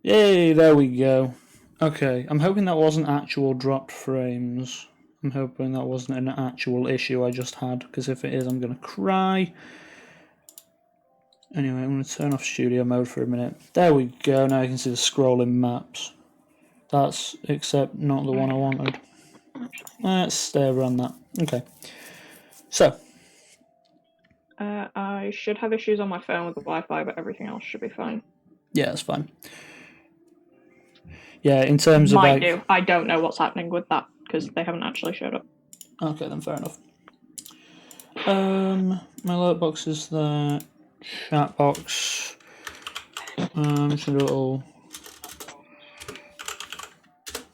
Yay, there we go. Okay, I'm hoping that wasn't actual dropped frames. I'm hoping that wasn't an actual issue I just had, because if it is, I'm going to cry. Anyway, I'm going to turn off studio mode for a minute. There we go, now you can see the scrolling maps. That's, except not the one I wanted. Let's stay around that. Okay. So. I should have issues on my phone with the Wi-Fi, but everything else should be fine. Yeah, that's fine. Yeah, in terms of Might do. I don't know what's happening with that, because they haven't actually showed up. Okay, then fair enough. My alert box is there. Chat box. Just a little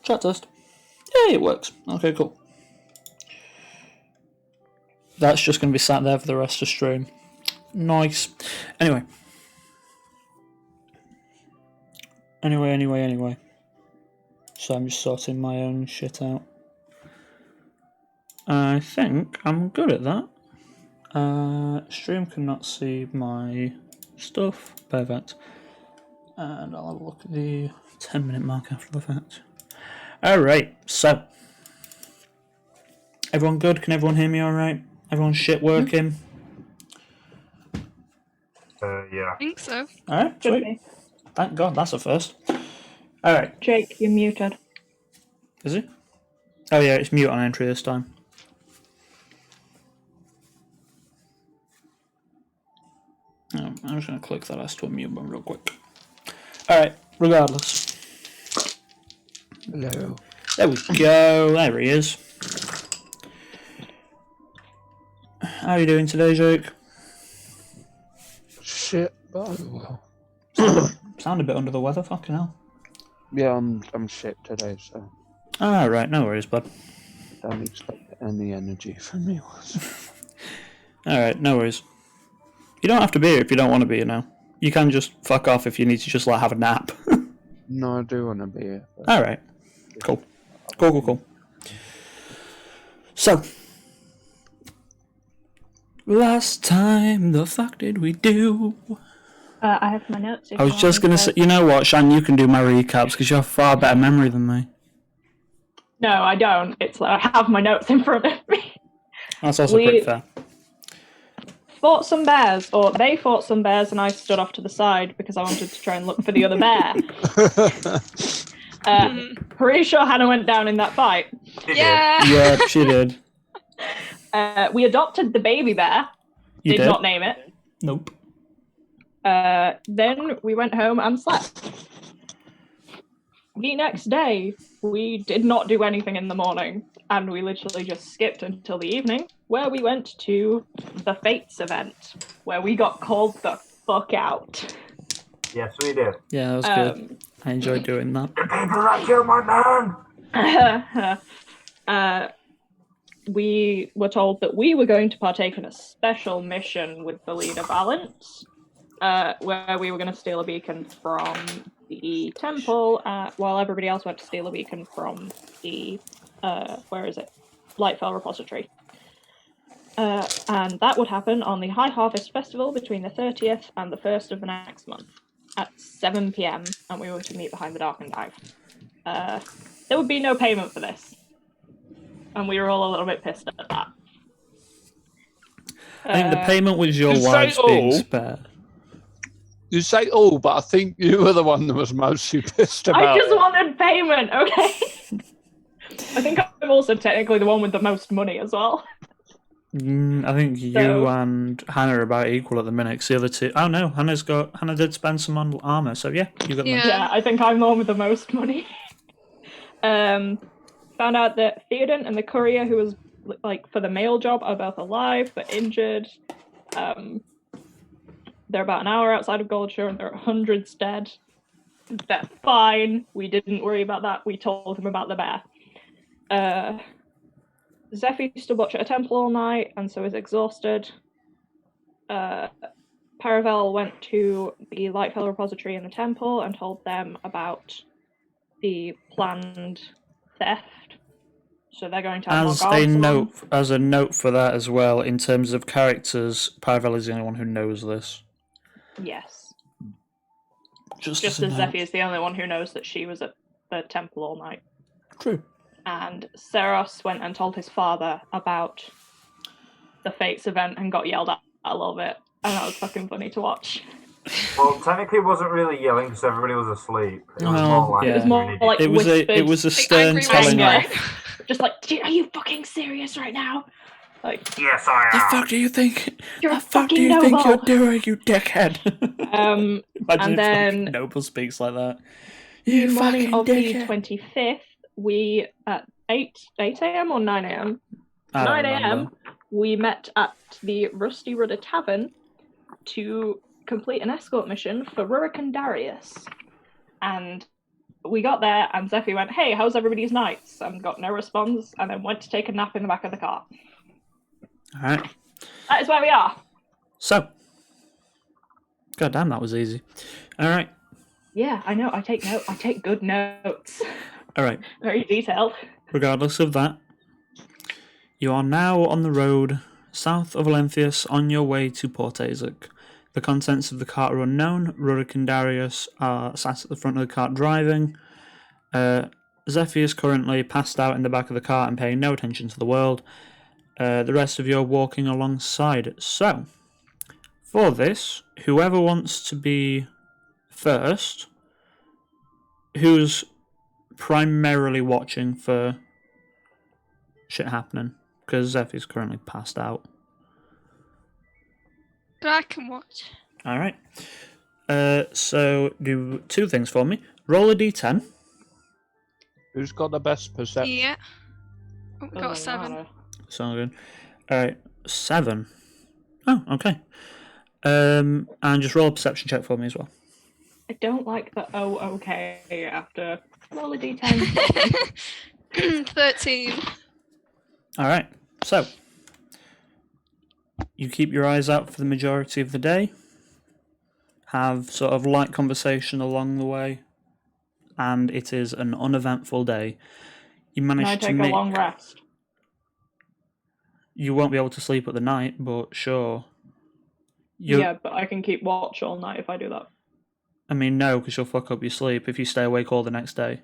chat test. Yay, it works. Okay, cool. That's just going to be sat there for the rest of the stream. Nice. Anyway. So I'm just sorting my own shit out. I think I'm good at that. Stream cannot see my stuff. Perfect. And I'll have a look at the 10-minute mark after the fact. Alright, so. Everyone good? Can everyone hear me alright? Everyone's shit working? Yeah. I think so. Alright, sweet. Thank God, that's a first. Alright. Jake, you're muted. Is he? Oh yeah, it's mute on entry this time. Oh, I'm just going to click that as to a mute button real quick. Alright, regardless. Hello. There we go, there he is. How are you doing today, Jake? Shit, but well. Sound a bit under the weather, fucking hell. Yeah, I'm shit today, so Alright, no worries, bud. don't expect any energy from me. Alright, no worries. You don't have to be here if you don't want to be here now. You can just fuck off if you need to just like have a nap. No, I do want to be here. Alright. Cool. Cool. So. Last time, the fuck did we do? I have my notes. I was just going to say, you know what, Shan, you can do my recaps because you have far better memory than me. No, I don't. It's I have my notes in front of me. That's also pretty fair. Fought some bears, or they fought some bears, and I stood off to the side because I wanted to try and look for the other bear. Pretty sure Hannah went down in that fight. Yeah. Yeah, she did. We adopted the baby bear. You did not name it. Nope. Then we went home and slept. The next day, we did not do anything in the morning, and we literally just skipped until the evening, where we went to the Fates event, where we got called the fuck out. Yes, we did. Yeah, that was good. I enjoyed doing that. The people that killed my man! We were told that we were going to partake in a special mission with the leader Balance, where we were going to steal a beacon from the temple, while everybody else went to steal a beacon from the, Lightfell Repository. And that would happen on the High Harvest Festival between the 30th and the 1st of the next month at 7 PM, and we were to meet behind the Darkened Dive. There would be no payment for this, and we were all a little bit pissed at that. I think the payment was your wives being spare. You say all, but I think you were the one that was mostly pissed about I just wanted payment, okay? I think I'm also technically the one with the most money as well. I think you and Hannah are about equal at the minute. 'Cause the other two, oh no, Hannah did spend some on armor, so yeah, you got the money. Yeah, I think I'm the one with the most money. Found out that Theoden and the courier who was like for the mail job are both alive but injured. They're about an hour outside of Goldshire and there are hundreds dead. They're fine. We didn't worry about that. We told him about the bear. Zephyr still watched at a temple all night and so is exhausted. Paravel went to the Lightfell Repository in the temple and told them about the planned theft. So they're going to have as a note for that as well, in terms of characters, Paravel is the only one who knows this. Yes. Just as a note. Zephy is the only one who knows that she was at the temple all night. True. And Seros went and told his father about the Fates event and got yelled at a little bit. And that was fucking funny to watch. Well, technically, it wasn't really yelling because everybody was asleep. It was Well, more like yeah. It was more like It was whispered, a stern angry telling anger. off. Just like, are you fucking serious right now? Like, yes, I The am. fuck do you think? You're the a fuck do fucking you think noble. you're doing, you dickhead? um, Imagine and if then like, Noble speaks like that. the You morning fucking of the dickhead. 25th, we at 8 a.m. or 9 a.m. I don't 9 a.m. remember. we met at the Rusty Rudder Tavern to complete an escort mission for Rurik and Darius. And we got there, and Zephy went, "Hey, how's everybody's nights?" And got no response, and then went to take a nap in the back of the car. Alright. That is where we are. So. God damn, that was easy. Alright. Yeah, I know. I take good notes. Alright. Very detailed. Regardless of that, you are now on the road south of Olenthius on your way to Port Azek. The contents of the cart are unknown. Rurik and Darius are sat at the front of the cart driving. Zephy is currently passed out in the back of the cart and paying no attention to the world. The rest of you are walking alongside. So, for this, whoever wants to be first, who's primarily watching for shit happening, because Zephy's currently passed out. But I can watch. Alright. So, do two things for me. Roll a d10. Who's got the best perception? Yeah. Oh, we got a Doesn't 7. matter. Sounds good. Alright, 7. Oh, okay. And just roll a perception check for me as well. I don't like the okay after roll a d10. 13. Alright, so you keep your eyes out for the majority of the day, have sort of light conversation along the way, and it is an uneventful day. You Can I manage to take make... a long rest? You won't be able to sleep at the night, but sure. Yeah, but I can keep watch all night if I do that. I mean, no, because you'll fuck up your sleep if you stay awake all the next day.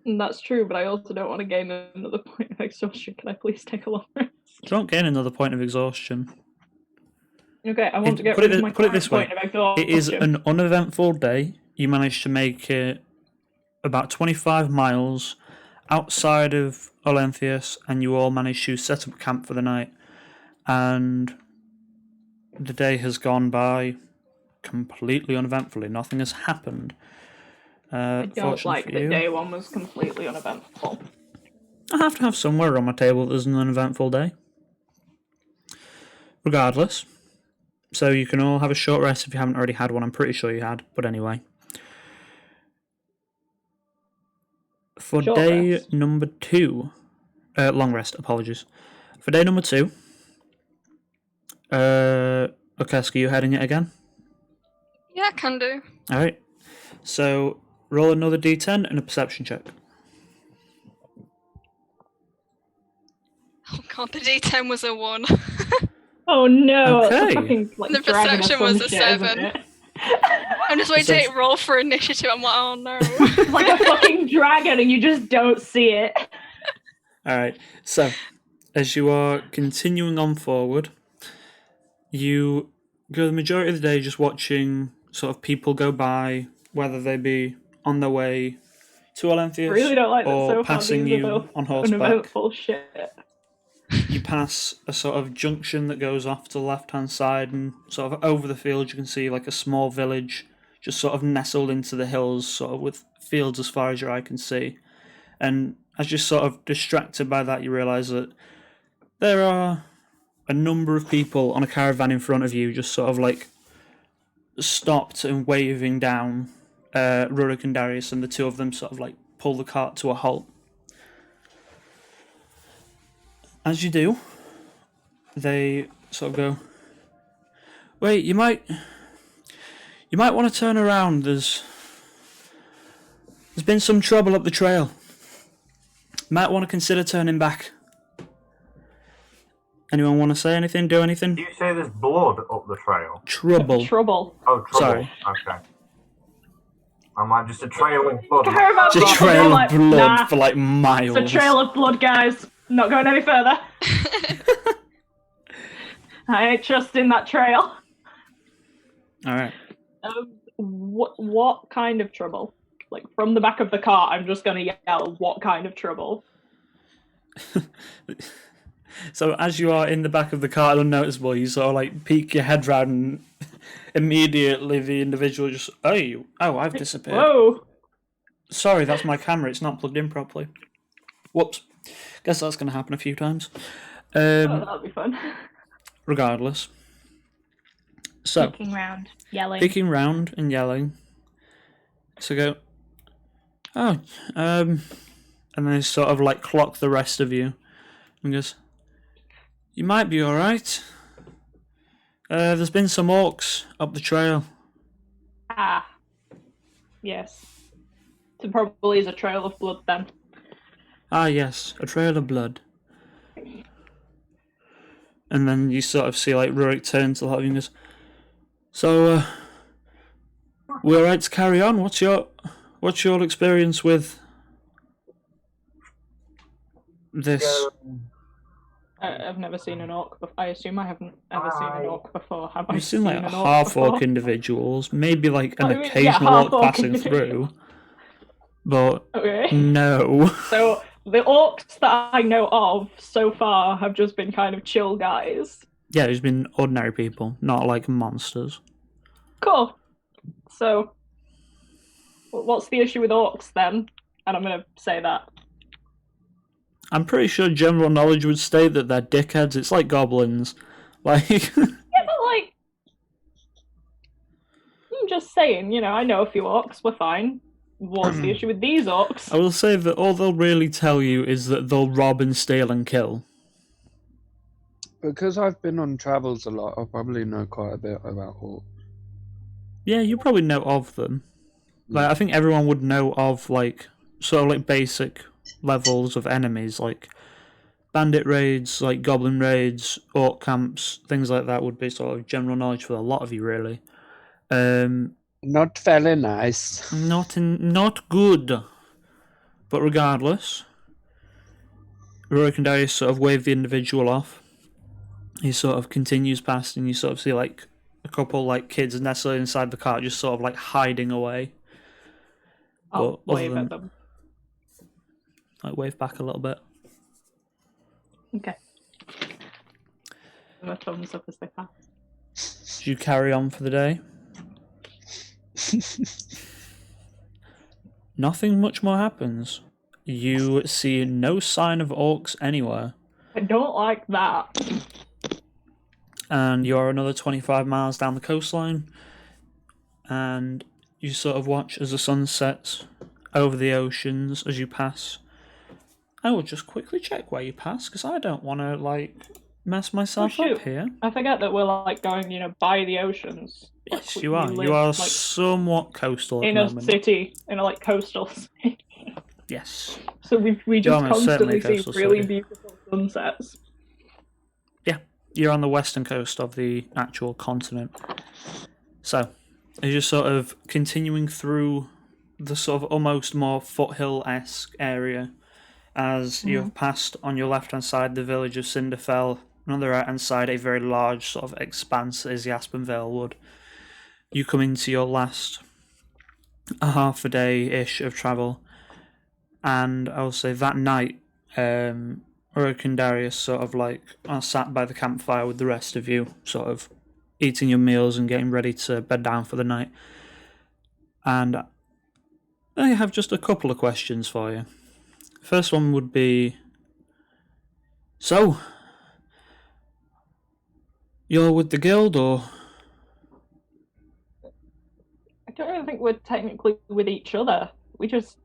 And that's true, but I also don't want to gain another point of exhaustion. Can I please take a long rest? You don't gain another point of exhaustion. Okay, I want to get Put rid it of my put it current this way. point of exhaustion. It is an uneventful day. You managed to make it about 25 miles outside of Olenthius, and you all managed to set up camp for the night. And the day has gone by completely uneventfully. Nothing has happened. I don't like that day one was completely uneventful. I have to have somewhere on my table that there's an uneventful day. Regardless. So you can all have a short rest if you haven't already had one. I'm pretty sure you had, but anyway. For Short day rest. number 2, long rest, apologies. For day number 2, okay, are you heading it again? Yeah, I can do. Alright. So, roll another d10 and a perception check. Oh god, the D10 was a 1. Oh no! It's Okay. a fucking, like, The dragon or perception some was a shit, isn't 7. it? I'm just waiting to Perception- hit roll for initiative. I'm like, oh no. It's like a fucking dragon and you just don't see it. Alright, so, as you are continuing on forward, you go the majority of the day just watching sort of people go by, whether they be on their way to I Olenthius really don't like that or so far. passing These are you both on horseback. uneventful shit. You pass a sort of junction that goes off to the left-hand side, and sort of over the field you can see like a small village just sort of nestled into the hills, sort of with fields as far as your eye can see. And as you're sort of distracted by that, you realise that there are a number of people on a caravan in front of you just sort of like stopped and waving down Rurik and Darius, and the two of them sort of like pull the cart to a halt. As you do, they sort of go, "Wait, you might want to turn around. There's been some trouble up the trail. Might want to consider turning back." Anyone want to say anything? Do Do anything? you say there's blood up the trail? Trouble. Trouble. Oh, trouble. Sorry. Okay. I might just a trail of blood. Care about Just a people trail being of like, blood nah, for like miles. it's a trail of blood, guys. Not going any further. I ain't trusting that trail. All right. What kind of trouble? Like, from the back of the car, I'm just gonna yell, what kind of trouble? So as you are in the back of the car, unnoticeable, you sort of like peek your head round, and immediately the individual just, oh, I've disappeared. Whoa! Sorry, that's my camera. It's not plugged in properly. Whoops. Guess that's going to happen a few times. Oh, that'll be fun. Regardless. So, Peeking round, yelling. peeking round and yelling. So go, and then sort of like clock the rest of you and goes, you might be alright. There's been some orcs up the trail. Ah. Yes. So probably is a trail of blood then. Ah, yes, a trail of blood. And then you sort of see like Rurik turn to the lot of you and goes, so, we're alright to carry on? What's your experience with this? I've never seen an orc before. I assume I haven't ever seen an orc before. Have I You've seen like an orc half orc before? individuals, maybe like an I mean, occasional half orc passing individual. through, but Okay. no. So the orcs that I know of so far have just been kind of chill guys. Yeah, there's been ordinary people, not like monsters. Cool. So, what's the issue with orcs then? And I'm gonna say that. I'm pretty sure general knowledge would state that they're dickheads. It's like goblins. Like, Yeah, but like, I'm just saying, you know, I know a few orcs, we're fine. What's the issue with these orcs? I will say that all they'll really tell you is that they'll rob and steal and kill. Because I've been on travels a lot, I probably know quite a bit about orcs. Yeah, you probably know of them. Like, I think everyone would know of, like, sort of like basic levels of enemies, like bandit raids, like goblin raids, orc camps, things like that would be sort of general knowledge for a lot of you, really. Not very nice. Not good. But regardless, Rurik and Darius sort of wave the individual off. He sort of continues past, and you sort of see like a couple like kids nestled inside the car, just sort of like hiding away. I'll But other wave than- at them. Like wave back a little bit. Okay. Give a thumbs up as they pass. Do you carry on for the day? Nothing much more happens. You see no sign of orcs anywhere. I don't like that. And you're another 25 miles down the coastline. And you sort of watch as the sun sets over the oceans as you pass. I will just quickly check where you pass, because I don't want to, like, mess myself Oh, shoot. up here. I forget that we're like going, you know, by the oceans. Yes, Like, you we are. live, You are like, somewhat coastal at in the a moment. city, in a like coastal city. Yes. So we just almost certainly constantly a see coastal really city. beautiful sunsets. You're on the western coast of the actual continent. So, as you're sort of continuing through the sort of almost more foothill-esque area, as you have passed on your left-hand side the village of Cinderfell, and on the right-hand side a very large sort of expanse that is the Aspenvale Wood, you come into your last half a day-ish of travel, and I will say that night, Rurik and Darius sort of like are sat by the campfire with the rest of you, sort of eating your meals and getting ready to bed down for the night. And I have just a couple of questions for you. First one would be, so, you're with the guild, or? I don't really think we're technically with each other. We just.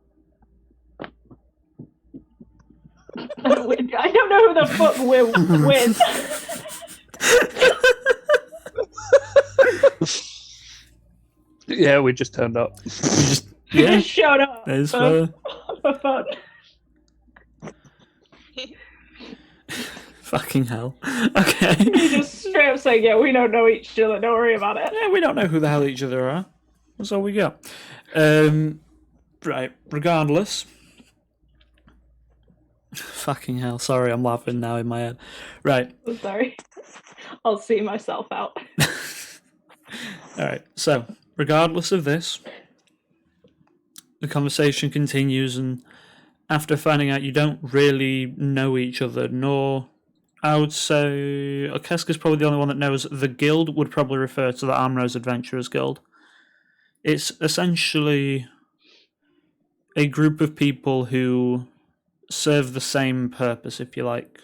I don't know who the fuck we're with. Yeah, we just turned up. We Yeah, just showed up that is for, fair. for fun. Fucking hell. Okay. You just straight up saying, yeah, we don't know each other, don't worry about it. Yeah, we don't know who the hell each other are. That's all we got. Right, regardless. Fucking hell, sorry, I'm laughing now in my head. Right. I'm sorry. I'll see myself out. Alright, so, regardless of this, the conversation continues, and after finding out you don't really know each other, nor I would say Okeska's probably the only one that knows the guild would probably refer to the Amrose Adventurers Guild. It's essentially a group of people who serve the same purpose, if you like.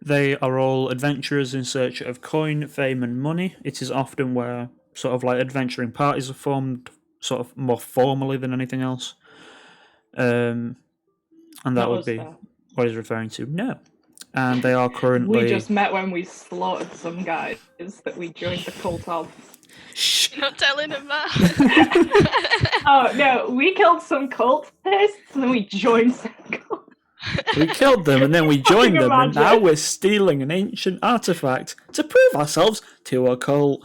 They are all adventurers in search of coin, fame, and money. It is often where sort of like adventuring parties are formed, sort of more formally than anything else. And that would be what he's referring to. No. And they are currently... We just met when we slaughtered some guys that we joined the cult of. Shh. You're not telling him that. Oh, no, we killed some cultists and then we joined some cultists. We killed them and then we joined them, and imagine. now we're stealing an ancient artifact to prove ourselves to a cult.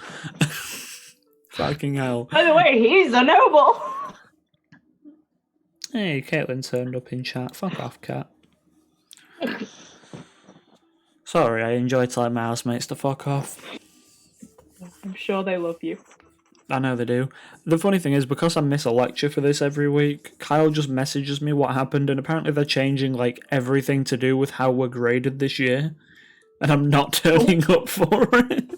Fucking hell. By the way, he's a noble. Hey, Caitlin turned up in chat. Fuck off, cat. Sorry, I enjoy telling my housemates to fuck off. I'm sure they love you. I know they do. The funny thing is, because I miss a lecture for this every week, Kyle just messages me what happened, and apparently they're changing like everything to do with how we're graded this year, and I'm not turning up for it.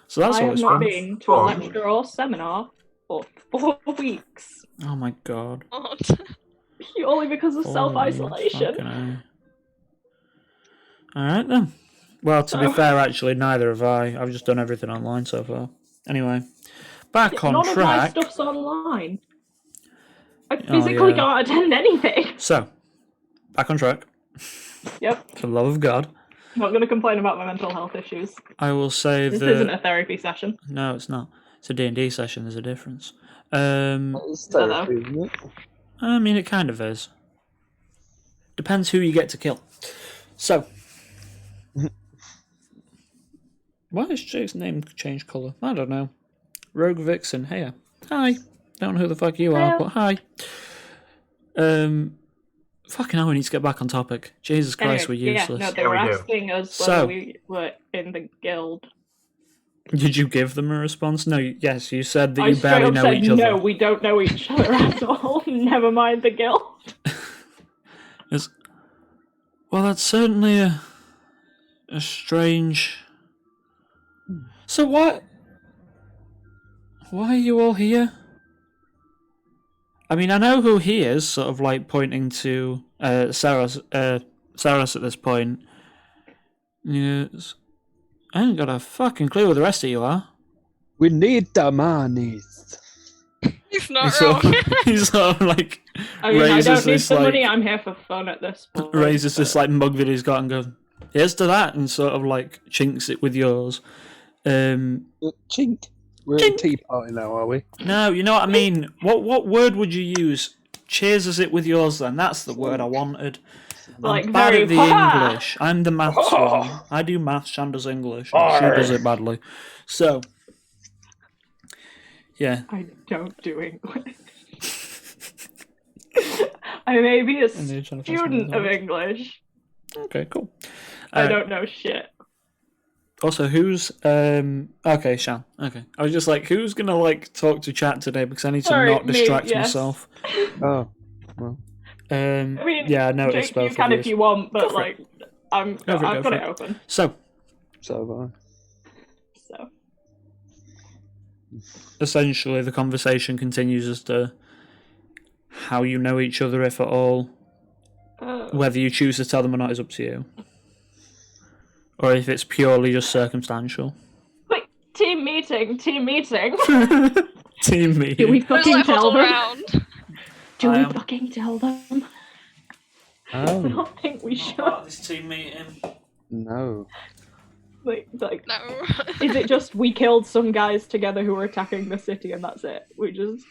So that's I have always not fun. been to a lecture or seminar for 4 weeks. Oh my god. God. Purely because of self-isolation. Alright then. Well, to be fair, actually, neither have I. I've just done everything online so far. Anyway, back on None track. of my stuff's online. I physically yeah. can't attend anything. So, back on track. Yep. For the love of God. Not going to complain about my mental health issues. I will say This that... isn't a therapy session. No, it's not. It's a D&D session, there's a difference. It's therapy, isn't it? I mean, it kind of is. Depends who you get to kill. So... Why has Jake's name changed colour? I don't know. Rogue Vixen, hey. Hi. Don't know who the fuck you are, but hi. Fucking hell, we need to get back on topic. Jesus Christ, we're useless. Yeah, no, they Yeah, were we do. asking us So- whether we were in the guild. Did you give them a response? No, yes, you said that I you straight barely up know said, each other. no, we don't know each other at all. Never mind the guild. It's... Well, that's certainly a strange... So what? Why are you all here? I mean, I know who he is, sort of like pointing to Saras at this point. Yes. I ain't got a fucking clue who the rest of you are. We need the money. He's not He's wrong. sort of, he's sort of like I mean, I raises don't need this the like money, I'm here for fun at this point. raises but- this like mug that he's got and goes, "Here's to that," and sort of like chinks it with yours. Chink. We're at a tea party now, are we? No, you know what I mean. What word would you use? Cheers it with yours then. That's the word I wanted. Like I'm bad very at the English. I'm the maths one. I do maths, Shan does English. And she does it badly. So, yeah. I don't do English. I may be a And you're trying to find student something of else. English. Okay, cool. I don't know shit. Also, who's okay, Shan. Okay, I was just like, who's gonna like talk to chat today because I need to Sorry, not distract me, yes. myself. Oh, well. I mean, Yeah, I noticed Jake, both you can of if you want, but Go for like, I've Go for it, got go it for open. So, So So essentially, the conversation continues as to how you know each other, if at all. Whether you choose to tell them or not is up to you. Or if it's purely just circumstantial. wait, team meeting. Team me. Do we There's fucking like tell all them? around. Do we I am- fucking tell them? I Oh, don't think we should. This team meeting. no. Like, No. is it just we killed some guys together who were attacking the city and that's it? We just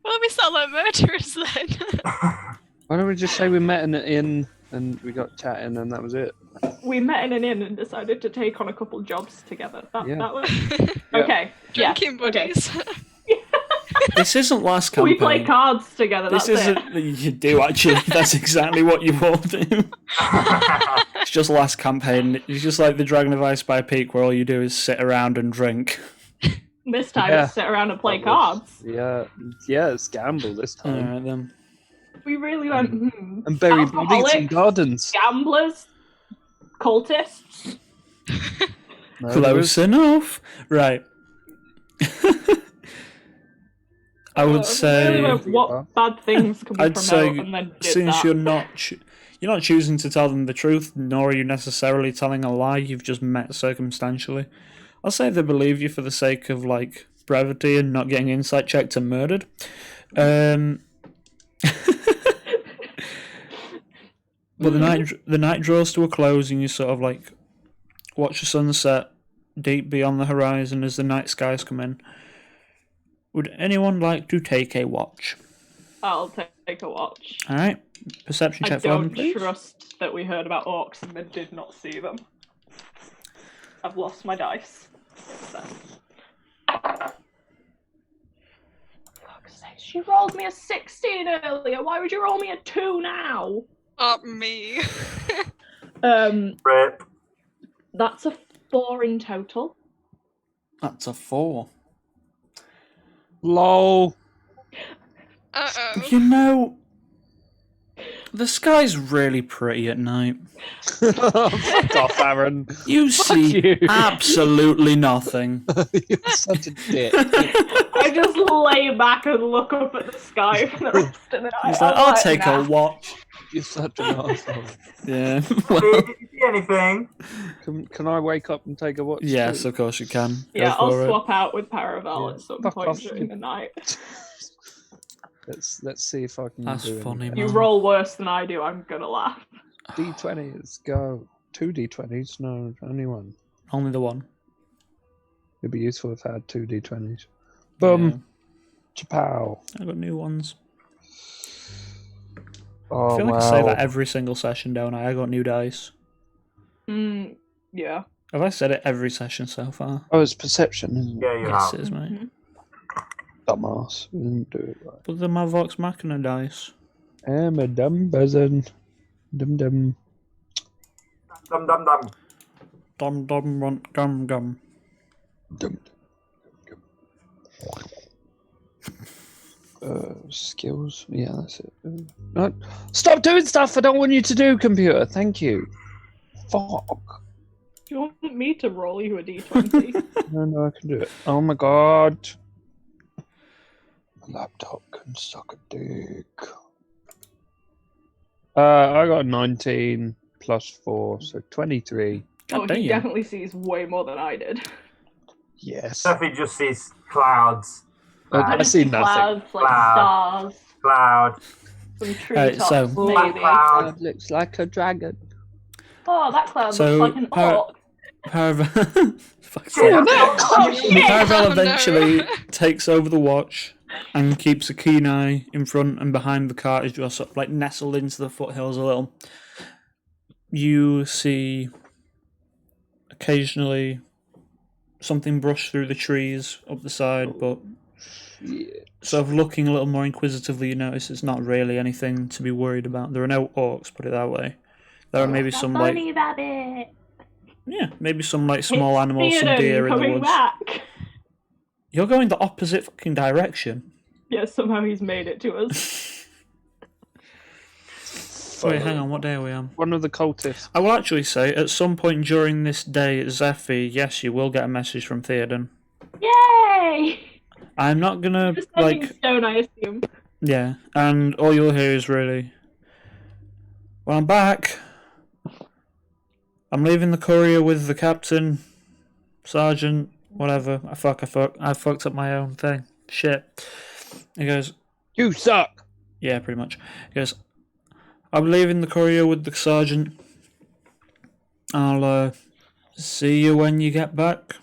Well, we sound like murderers then. Why don't we just say we met in the inn and we got chatting and that was it? we met in an inn and decided to take on a couple jobs together. That was Yeah. okay. Drinking yeah, okay. buddies. This isn't last campaign. We play cards together. This That's isn't. You do actually. That's exactly what you all do. It's just last campaign. It's just like the Dragon of Ice by Peak, where all you do is sit around and drink. This time, Yeah. it's sit around and play cards. Yeah, it's gamble this time. Alright then. We really went. And bury bodies in Alcoholics, gardens. gamblers, cultists. Close enough. Right. I would We say. really went, what bad things can we I'd promote? say And then did since that. you're not choosing to tell them the truth, nor are you necessarily telling a lie. You've just met circumstantially. I'll say they believe you for the sake of like brevity and not getting insight checked and murdered. But the night draws to a close, and you sort of like watch the sunset deep beyond the horizon as the night skies come in. Would anyone like to take a watch? I'll take a watch. All right, perception I check for 11, don't please. trust that we heard about orcs and then did not see them. I've lost my dice. So. Fuck's sake, she rolled me a 16 earlier. Why would you roll me a 2 now? Me. Rip. That's a 4 in total. That's a 4. Lol. Uh-oh. You know, the sky's really pretty at night. Fuck off, Aaron. You see you. absolutely nothing. You're such a dick. I just lay back and look up at the sky for the rest of the night. He's like, I'm I'll take nah. a watch. You're such an asshole. Yeah. Did Well, you see anything? Can I wake up and take a watch? yes, too? of course you can. Yeah, Go I'll for it. swap out with Paravel Yeah. at some Fuck point off. during the night. Let's see if I can That's do funny, anything. You man. roll worse than I do, I'm gonna laugh. D20s, go. 2 D20s? No, only one. Only the one. It'd be useful if I had 2 D20s. Boom. Chapow. Yeah, I got new ones. Oh, I feel like wow. I say that every single session, don't I? I got new dice. Yeah. Have I said it every session so far? Oh, it's perception, isn't it? Yeah, you Yes, have. it is, mate. Dumbass. We didn't do it right. But they're my Vox Machina dice. I'm a dumb buzzin'. Dum dum. Dum dum dum. Dum dum run gum gum. Dum. Skills. Yeah, that's it. No, stop doing stuff I don't want you to do, computer. Thank you. Fuck. Do you want me to roll you a d20? No, I can do it. Oh my god. My laptop can suck a dick. I got 19 plus 4, so 23. Oh, damn. he definitely sees way more than I did. Yes. Sophie just sees clouds. I just see see nothing. clouds, like Cloud. stars, Cloud. some treetops, so- maybe. Cloud. It looks like a dragon. Oh, that cloud So, looks like an orc. Paravel. Fuck's Yeah. sake. Oh shit! Paravel Oh, no. eventually takes over the watch and keeps a keen eye in front and behind the cart as you're sort of like nestled into the foothills a little. You see occasionally something brush through the trees up the side, but Yeah. sort of looking a little more inquisitively, you notice it's not really anything to be worried about. There are no orcs, put it that way. There are maybe some like maybe some like small animals, some deer in the coming woods. back. You're going the opposite fucking direction. Yeah, somehow he's made it to us. Wait, hang on, what day are we on? One of the cultists. I will actually say, at some point during this day, Zephy, yes, you will get a message from Theoden. Yay! I'm not gonna, Just sending like, stone, I assume. yeah, and all you'll hear is really, well, I'm back. I'm leaving the courier with the captain, sergeant, whatever. I fucked up my own thing. Shit. He goes, You suck. yeah, pretty much. He goes, I'm leaving the courier with the sergeant. I'll see you when you get back.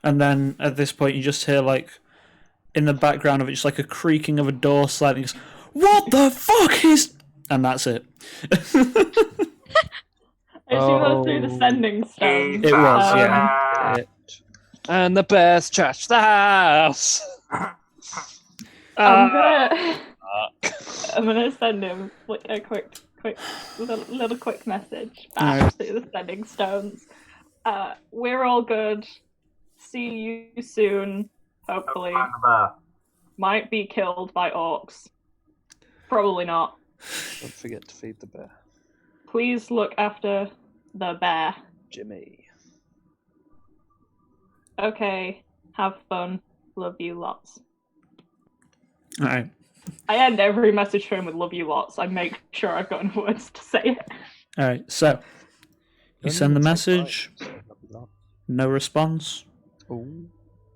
And then at this point, you just hear like in the background of it, just like a creaking of a door slightly. Goes, what the fuck is? And that's it. I assume that was through the sending stone. It was, yeah. And the bears trashed the house. I'm gonna send him a quick little quick message back Alright. through the sending stones. We're all good. See you soon. Hopefully. Might be killed by orcs. Probably not. Don't forget to feed the bear. Please look after the bear. Jimmy. Okay. Have fun. Love you lots. Alright. I end every message to him with love you lots. I make sure I've got enough words to say it. Alright, so you send the message, no response. Ooh.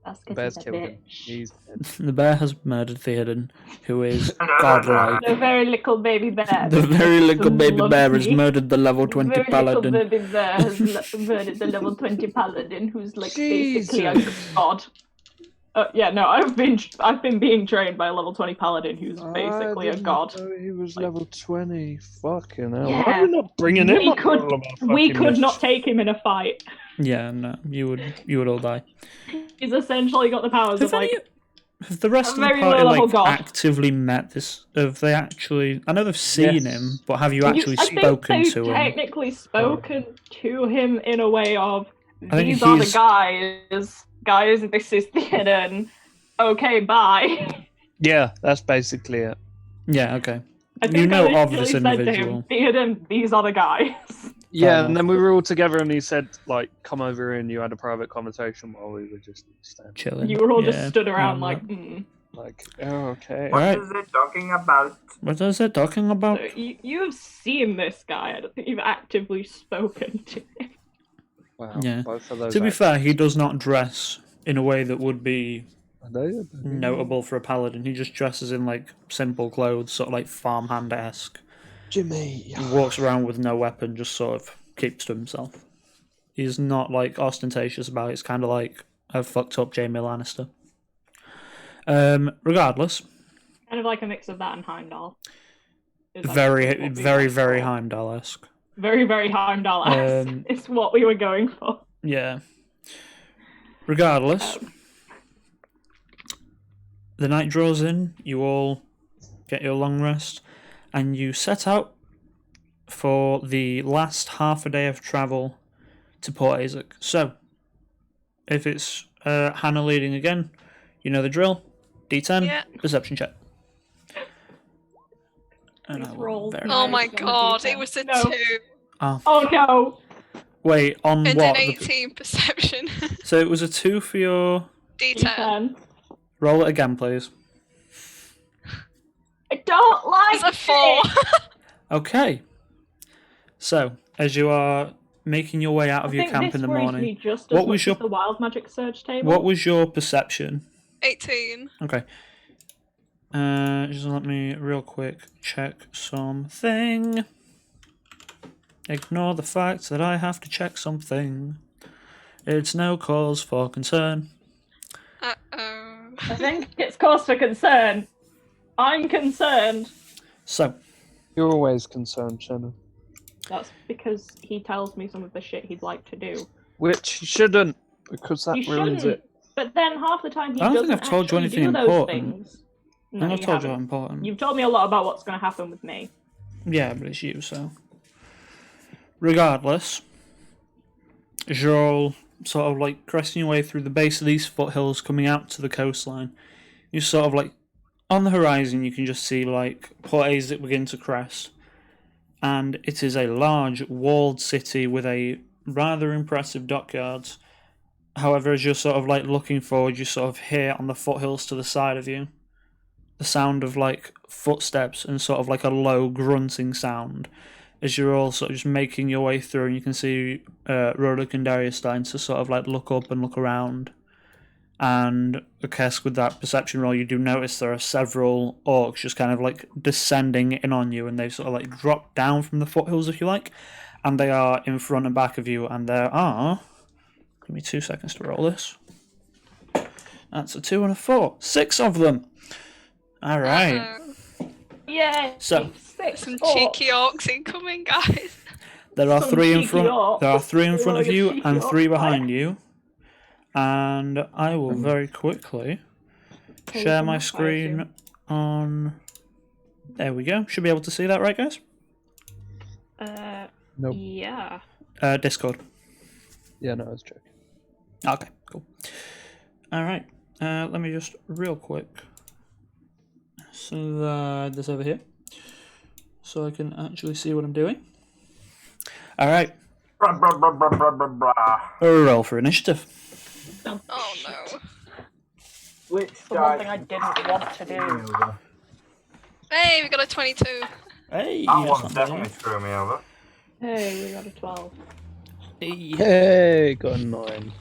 That's The bear's killed him. He's dead. The bear has murdered Theoden, who is godlike. The very little baby bear. The very little baby loves bear has me. murdered the level 20 Very paladin. little baby bear has murdered the level 20 paladin, who's like basically a Jesus. god. Yeah, no, I've been being trained by a level 20 paladin who's basically a god. He was level 20. Fucking hell. Yeah. Why are we not bringing him up? We could not take him in a fight. Yeah, no, you would all die. He's essentially got the powers of Have the rest a of the very party low-level like god. actively met this? Have they actually? I know they've seen Yes. him, but have you actually I think spoken they've to him? technically spoken to him in a way of, I think these are the he's- guys, this is Theoden, okay, bye. Yeah, that's basically it. Yeah, okay. I You think know I of this literally said to individual. him, Theoden, these are the guys. Yeah, enough. and then we were all together and he said, like, come over here and you had a private conversation while we were just standing. Chilling. You were all Yeah, just stood around yeah. like, Like, oh, okay. All right. What is it talking about? What is it talking about? So you've seen this guy, I don't think you've actively spoken to him. Wow, Yeah. both of those To be actors. fair, he does not dress in a way that would be Are they? notable for a paladin. He just dresses in like simple clothes, sort of like farmhand-esque. Jimmy. He walks around with no weapon, just sort of keeps to himself. He's not like ostentatious about it. It's kind of like a fucked up Jaime Lannister. Regardless, Kind of like a mix of that and Heimdall. Is like very, what we very, went very for. Heimdall-esque. Very, very Heimdall-esque. It's what we were going for. Yeah. Regardless, the night draws in. You all get your long rest, and you set out for the last half a day of travel to Port Isaac. So, if it's Hannah leading again, you know the drill. D10, Yeah. perception check. And I Please will roll. verify. Oh my Nice, god, yeah. it was a No. 2 Oh no! Wait, on and what? an 18 perception. So it was a 2 for your... D10. D10. Roll it again, please. I don't like It's a 4. it. Okay. So, as you are making your way out of I your think camp this in the worries morning, me just what as was much your- as the wild magic surge table. what was your perception? 18. Okay. Just let me real quick check something. Ignore the fact that I have to check something. It's no cause for concern. Uh-oh. I think it's cause for concern. I'm concerned. So, You're always concerned, Shannon. That's because he tells me some of the shit he'd like to do. Which you shouldn't, because that He ruins shouldn't. it. But then half the time he I don't think doesn't I've told you actually anything do those important. things. I No, think I've you told you how haven't. important. You've told me a lot about what's going to happen with me. Yeah, but it's you, so. Regardless, as you're all sort of like cresting your way through the base of these foothills coming out to the coastline, you sort of like, on the horizon you can just see like Port Isaac begin to crest. And it is a large walled city with a rather impressive dockyards. However, as you're sort of like looking forward, you sort of hear on the foothills to the side of you the sound of like footsteps and sort of like a low grunting sound as you're all sort of just making your way through, and you can see Roderick and Darius starting to sort of like look up and look around. And I guess with that perception roll, you do notice there are several orcs just kind of like descending in on you, and they sort of like drop down from the foothills, if you like, and they are in front and back of you, and there are... Give me 2 seconds to roll this. That's a 2 and a 4. 6 of them! Alright. Uh-oh. Yeah. So, Six Some orcs. cheeky orcs incoming, guys. There are Some 3 in cheeky front. orcs. There are 3 in front of Look at you cheeky and 3 orcs, behind you. And I will very quickly share my screen on. There we go. Should be able to see that, right, guys? Nope. Yeah. Discord. Yeah, no, I was joking. Okay, cool. All right. Let me just real quick slide this over here so I can actually see what I'm doing. All right. Blah, blah, blah, blah, blah, blah, blah. Roll for initiative. Oh no. Which The one thing I didn't want to do. over? Hey, we got a 22. Hey, That that's one's not definitely bad. screwing me over. Hey, we got a 12. Hey. Hey, got a 9.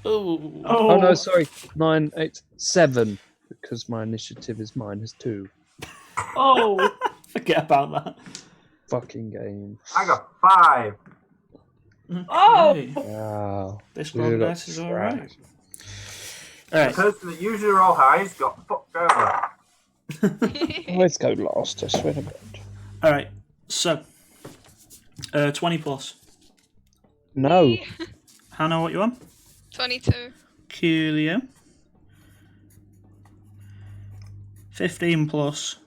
Oh. Oh no, sorry, 9, 8, 7. Because my initiative is -2. Oh! Forget about that. Fucking game. I got 5. Oh! Okay. Wow. This Dude, roll that's dice is alright. trash. The Alright. person that usually roll highs got fucked over. Let's go last, I swear to God. Alright. So 20 plus. No. Hannah, what you on? 22. Coolio. 15 plus.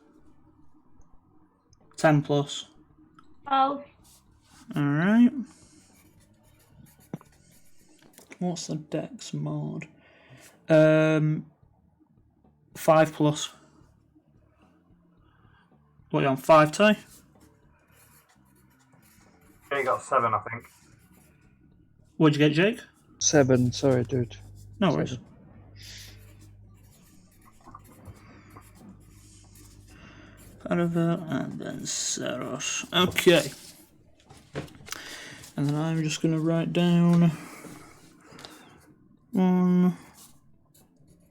10 plus. 12. Alright. What's the dex mod? 5 plus. What are you on? 5, Ty? Okay, got 7, I think. What'd you get, Jake? 7, sorry, dude. No worries. 7. Caravel and then Saros. Okay. And then I'm just going to write down 1,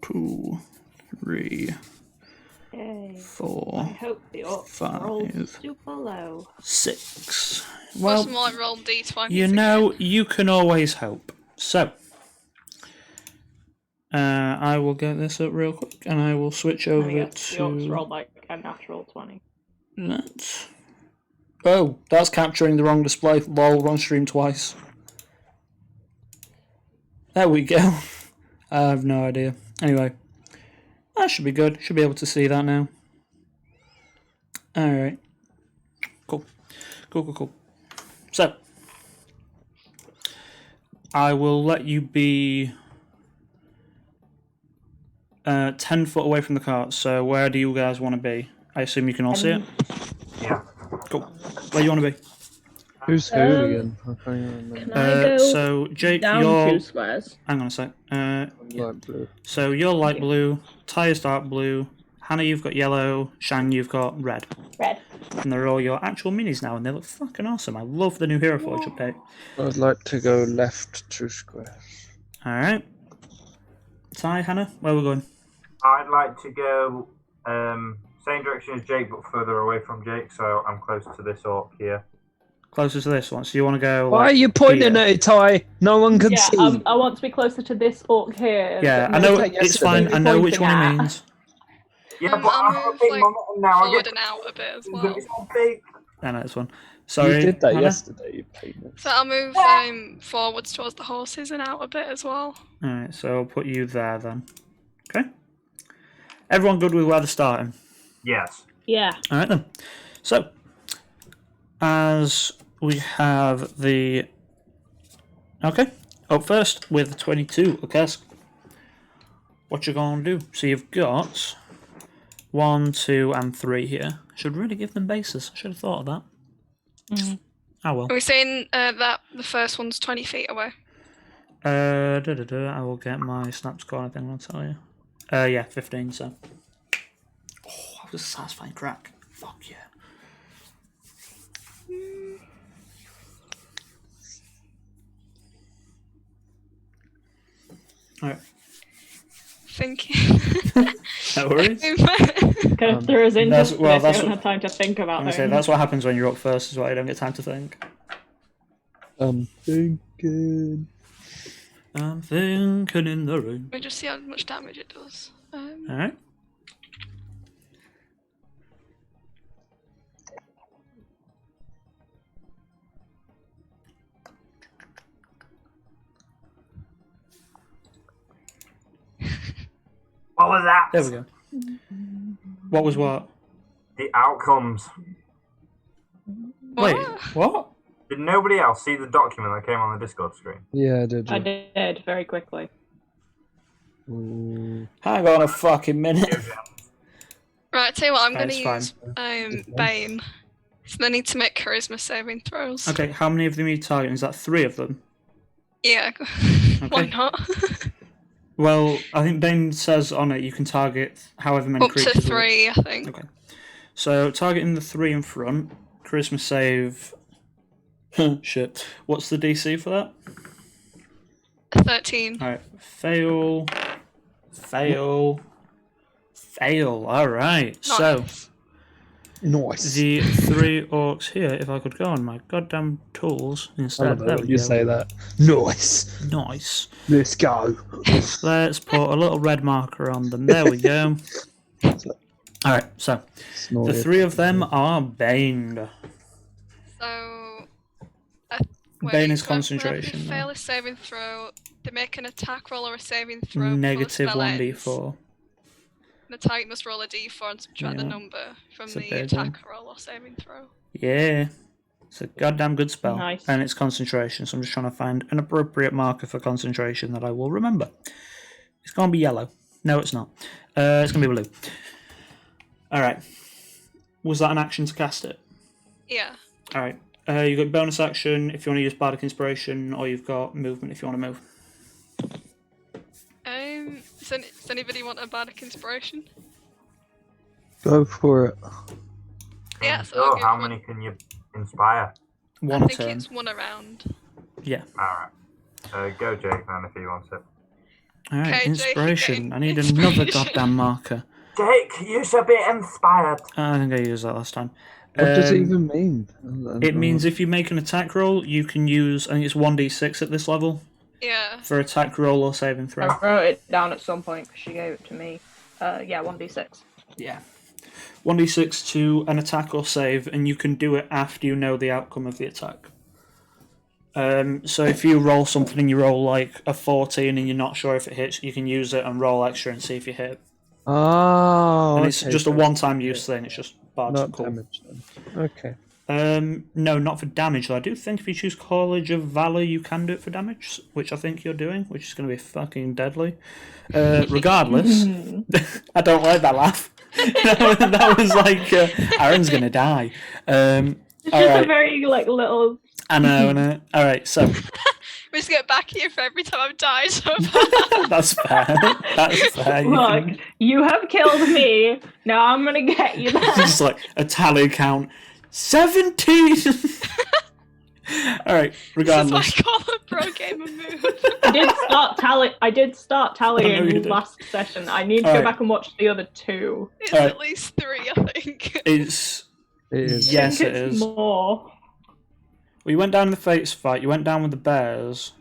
2, 3, Yay. 4, I hope the orcs rolled 5, super low. 6. Well, Well, more like roll D20. you know, you can always hope. So, I will get this up real quick and I will switch I over guess the orcs to rolled like a natural 20. that. Oh, that's capturing the wrong display. Lol, wrong stream twice. There we go. I have no idea. Anyway, that should be good. Should be able to see that now. Alright. Cool. Cool. So, I will let you be 10 foot away from the cart. So, where do you guys want to be? I assume you can all see it? Yeah. Cool. Where do you want to be? Who's who again? I can't even remember. Can I go So, Jake, down you're... 2 squares? Hang on a sec. Light blue. So you're light you. blue, Ty is dark blue, Hannah you've got yellow, Shang you've got red. Red. And they're all your actual minis now and they look fucking awesome. I love the new Hero Forge update. I'd like to go left 2 squares. Alright. Ty, Hannah, where we going? I'd like to go same direction as Jake, but further away from Jake, so I'm close to this orc here. Closer to this one. So you want to go Why like, are you pointing here? at it, Ty? No one can Yeah, see. I want to be closer to this orc here. Yeah, that I know, Mary Yes, it's fine. I know which one pointing he at. means. Yeah, but I'll I have a move, big like, momentum now. I forward get and out a bit as it's well. so big. I know this one. Sorry, You did that Hannah? yesterday, you penis. So I'll move forwards towards the horses and out a bit as well. Alright, so I'll put you there then. Okay. Everyone good with where they're starting? Yes. Yeah. Alright then. So, as we have the... Okay, up first with 22. Okay, what you gonna do? So you've got 1, 2, and 3 here. Should really give them bases. I should have thought of that. Oh well. Are we saying that the first one's 20 feet away? I will get my snap score, I think I'll tell you. Yeah, 15, so. Oh, that was a satisfying crack. Fuck yeah. Alright, Thinking. no worries. Kind of threw us into that's- this. well, I that's haven't what- had time to think about I'm gonna say, things. that's what happens when you're up first, is why you don't get time to think. I'm thinking. I'm thinking in the room. Let me just see how much damage it does. Alright. that. There we go. What was what? The outcomes. Wait, what? Did nobody else see the document that came on the Discord screen? Yeah, did you? I did very quickly. Ooh. Hang on a fucking minute. Right, tell you what, I'm going It's to fine. use Bane. So they need to make charisma saving throws. Okay, how many of them are you targeting? Is that 3 of them? Yeah, why not? Well, I think Bane says on it you can target however many Up creatures. to 3, I think. Okay. So, targeting the 3 in front, charisma save. Shit. What's the DC for that? 13. Alright, fail. Fail. Fail. Alright, so. Nice. The 3 orcs here, if I could go on my goddamn tools I instead. love it There when we you go. say that. Nice. Nice. Let's go. Let's put a little red marker on them. There we go. Alright, so. The 3 of them are baned. So. Bane is whenever concentration, they though. fail a saving throw, they make an attack roll or a saving throw. before the Negative spell ends. 1d4. The target must roll a d4 and subtract the Yeah. number from It's a the big attack roll or saving throw. Yeah. It's a goddamn good spell. Nice. And it's concentration, so I'm just trying to find an appropriate marker for concentration that I will remember. It's going to be yellow. No, it's not. It's going to be blue. Alright. Was that an action to cast it? Yeah. Alright. You've got bonus action if you want to use Bardic Inspiration, or you've got movement if you want to move. Does anybody want a bardic inspiration? Go for it. Yeah, so I'll So, give how one. many can you inspire? One I think turn. it's one around. Yeah. Alright. Go, Jake, then, if he wants it. Alright, Okay, Jake, inspiration. okay. I need another Inspiration. goddamn marker. Jake, you should be inspired. I think I used that last time. What does it even mean? I don't It know. means if you make an attack roll, you can use, I think it's 1d6 at this level, Yeah. for attack roll or saving throw. I wrote it down at some point because she gave it to me. Yeah, 1d6. Yeah. 1d6 to an attack or save, and you can do it after you know the outcome of the attack. So if you roll something and you roll like a 14 and you're not sure if it hits, you can use it and roll extra and see if you hit. Oh, And it's okay, just a so one-time use thing, it's just bards not and cool. damage then. Okay. No, not for damage though. I do think if you choose College of Valor, you can do it for damage, which I think you're doing, which is going to be fucking deadly. Regardless, I don't like that laugh. that was like, Aaron's going to die. It's All just a right. very like little. I know. All right, so We just get back here for every time I've died. that's fair. That's fair. You Look, can- you have killed me. Now I'm gonna get you back. just like a tally count. 17. All right. This is Regardless. what I call a pro gamer move. I did start I know you tallying did. last session. I need to Alright. go back and watch the other 2. It's Alright. at least 3, I think. It's It is. yes, I think it it's is. more. Well, you went down in the Fates fight. You went down with the bears.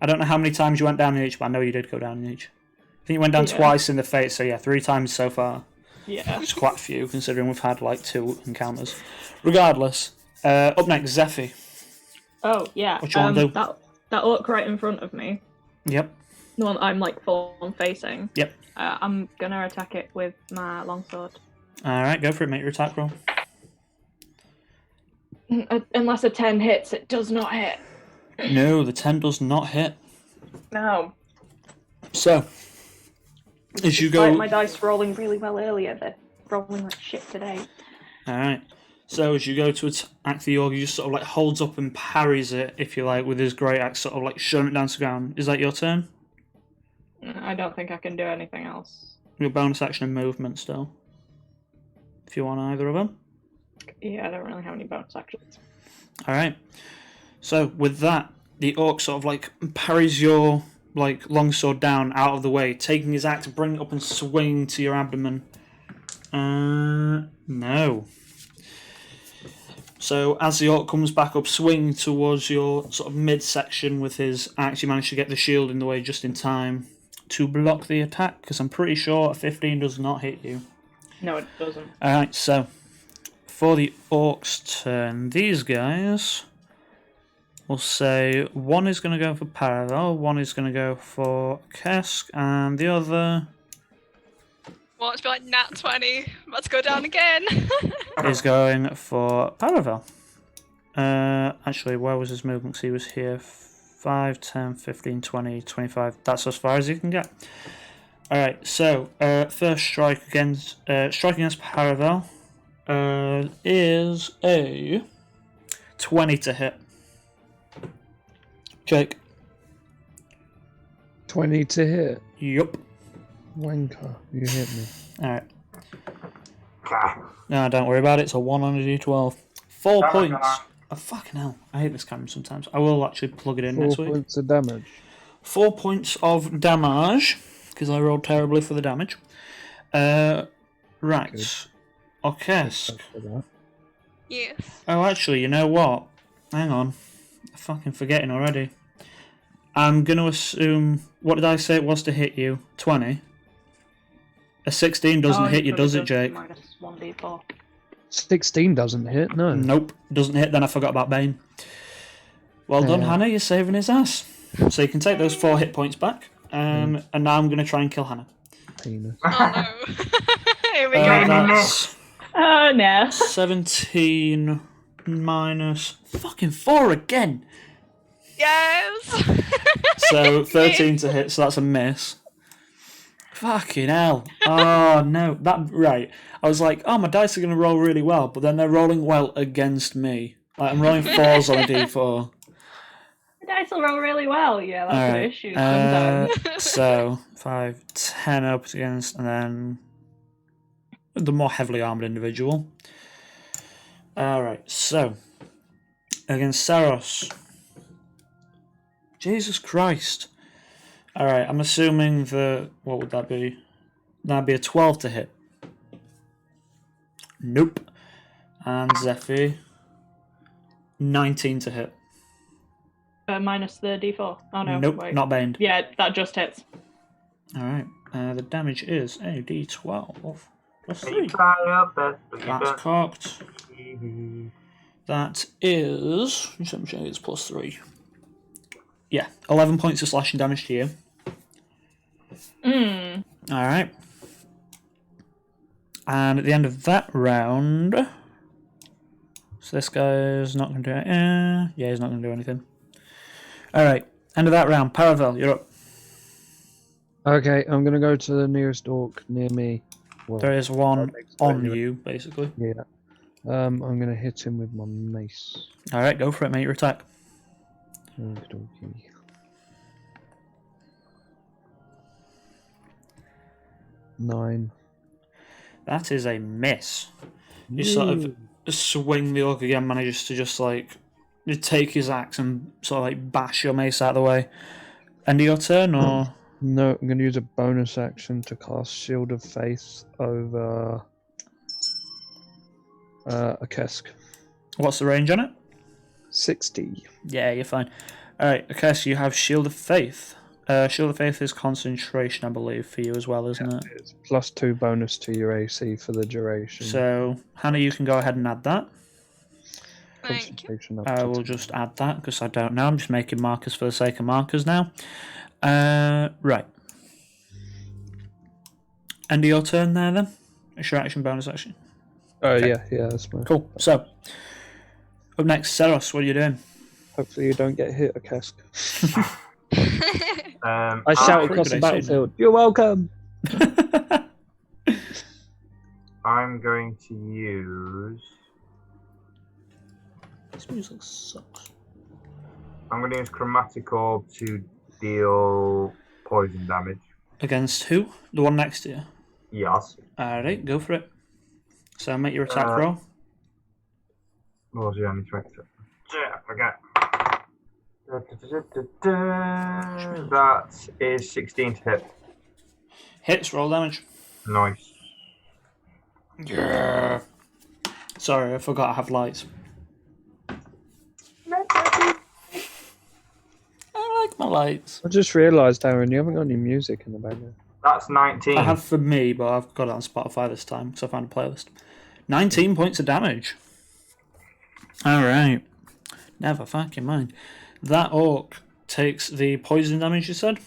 I don't know how many times you went down in each, but I know you did go down in each. I think you went down Yeah. twice in the Fates, so yeah, 3 times so far. Yeah. It's quite a few, considering we've had like 2 encounters. Regardless, up next, Zephy. Oh yeah. What you wanna do? That orc right in front of me, Yep. the one I'm like full on facing. Yep. I'm gonna attack it with my longsword. Alright, go for it, make your attack roll. Unless a 10 hits, it does not hit. No, the 10 does not hit. No. So, as you Despite go. my dice rolling really well earlier, they're rolling like shit today. Alright. So as you go to attack the orc, he just sort of like holds up and parries it, if you like, with his great axe, sort of like shoving it down to the ground. Is that your turn? I don't think I can do anything else. Your bonus action and movement still. If you want either of them. Yeah, I don't really have any bonus actions. Alright. So with that, the orc sort of like parries your like longsword down out of the way, taking his axe, bring it up and swing to your abdomen. No. So as the orc comes back up, swing towards your sort of midsection with his axe, you manage to get the shield in the way just in time to block the attack, because I'm pretty sure a 15 does not hit you. No, it doesn't. Alright, so for the orc's turn, these guys will say one is going to go for parallel, one is going to go for Kesk, and the other Watch be like nat 20. Let's go down again. He's going for Paravel. Actually, where was his movement? 'Cause he was here. 5, 10, 15, 20, 25. That's as far as he can get. Alright, so first strike against Paravel is a 20 to hit. Jake. 20 to hit. Yup. Wanker, you hit me. Alright. Okay. No, don't worry about it. It's a 1 on a d12. 4 Damage points. on that. Oh, fucking hell. I hate this camera sometimes. I will actually plug it in 4 next week. points of damage. 4 points of damage, because I rolled terribly for the damage. Right. Good. Okay. Thanks for that. Yes. Oh, actually, you know what? Hang on. I'm fucking forgetting already. I'm going to assume... What did I say it was to hit you? 20? A 16 doesn't hit you, does it, Jake? Minus 1d4. 16 doesn't hit, no. Nope, doesn't hit. Then I forgot about Bane. Well done, Yeah. Hannah. You're saving his ass. So you can take those 4 hit points back. And now I'm going to try and kill Hannah. Penis. Oh no. Here we go. That's Oh, no. 17 minus fucking 4 again. Yes. So 13 to hit, so that's a miss. Fucking hell. Oh no. Right. I was like, oh, my dice are going to roll really well, but then they're rolling well against me. Like, I'm rolling 4s on a d4. The dice will roll really well. Yeah, that's an Alright. issue sometimes. So 5, 10 up against, and then the more heavily armored individual. Alright, so against Saros. Jesus Christ. Alright, I'm assuming what would that be? That'd be a 12 to hit. Nope. And Zephyr, 19 to hit. Minus the d4. Oh no, Nope, wait. not baned. Yeah, that just hits. Alright, the damage is a d12 plus 3. You try your best, but you That's don't. cocked. That is... Let me check, it's plus 3. Yeah, 11 points of slashing damage to you. Alright. And at the end of that round... So this guy's not going to do it. Yeah, he's not going to do anything. Alright, end of that round. Paravel, you're up. Okay, I'm gonna go to the nearest orc near me. Well, There is one next to it on anyway. you, basically. Yeah. I'm gonna hit him with my mace. Alright, go for it, mate. Your attack. Okey-dokey. Nine. That is a miss. You sort of swing the orc again, manages to just like you take his axe and sort of like bash your mace out of the way. End of your turn, or No, I'm gonna use a bonus action to cast Shield of Faith over a Kesk. what's the range on it? 60. Yeah, you're fine. Alright, okay, so you have Shield of Faith. Shield of Faith is concentration, I believe, for you as well, isn't it? It's +2 bonus to your AC for the duration. So, Hannah, you can go ahead and add that. Thank you. Concentration up I to will 10. just add that because I don't know. I'm just making markers for the sake of markers now. Right. End of your turn there, then. It's your action, bonus action. Oh yeah, that's fine. Cool. So, up next, Saros, what are you doing? Hopefully you don't get hit, a Kesk. I I shout pretty across the good AC. battlefield. You're welcome. I'm going to use. This music sucks. I'm going to use Chromatic Orb to deal poison damage. Against who? The one next to you. Yes. Alright, go for it. So, make your attack Uh, roll. What was the only trick? Yeah, okay. That is 16 to hit. Hits, roll damage. Nice. Yeah. Sorry, I forgot I have lights. I like my lights. I just realised, Aaron, you haven't got any music in the background. That's 19. I have for me, but I've got it on Spotify this time because I found a playlist. 19 points of damage. Alright. Never fucking mind. That orc takes the poison damage, you said?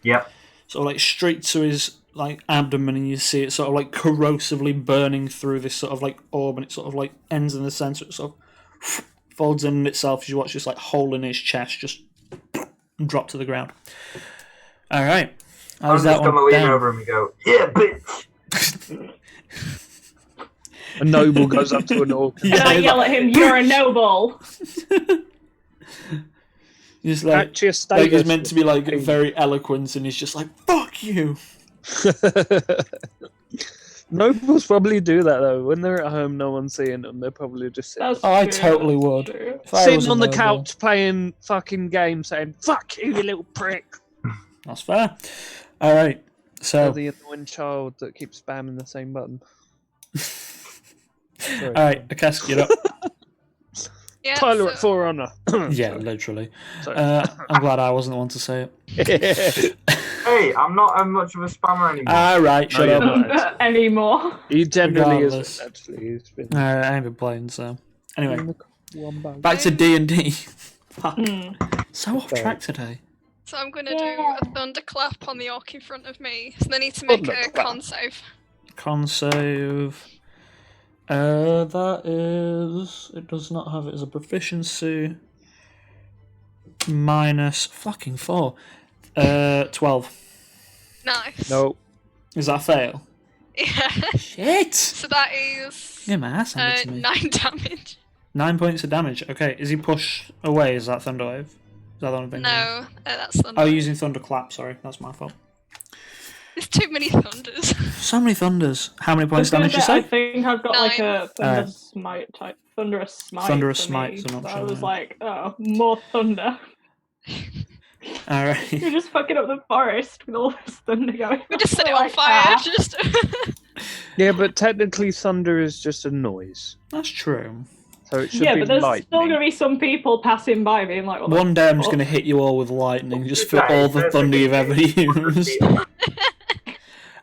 Yep. So, like, straight to his like abdomen, and you see it sort of like corrosively burning through this sort of like orb, and it sort of like ends in the center. It sort of folds in itself as you watch this like hole in his chest just drop to the ground. All right, I'm how's just that gonna one lean down? over him and go, "Yeah, bitch." A noble goes up to an orc. And I yell at him, "You're a noble!" He's like, Actually, a like status. he's meant to be like very eloquent, and he's just like, "Fuck you." Nobles probably do that though. When they're at home, no one's seeing them. They're probably just sitting, That's Oh, I true, totally that's would. true. If I was sitting a on the noble- couch playing fucking games, saying "fuck you, you little prick." That's fair. All right, Or so the annoying child that keeps spamming the same button. all right, Akask, you're up. Yeah, Tyler at so- For Honor. Yeah, literally. Sorry. I'm glad I wasn't the one to say it. Hey, I'm not much of a spammer anymore. All right, shut you're up. not. Anymore. He generally Regardless. isn't actually. He's been All right, I ain't been playing, so anyway, one bag. back to D&D. Fuck. Mm. So off track today. So I'm going to do a thunderclap on the orc in front of me. So they need to make a Thunderclap. con save. Con save. That is. It does not have it as a proficiency. Minus fucking 4. 12. Nice. No. Is that a fail? Yeah. Shit! So that is Yeah, my ass handed to me. 9 damage. 9 points of damage. Okay, is he pushed away? Is that Thunderwave? Is that the only thing? No, that's thunder. Oh, using Thunderclap, sorry. That's my fault. There's too many thunders. So many thunders. How many points damage you I say? think I've got like 9. a thunder smite type. Thunderous smite. Thunderous for smite's me, an so I option, was yeah. like, oh, more thunder. Alright. You're just fucking up the forest with all this thunder going. We just set it We're on like, fire. "Ah." Just. Yeah, but technically thunder is just a noise. That's true. So it should Yeah, be but there's lightning. still gonna be some people passing by being like, "What the One day I'm just fuck?" going to hit you all with lightning just for Yeah, all the it's thunder you've ever basically used.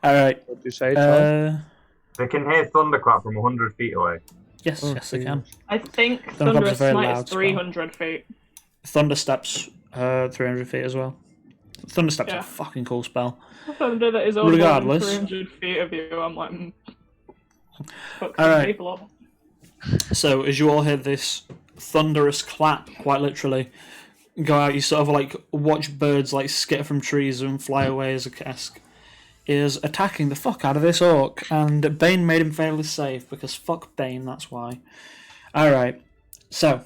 Alright. What do you say, Charles? They can hear thunderclap from 100 feet away. Yes, Oh, yes, I can. I think Thunderclap's a Thunderous very Smite loud is spell. 300 feet. Thunder Steps, 300 feet as well. Thunder Steps Yeah. a fucking cool spell. Thunder that is over Regardless. 300 feet of you, I'm like, fuck some Alright. people up. So, as you all hear this thunderous clap, quite literally, go out, you sort of like watch birds like skitter from trees and fly away as a cask is attacking the fuck out of this orc, and Bane made him fail his save because fuck Bane, that's why. Alright, so,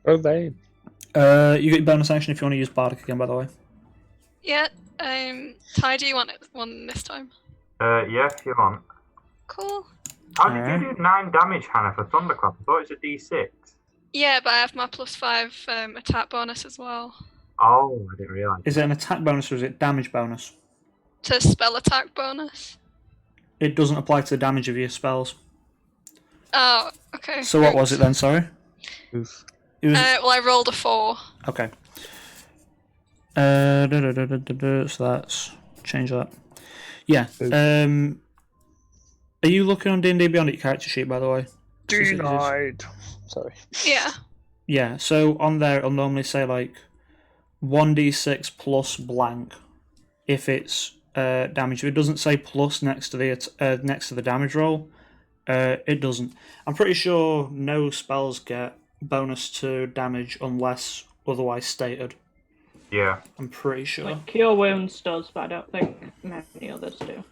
Oh, they. you get your bonus action if you want to use Bardic again, by the way. Yeah. Ty, do you want it one this time? Yeah, if you want. Cool. How did you do 9 damage, Hannah, for thunderclap? I thought it was a D6. Yeah, but I have my +5 attack bonus as well. Oh, I didn't realise. Is it an attack bonus or is it damage bonus? To spell attack bonus. It doesn't apply to the damage of your spells. Oh, okay. So what was it then, sorry? Oof. It was... Well, I rolled a 4. Okay. So that's... Change that. Yeah. Are you looking on D&D Beyond at your character sheet, by the way? Denied. Sorry. Yeah. Yeah, so on there it'll normally say like 1d6 plus blank if it's damage. If it doesn't say plus next to the damage roll, it doesn't. I'm pretty sure no spells get bonus to damage unless otherwise stated. Yeah. I'm pretty sure. Like, Cure Wounds does, but I don't think many others do.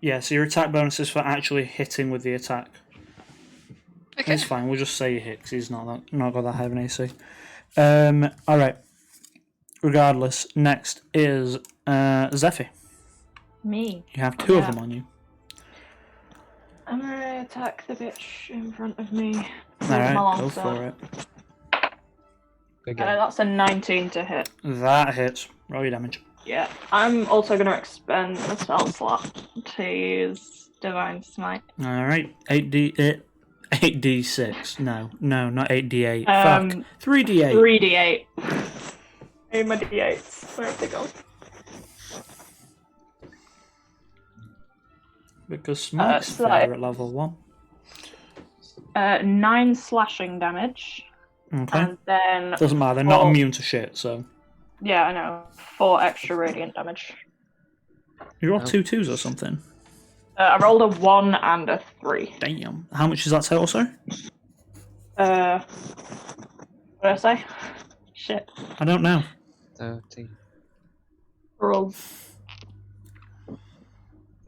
Yeah, so your attack bonus is for actually hitting with the attack. Okay. It's fine. We'll just say you hit because he's not got that high of an AC. All right. Regardless, next is Zephy. Me. You have two of Yeah. them on you. I'm gonna attack the bitch in front of me. All My right, long go sword. for it. Again. That's a 19 to hit. That hits. Roll your damage. Yeah. I'm also gonna expend a spell slot to use Divine Smite. All right, 8d6. No, not 8d8. Um, Fuck. 3d8. 3d8. Hey, my d8s. Where have they gone? Because Smite's so that- fair at level 1. 9 slashing damage. Okay. And then, Doesn't matter. They're not four- immune to shit. So yeah, I know, 4 extra radiant damage. You rolled 2 2s or something? I rolled a 1 and a 3. Damn. How much is that total, sorry? What did I say? Shit. I don't know. 30. Rolled.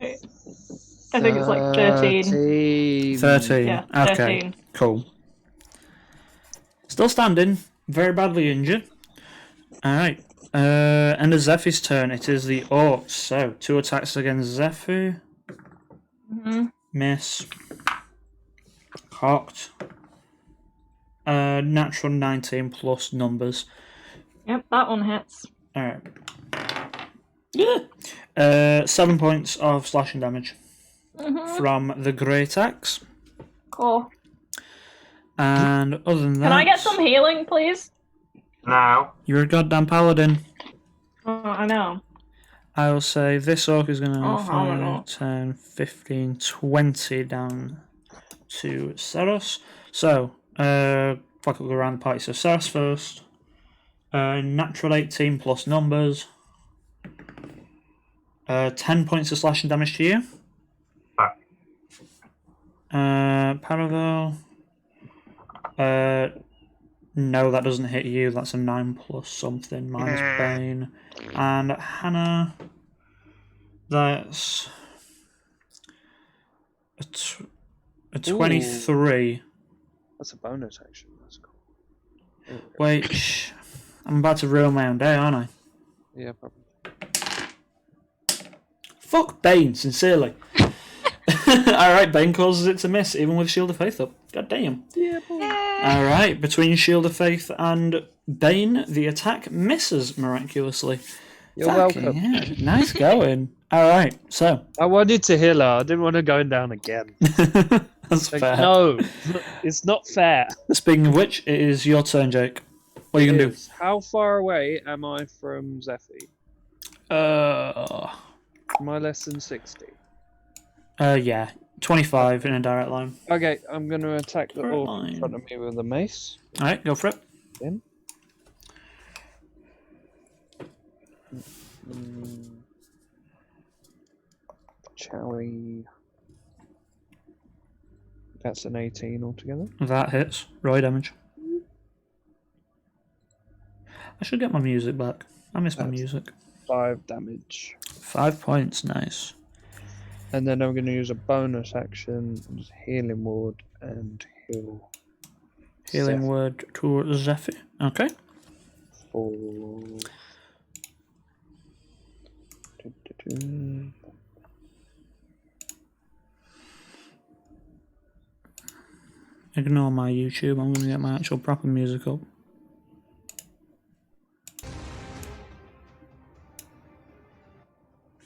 I think it's like 13. 13. Yeah, Okay. 13. Cool. Still standing. Very badly injured. Alright. End of Zephy's turn. It is the Orcs. So, 2 attacks against Zephy. Mm-hmm. Miss. Cocked. Natural 19 plus numbers. Yep, that one hits. Alright. Yeah. 7 points of slashing damage from the Great Axe. Cool. And other than that... Can I get some healing, please? Now, You're a goddamn paladin. Oh, I know. I will say this orc is going to Oh, I don't know. 5, 10, 15, 20 down to Saros. So, fuck, we'll go around the party. So, Saros first. Natural 18 plus numbers. 10 points of slashing damage to you. back. Paravel. No, that doesn't hit you. That's a 9 plus something minus Bane. And Hannah, that's a 23. That's a bonus action. That's cool. Wait, I'm about to ruin my own day, aren't I? Yeah, probably. Fuck Bane, sincerely. Alright, Bane causes it to miss, even with Shield of Faith up. God damn. Yeah, boy. Alright, between Shield of Faith and Bane, the attack misses miraculously. You're Fucking welcome. hell, nice going. Alright, so. I wanted to heal her. I didn't want her going down again. That's Like, fair. no, it's not fair. Speaking of which, it is your turn, Jake. What are you going to do? How far away am I from Zephy? Am I less than 60? Yeah. 25 in a direct line. Okay, I'm going to attack the Direct orc line. in front of me with a mace. Alright, go for it. Then. Shall we... That's an 18 altogether. That hits. Roy damage. I should get my music back. I miss my That's- music. 5 damage. 5 points, nice. And then I'm going to use a bonus action, just healing ward, and heal. Healing Zeph word to Zephy. Okay. for... Du-du-du. Ignore my YouTube. I'm going to get my actual proper music up.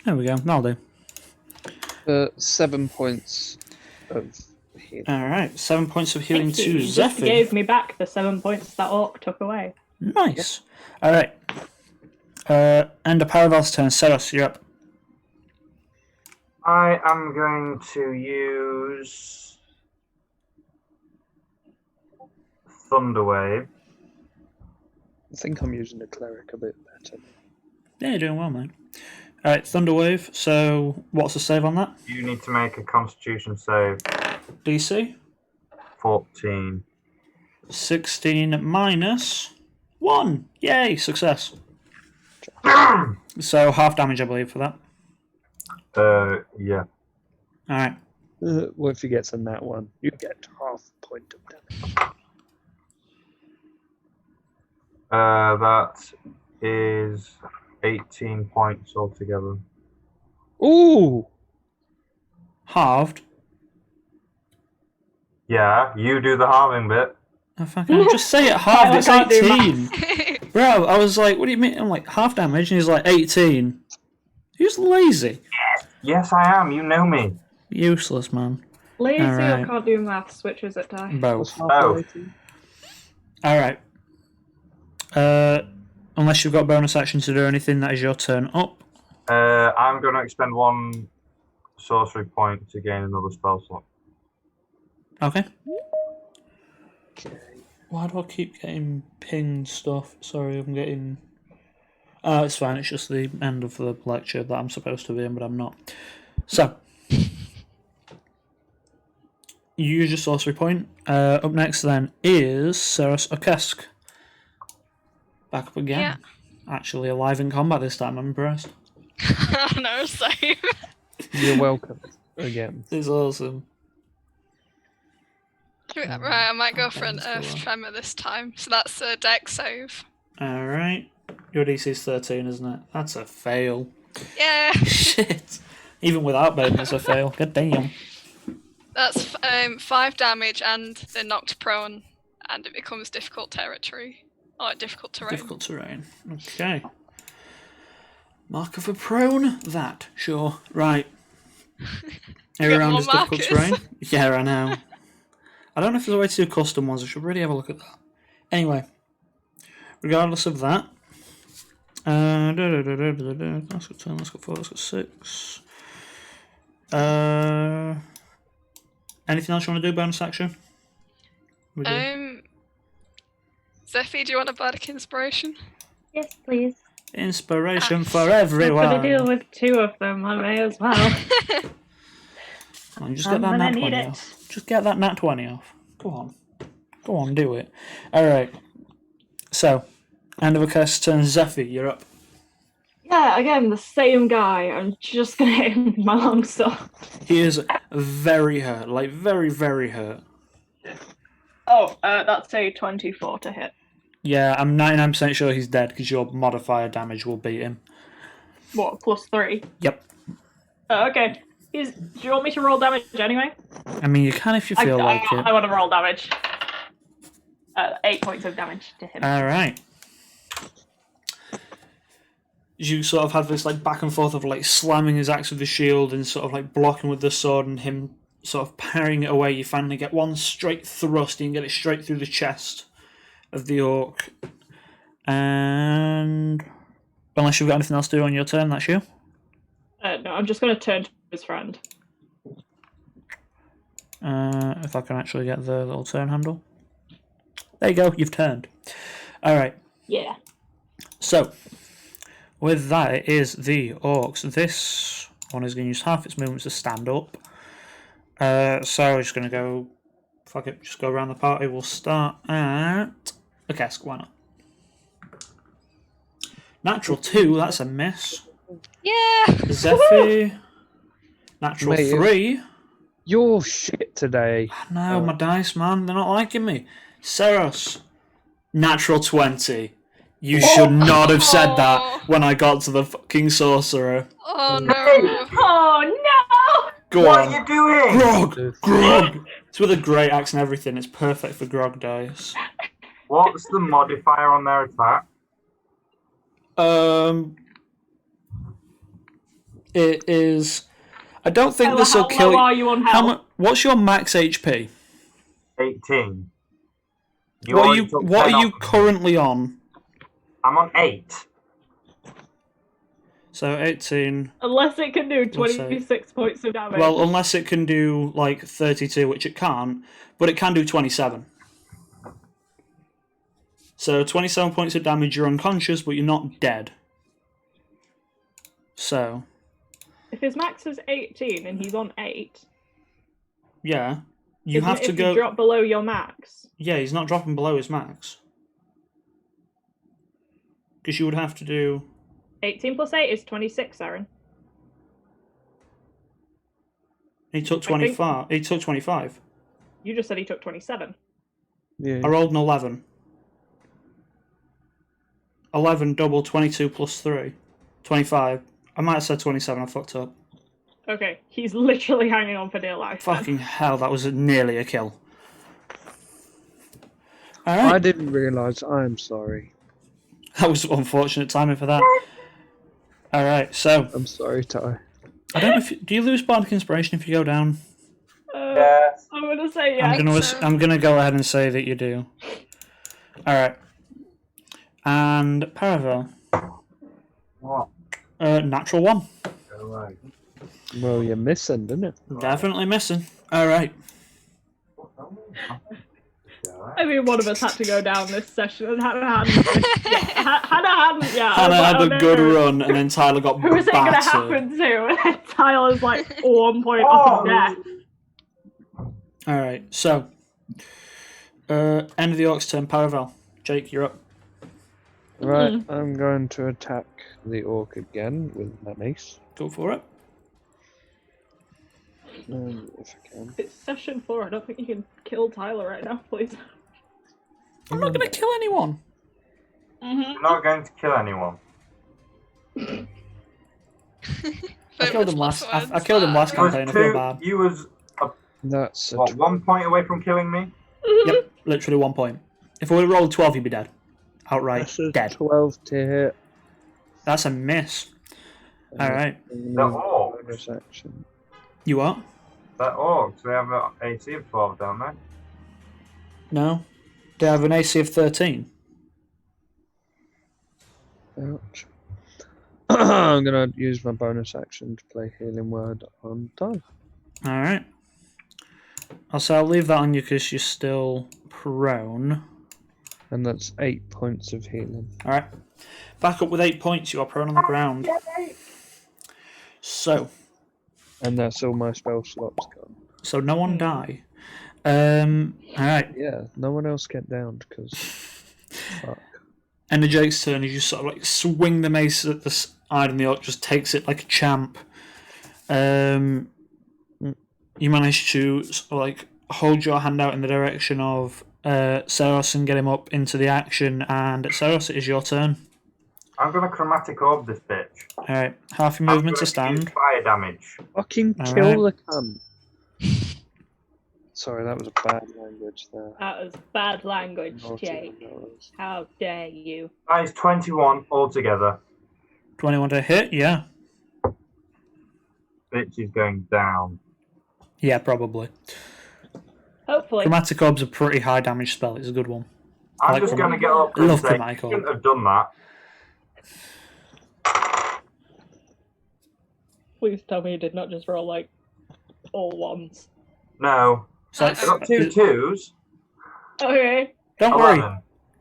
There we go. That'll do. 7 points of healing. Alright, 7 points of healing Thank you. to You just Zephy. gave me back the 7 points that orc took away. Nice. Alright. End of Paravel's turn. Saros, you're up. I am going to use Thunderwave. I think I'm using the cleric a bit better. Yeah, you're doing well, mate. Alright, Thunderwave. So, what's the save on that? You need to make a Constitution save. DC? 14. 16 minus 1. Yay, success. So, half damage, I believe, for that. Yeah. Alright. What if he gets a nat one? You get half point of damage. That is 18 points altogether. Ooh! Halved? Yeah, you do the halving bit. Oh, fucking just say it halved, it's can't do 18. Bro, I was like, what do you mean? I'm like, half damage, and he's like, 18. He's lazy. Yes, I am. You know me. Useless, man. Lazy Alright. or can't do maths, which is it, Ty? Both. Oh. Alright. Unless you've got bonus action to do anything, that is your turn up. I'm going to expend 1 sorcery point to gain another spell slot. Okay. Okay. Why do I keep getting pinged stuff? Sorry, I'm getting... Oh, it's fine. It's just the end of the lecture that I'm supposed to be in, but I'm not. So, you use your sorcery point. Up next, then, is Ceres Okesk. Back up again. Yeah. Actually alive in combat this time, I'm impressed. No, same. You're welcome again. It's awesome. Right, I might go for an let's go Earth on. Tremor this time. So that's a deck save. Alright. Your DC's 13, isn't it? That's a fail. Yeah. Shit. Even without Bane, it's a fail. God damn. That's 5 damage and they're knocked prone and it becomes difficult territory. Or difficult terrain. Difficult terrain. Okay. Marker for prone? That. Sure. Right. Every Get round more is difficult markers. terrain. Yeah, I know. I don't know if there's a way to do custom ones. I should really have a look at that. Anyway. Regardless of that. That's got 10, that's got 4, that's got 6. Anything else you want to do, bonus action? We do. Zephy, do you want a bardic inspiration? Yes, please. Inspiration for I'm gonna everyone. deal with 2 of them. I may as well. Come on, just get that gonna nat need 20 it. off. Just get that nat 20 off. Go on. Go on, do it. Alright. So, end of a cast turn. Zephy, you're up. Yeah, again, the same guy. I'm just gonna hit him with my longsword. He is very hurt. Like, very, very hurt. Oh, that's a 24 to hit. Yeah, I'm 99% sure he's dead because your modifier damage will beat him. What, +3? Yep. Oh, okay. Do you want me to roll damage anyway? I mean, you can if you feel like it. I want to roll damage. 8 points of damage to him. Alright. You sort of have this like back and forth of like slamming his axe with the shield and sort of like blocking with the sword and him sort of parrying it away. You finally get one straight thrust, you can get it straight through the chest of the orc. And unless you've got anything else to do on your turn, that's you. No, I'm just going to turn to his friend. If I can actually get the little turn handle. There you go, you've turned. Alright. Yeah. So, with that, it is the orcs. This one is going to use half its movement to stand up. So, we're just going to go. Fuck it, just go around the party. We'll start at. Okay, why not? Natural 2, that's a miss. Yeah. Zephy. Natural Mate, 3. You're shit today. No, my dice, man, they're not liking me. Ceros. Natural 20. You should not have said that when I got to the fucking sorcerer. Oh no. Oh no! Go What on. are you doing? Grog! Grog! It's with a great axe and everything. It's perfect for grog dice. What's the modifier on their attack? It is. I don't think this will How kill low are you on health? What's your max HP? 18. What are you currently on? I'm on 8. So 18. Unless it can do We'll say- 26 points of damage. Well, unless it can do like 32, which it can't, but it can do 27. So 27 points of damage, you're unconscious, but you're not dead. So, if his max is 18 and he's on 8, yeah. You isn't have it to if go. you drop below your max? Yeah, he's not dropping below his max. Because you would have to do. 18 plus 8 is 26, Aaron. He took 25. He took 25. You just said he took 27. Yeah. I rolled an 11. 11 double 22 plus 3. 25. I might have said 27, I fucked up. Okay, he's literally hanging on for dear life. then. Fucking hell, that was nearly a kill. I Alright, didn't realise. I'm sorry. that was unfortunate timing for that. Alright, so, I'm sorry, Ty. I don't know if do you lose Bardic Inspiration if you go down? Yes. I'm gonna say yes. I'm gonna go ahead and say that you do. Alright. And Paravel. What? Natural 1. Alright. Well, you're missing, didn't it? Definitely missing. Alright. I mean, one of us had to go down this session, and Hannah hadn't. Hannah hadn't. Yeah. Hannah had oh, a no, good no. run, and then Tyler got Who is it going to battered. happen to? And then Tyler's like 1 point up in death. Alright, so. End of the Orc's turn, Paravel. Jake, you're up. Right, I'm going to attack the orc again with my mace. Go for it. If I can. It's session 4. I don't think you can kill Tyler right now, please. I'm not going to kill anyone. You're not going to kill anyone. I killed him last. I killed him last campaign. I feel bad. You was That's what, 1 point away from killing me? Yep, literally 1 point. If I would have rolled 12, you'd be dead. Outright that's a dead. 12 to hit. That's a miss. Alright. They're orcs. Bonus action. You what? They're orcs. They have an AC of 12, don't they? No. They have an AC of 13. Ouch. I'm gonna use my bonus action to play Healing Word on Tyler. Alright. I'll leave that on you because you're still prone. And that's 8 points of healing. Alright. Back up with 8 points. You are prone on the ground. So. And that's all my spell slots gone. So no one die. Alright. Yeah, no one else get downed because. Fuck. End of Jake's turn, you just sort of like swing the mace at the side and the orc just takes it like a champ. You manage to sort of like hold your hand out in the direction of Seros and get him up into the action, and Seros, it is your turn. I'm going to chromatic orb this bitch. Alright, half your movement to stand. Use fire damage. Fucking kill the cunt. Sorry, that was a bad language there. That was bad language, Naughty Jake. knows. How dare you? That is 21 altogether. 21 to hit, yeah. Bitch is going down. Yeah, probably. Hopefully. Chromatic Orb's a pretty high damage spell, it's a good one. I'm like just going to get up I and love say, chromatic you orb. shouldn't have done that. Please tell me you did not just roll like all ones. No. So I got 2 twos. Okay. don't 11. worry.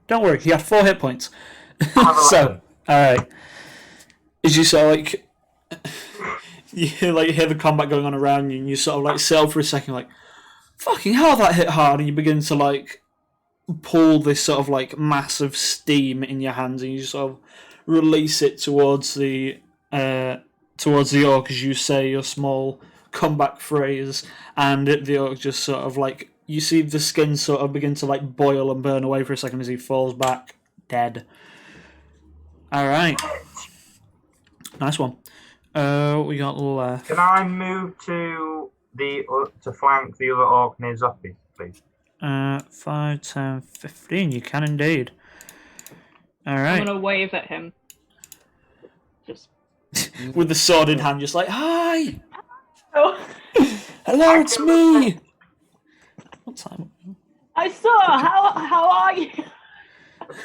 Don't worry, he had 4 hit points. I have So, 11. alright. As you sort of like, you hear the combat going on around you, and you sort of like settle for a second, like, fucking hell, that hit hard, and you begin to like pull this sort of like massive steam in your hands, and you sort of release it towards the orc as you say your small comeback phrase, and the orc just sort of like, you see the skin sort of begin to like boil and burn away for a second as he falls back dead. Alright. Nice one. We got left. Can I move to flank the other orc near Zoppy, please? 5, 10, 15. You can indeed. I'm Alright. gonna wave at him. Just. With the sword in hand, just like, hi! Oh, Hello, it's me! What time? I saw. How are you?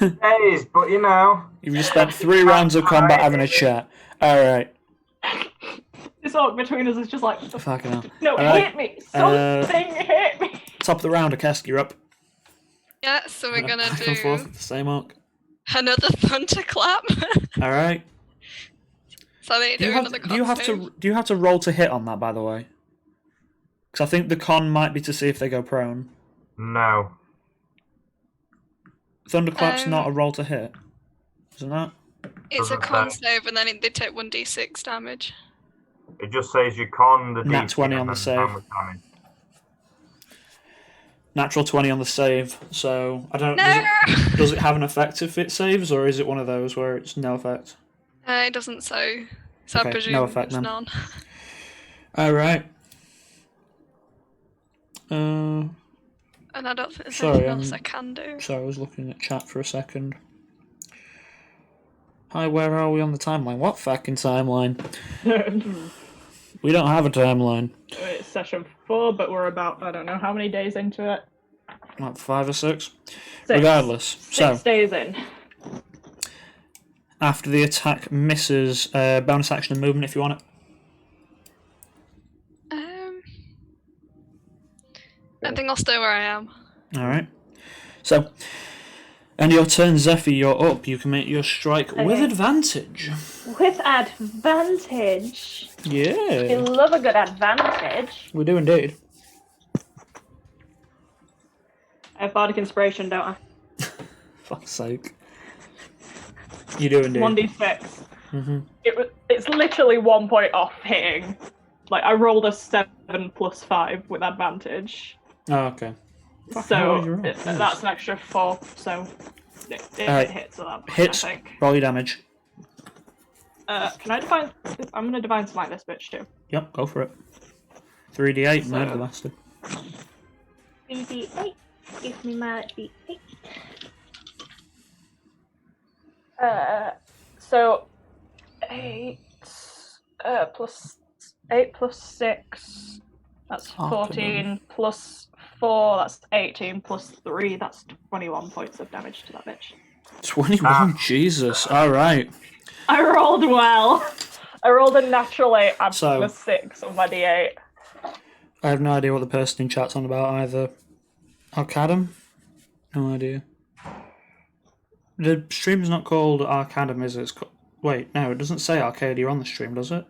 Days, but you know. You've just spent 3 rounds of combat having a chat. Alright. This orc between us is just like. Fucking hell. No, Alright. hit me! Something hit me! Top of the round, Akask, you're up. Yeah, so we're gonna Back and forth do with the same orc. another thunderclap. Alright. So they do another con save. Do you have to roll to hit on that, by the way? Because I think the con might be to see if they go prone. No. Thunderclap's not a roll to hit, isn't that? It's a Doesn't con say. save, and then they take 1d6 damage. It just says you con the Nat DC 20 on and the then save. damage. Natural 20 on the save, so I don't. No! Does it have an effect if it saves, or is it one of those where it's no effect? It doesn't say. So Okay, I presume no effect it's then. none. Alright. And I don't think there's Sorry, anything else I can do. Sorry, I was looking at chat for a second. Hi, where are we on the timeline? What fucking timeline? We don't have a timeline. It's session 4, but we're about, I don't know how many days into it. Like 5 or 6? 6. Regardless. 6 days in. After the attack misses, bonus action and movement if you want it. I think I'll stay where I am. Alright. So, and your turn, Zephyr, you're up. You can make your strike with Okay. advantage. With advantage. Yeah. I love a good advantage. We do indeed. I have Bardic Inspiration, don't I? Fuck's sake. You do indeed. 1d6. Mm-hmm. It's literally 1 point off hitting. Like, I rolled a 7 plus 5 with advantage. Oh, okay. Fuck, how So did you roll? that's an extra 4, so it Alright. hits at that point, Hits. I think. Roll your damage. Can I divine? I'm gonna divine smite this bitch too. Yep, go for it. 3d8, So- murder the bastard. 3d8. Give me my d8. So 8 plus 8 plus 6. That's Oh, 14 plus 4. That's 18 plus 3. That's 21 points of damage to that bitch. 21, Jesus. Alright. I rolled well. I rolled a natural 8 and So- a 6 on my d8. I have no idea what the person in chat's on about either. Arcadum? No idea. The stream's not called Arcadum, is it? Wait, no, it doesn't say Arcadia on the stream, does it?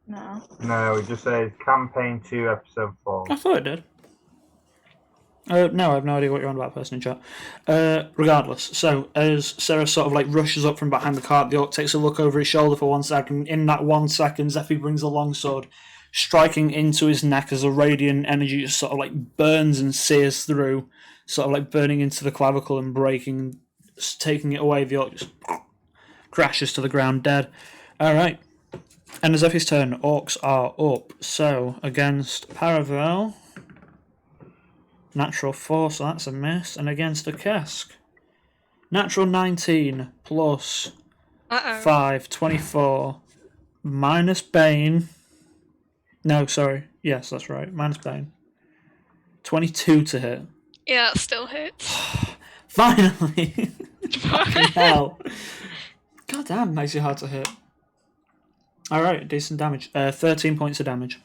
No. No, it just says Campaign 2, Episode 4. I thought it did. No, I have no idea what you're on about, person in chat. Regardless, so as Sarah sort of like rushes up from behind the cart, the orc takes a look over his shoulder for 1 second. In that 1 second, Zephyr brings a longsword, striking into his neck as a radiant energy just sort of like burns and sears through, sort of like burning into the clavicle and breaking, taking it away. The orc just crashes to the ground dead. Alright. And as Zephyr's turn, orcs are up. So, against Paravel, natural 4, so that's a miss. And against a Kesk, natural 19 plus Uh-oh. 5, 24, minus Bane. No, sorry. Yes, that's right. Minus Bane. 22 to hit. Yeah, it still hits. Finally! Fucking hell. God damn, makes it hard to hit. Alright, decent damage. 13 points of damage.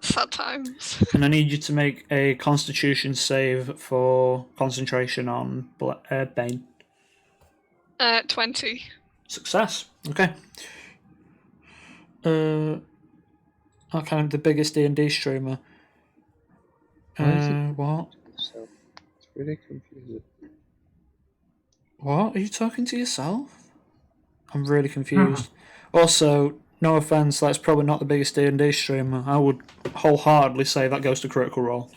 Sad times. And I need you to make a constitution save for concentration on Bane. 20. Success. Okay. I'm kind of the biggest D&D streamer. Why is it- What? So it's really confusing. What? Are you talking to yourself? I'm really confused. Also, no offense, that's probably not the biggest D&D streamer. I would wholeheartedly say that goes to Critical Role.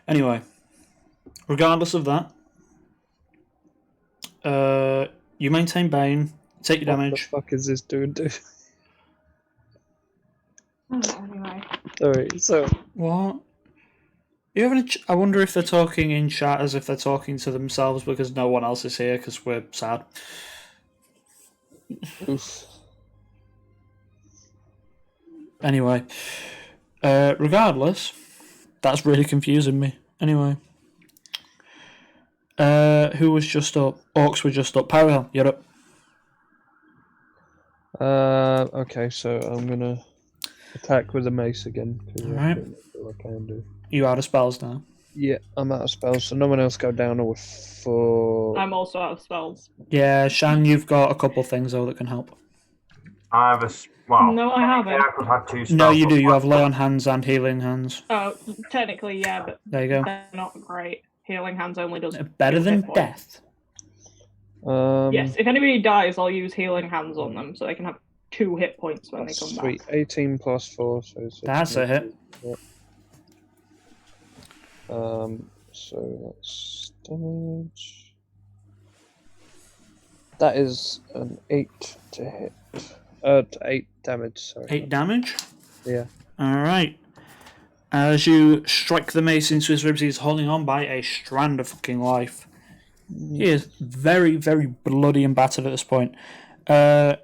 Anyway, regardless of that, you maintain Bane, take your damage. What the fuck is this doing? Anyway. Sorry, so What? You having I wonder if they're talking in chat as if they're talking to themselves because no one else is here because we're sad. oof. Anyway, regardless, that's really confusing me. Anyway, who was just up? Orcs were just up. Parallel, you're up. Okay, so I'm gonna attack with a mace again. 'Cause Alright. that's all I can do. You out of spells now. Yeah, I'm out of spells, so no one else go down or for. I'm also out of spells. Yeah, Shan, you've got a couple things though that can help. I have well. No, I haven't. I could have 2 spells. No, you do. but You have lay on hands and healing hands. Oh, technically, yeah, but There you go. they're not great. Healing hands only does Better 2 than hit points. death. Yes, if anybody dies, I'll use healing hands on them so they can have 2 hit points when they come Sweet. back. 18 plus 4, so it's That's a hit. Yep. So that's damage. That is an 8 to hit. 8 damage, sorry. 8 damage. Yeah. Alright. As you strike the mace into his ribs, he's holding on by a strand of fucking life. He is very, very bloody and battered at this point. End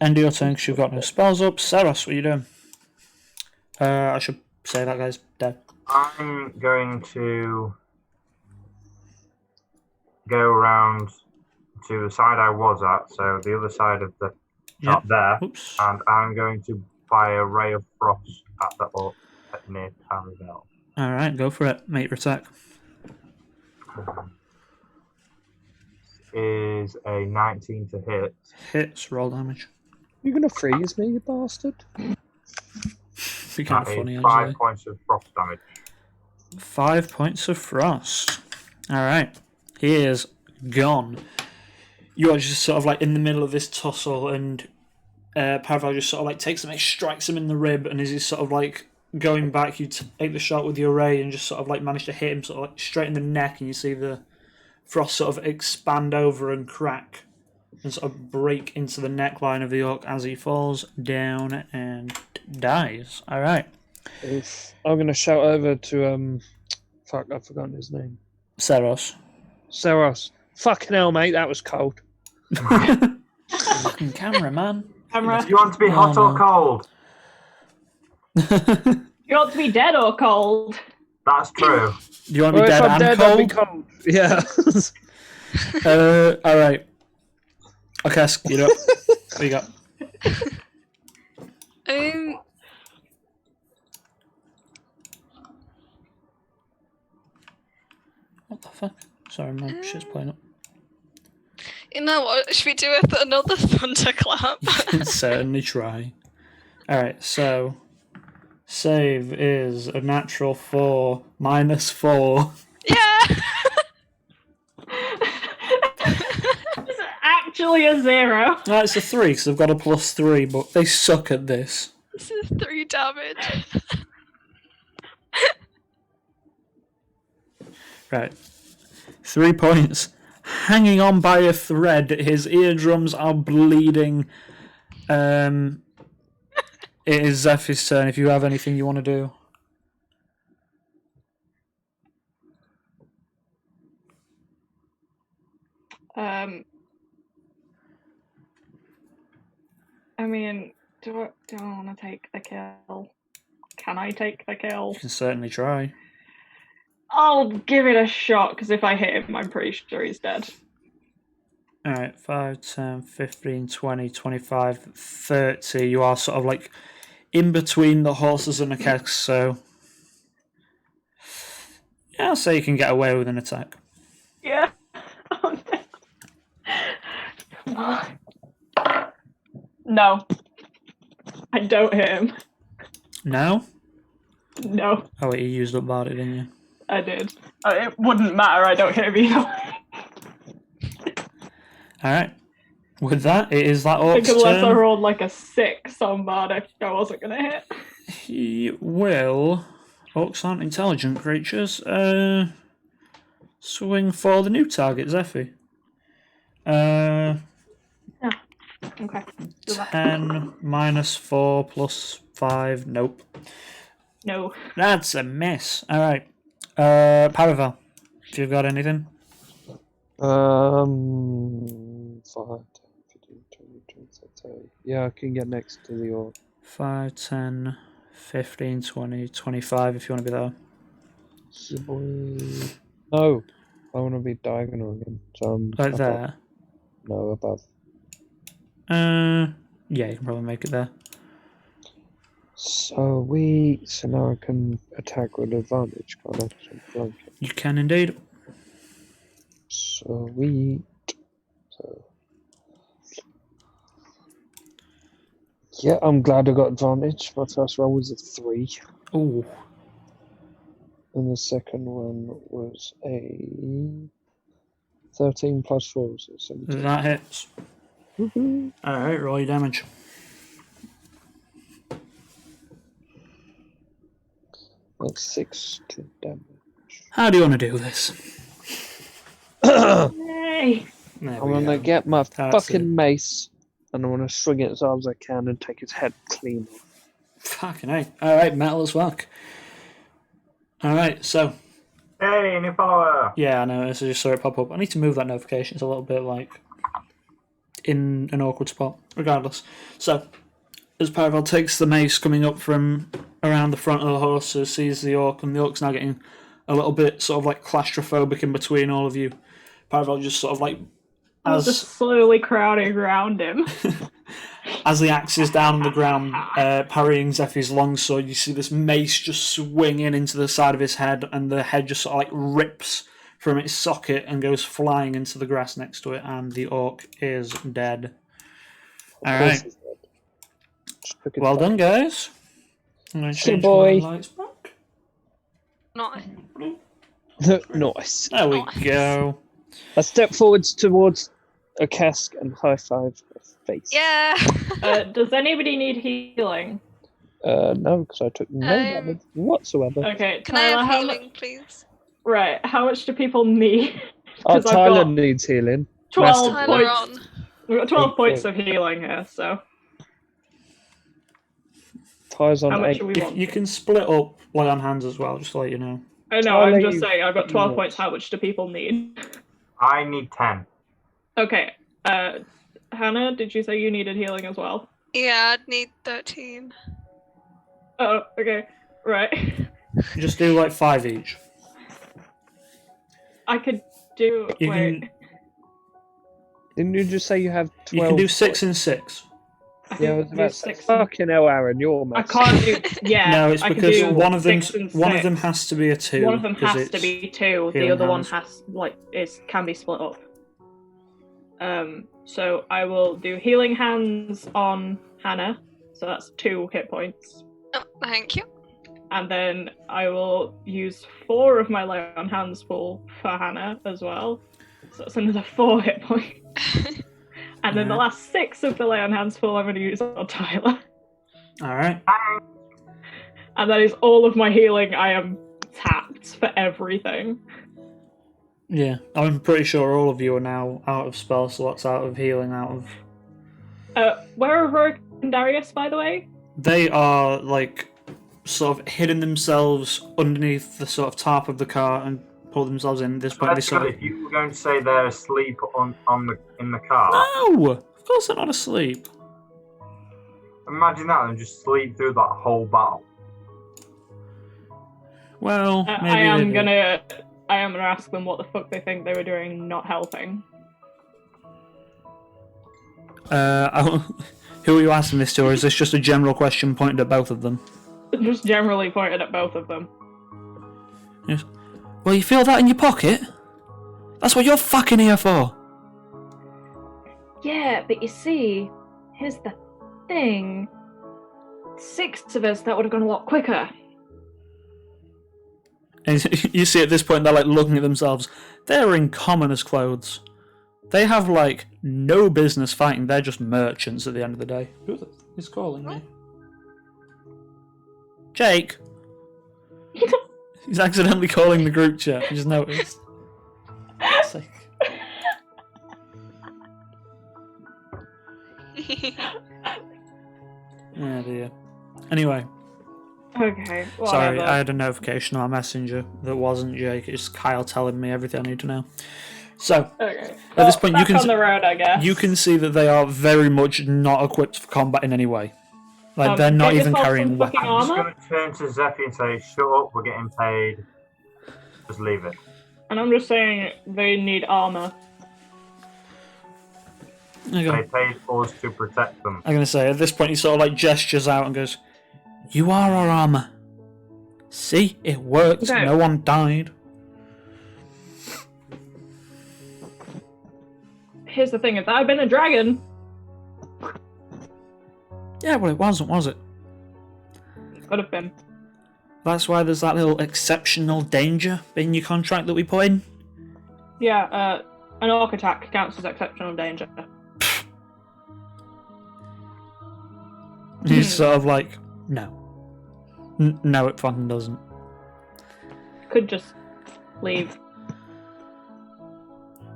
of your turn because you've got no spells up. Saros, what are you doing? I should say that guy's dead. I'm going to go around to the side I was at, so the other side of the top there, Oops. and I'm going to fire a ray of frost at the orc near Paravel. Alright, go for it. Make your attack. Is a 19 to hit. Hits, roll damage. You're gonna freeze me, you bastard. Be kind That of funny, is 5 actually. points of frost damage. 5 points of frost. Alright. He is gone. You are just sort of like in the middle of this tussle, and Pavel just sort of like takes him, and strikes him in the rib, and as he's sort of like going back, you take the shot with your ray and just sort of like manage to hit him sort of like straight in the neck, and you see the frost sort of expand over and crack and sort of break into the neckline of the orc as he falls down and dies. Alright. I'm gonna shout over to fuck, I've forgotten his name. Seros. Fucking hell, mate, that was cold. Fucking cameraman. Camera. You want to be hot or cold? You want to be dead or cold? That's true. Do you want to be Well, dead if I'm and dead, cold? I'll be cold. Yeah. Alright. Okay, you up. What you got? What the fuck? Sorry, my shit's playing up. You know what? Should we do another thunderclap? You can certainly try. Alright, so save is a natural 4 minus 4. Yeah! It's actually a 0. No, it's a 3 because I've got a +3, but they suck at this. This is 3 damage. Right. 3 points. Hanging on by a thread, his eardrums are bleeding. It is Zephy's turn if you have anything you want to do. I mean, do I want to take the kill? Can I take the kill? You can certainly try. I'll give it a shot, because if I hit him, I'm pretty sure he's dead. Alright, 5, 10, 15, 20, 25, 30. You are sort of like in between the horses and the kegs, so yeah, I'll say you can get away with an attack. Yeah. Oh, no. No. I don't hit him. No? No, Oh wait, you used up Bardic, didn't you? I did. It wouldn't matter, I don't hit him either. Alright. With that, it is that I think orc's unless I turn. rolled like a 6 on Bardic, I wasn't going to hit. He will. Orcs aren't intelligent creatures. Swing for the new target, Zephy. Okay. Do that. 10 minus 4 plus 5. Nope. No. That's a miss. Alright. Paravel, if you've got anything. 5, 10, 15, 20, 25, 30. Yeah, I can get next to the orc. 5, 10, 15, 20, 25 if you want to be there. No, I want to be diagonal again. So I'm Right above. there. No, above. Yeah, you can probably make it there. So now I can attack with advantage, can't I? 'Cause I'm flanking. You can indeed. Sweet. So yeah, I'm glad I got advantage. My first roll was a 3, Ooh. and the second one was a 13 plus 4, so 17. That hits. Woohoo. Alright, roll your damage. That's 6 to damage. How do you want to do this? Yay! There I'm we gonna go. get my That's fucking mace, and I'm gonna swing it as hard as I can and take his head clean off. Fucking A. Alright, metal as fuck. Alright, so. Hey, new follower! Yeah, I know, I just saw it pop up. I need to move that notification. It's a little bit like in an awkward spot. Regardless. So, as Paravel takes the mace coming up from around the front of the horses, sees the orc, and the orc's now getting a little bit sort of like claustrophobic in between all of you. Paravel just sort of like I'm as just slowly crowding around him. as the axe is down on the ground, parrying Zephy's longsword, you see this mace just swing into the side of his head, and the head just sort of like rips from its socket and goes flying into the grass next to it, and the orc is dead. All right. Well done, guys. I'm going to change boy. my lights back. Not. Nice. There we Nice. go. I step forwards towards a cask and high five her face. Yeah. Does anybody need healing? No, because I took no damage whatsoever. Okay, Can I Tyler, have how healing, please? Right, how much do people need? Oh, 'Cause I've Tyler got needs healing. 12 Tyler points. on. We've got 12 8 points of healing here, so Tyler's on how much 8. do we want? You can split up lay on hands as well, just to let you know. I know, Tyler, I'm just you- saying, I've got 12 Yes. points. How much do people need? I need 10. Okay, Hannah, did you say you needed healing as well? Yeah, I'd need 13. Oh, okay, right. You just do like 5 each. I could do. You wait. can Didn't you just say you have 12? you can do 6 and 6. I Yeah, I can was do about to say, 6. fucking hell, Aaron, you're I mess. can't do. Yeah. No, it's I can because do one of them 6 and one of 6. them has to be a 2. One of them 'cause has to it's be 2. The healing other one hands. can be split up. So I will do healing hands on Hannah. So that's 2 hit points. Oh, thank you. And then I will use 4 of my lay on hands pool for Hannah as well. So that's another 4 hit points. And then the Alright. last 6 of the lay on hands pool I'm going to use on Tyler. Alright. And that is all of my healing. I am tapped for everything. Yeah. I'm pretty sure all of you are now out of spell slots, out of healing, out of Where are Rourke and Darius, by the way? they are like sort of hidden themselves underneath the sort of tarp of the car and pull themselves in. At this point, they That's sort good. of If you were going to say they're asleep in the car, no, of course they're not asleep. imagine that and just sleep through that whole battle. Well, maybe I am they gonna ask them what the fuck they think they were doing, not helping. Who are you asking this to, or is this just a general question pointed at both of them? Just generally pointed at both of them. Yes. Well, you feel that in your pocket? That's what you're fucking here for. Yeah, but you see, here's the thing. 6 of us, that would have gone a lot quicker. And you see at this point they're like looking at themselves. They're in commoners' clothes. They have like no business fighting. They're just merchants at the end of the day. Who is calling me? Jake. He's accidentally calling the group chat. I just noticed. God's sake. Oh dear. Anyway, Okay, whatever. sorry, I had a notification on Messenger that wasn't Jake. It's Kyle telling me everything I need to know. So, Okay. at this point, you back can on the road, I guess. you can see that they are very much not equipped for combat in any way. Like they're not get even yourself carrying some fucking weapons. I'm just armor. going to turn to Zephy and say, shut up, we're getting paid. Just leave it. And I'm just saying they need armor. Okay. They paid us to protect them. I'm gonna say at this point he sort of like gestures out and goes, "You are our armor. See, it works. Okay. No one died." Here's the thing, if that had been a dragon, Yeah, well, it wasn't, was it? it could have been. That's why there's that little exceptional danger in your contract that we put in. Yeah, an orc attack counts as exceptional danger. He's sort of like, no. No, it fucking doesn't. Could just leave.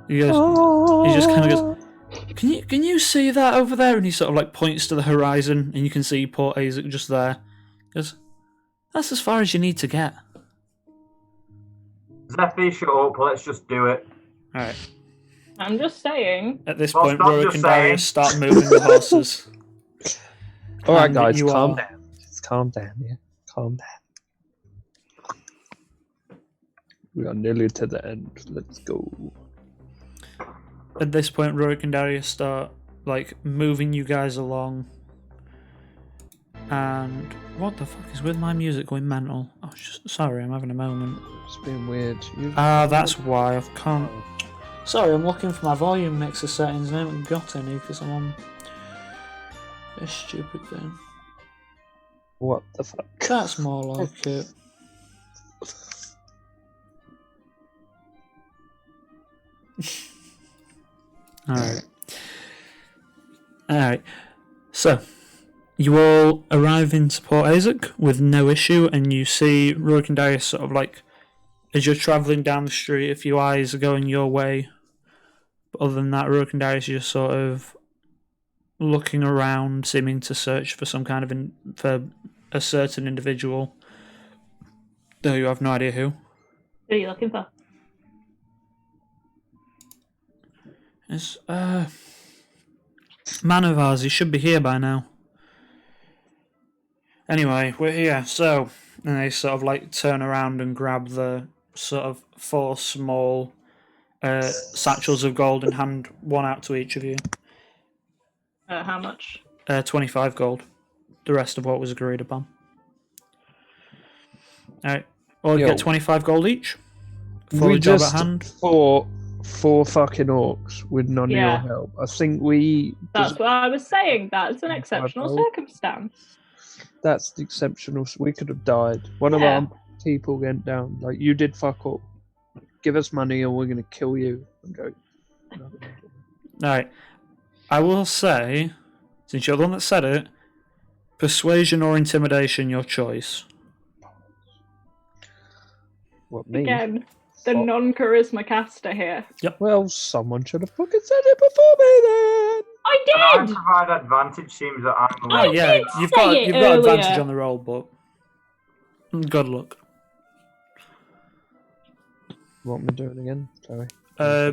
He goes, he just kind of goes, can you see that over there? And he sort of like points to the horizon, and you can see Port Isaac just there. He goes, that's as far as you need to get. Zephy, shut up, let's just do it. Alright. I'm just saying. At this Well, point, stop Rurik just and Darius saying. start moving the horses. Alright, And guys, you calm are- down. Just calm down, yeah? Calm down. We are nearly to the end. Let's go. at this point, Rurik and Darius start like moving you guys along. And what the fuck is with my music going mental? Oh, sorry, I'm having a moment. It's been weird. That's why I can't. Sorry, I'm looking for my volume mixer settings and I haven't got any because I'm on this stupid thing. What the fuck? That's more like it. Alright. So, you all arrive into Port Isaac with no issue, and you see Rurik and Darius sort of like, as you're travelling down the street, a few eyes are going your way. But other than that, Rurik and Darius are just sort of looking around, seeming to search for some kind of for a certain individual. Though you have no idea who. Who are you looking for? It's man of ours. He should be here by now. Anyway, we're here. So, and they sort of like turn around and grab the sort of 4 small satchels of gold and hand one out to each of you. How much? 25 gold. The rest of what was agreed upon. Alright. All you get 25 gold each. For the job at hand. Fought 4 fucking orcs with none of your help. I think That's what I was saying. That's an exceptional circumstance. That's exceptional. We could have died. One of our people went down. Like, you did fuck up. Give us money or we're going to kill you. And go. Alright. I will say, since you're the one that said it, persuasion or intimidation, your choice. What, me? Again, the non-charisma caster here. Yep. Well, someone should have fucking said it before me then. I I did! provide advantage, seems that I'm the Oh one. yeah, you've got earlier. advantage on the roll, but good luck. What am I doing again? Sorry.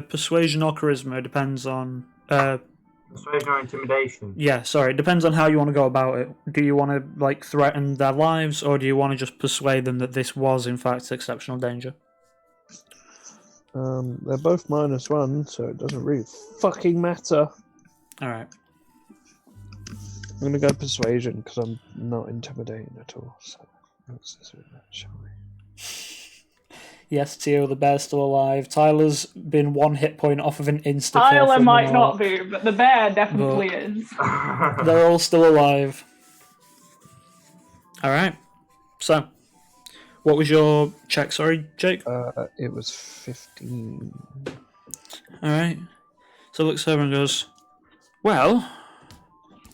Persuasion or charisma depends on. Persuasion or intimidation? Yeah, sorry. It depends on how you want to go about it. Do you want to like threaten their lives, or do you want to just persuade them that this was in fact exceptional danger? They're both -1, so it doesn't really fucking matter. All right. I'm gonna go persuasion because I'm not intimidating at all. So let's do that, shall we? Yes, Tio, the bear's still alive. Tyler's been 1 hit point off of an insta kill. Tyler from might an not orc, be, but the bear definitely is. They're all still alive. All right. So, what was your check? Sorry, Jake. It was 15. All right. So looks over and goes, well,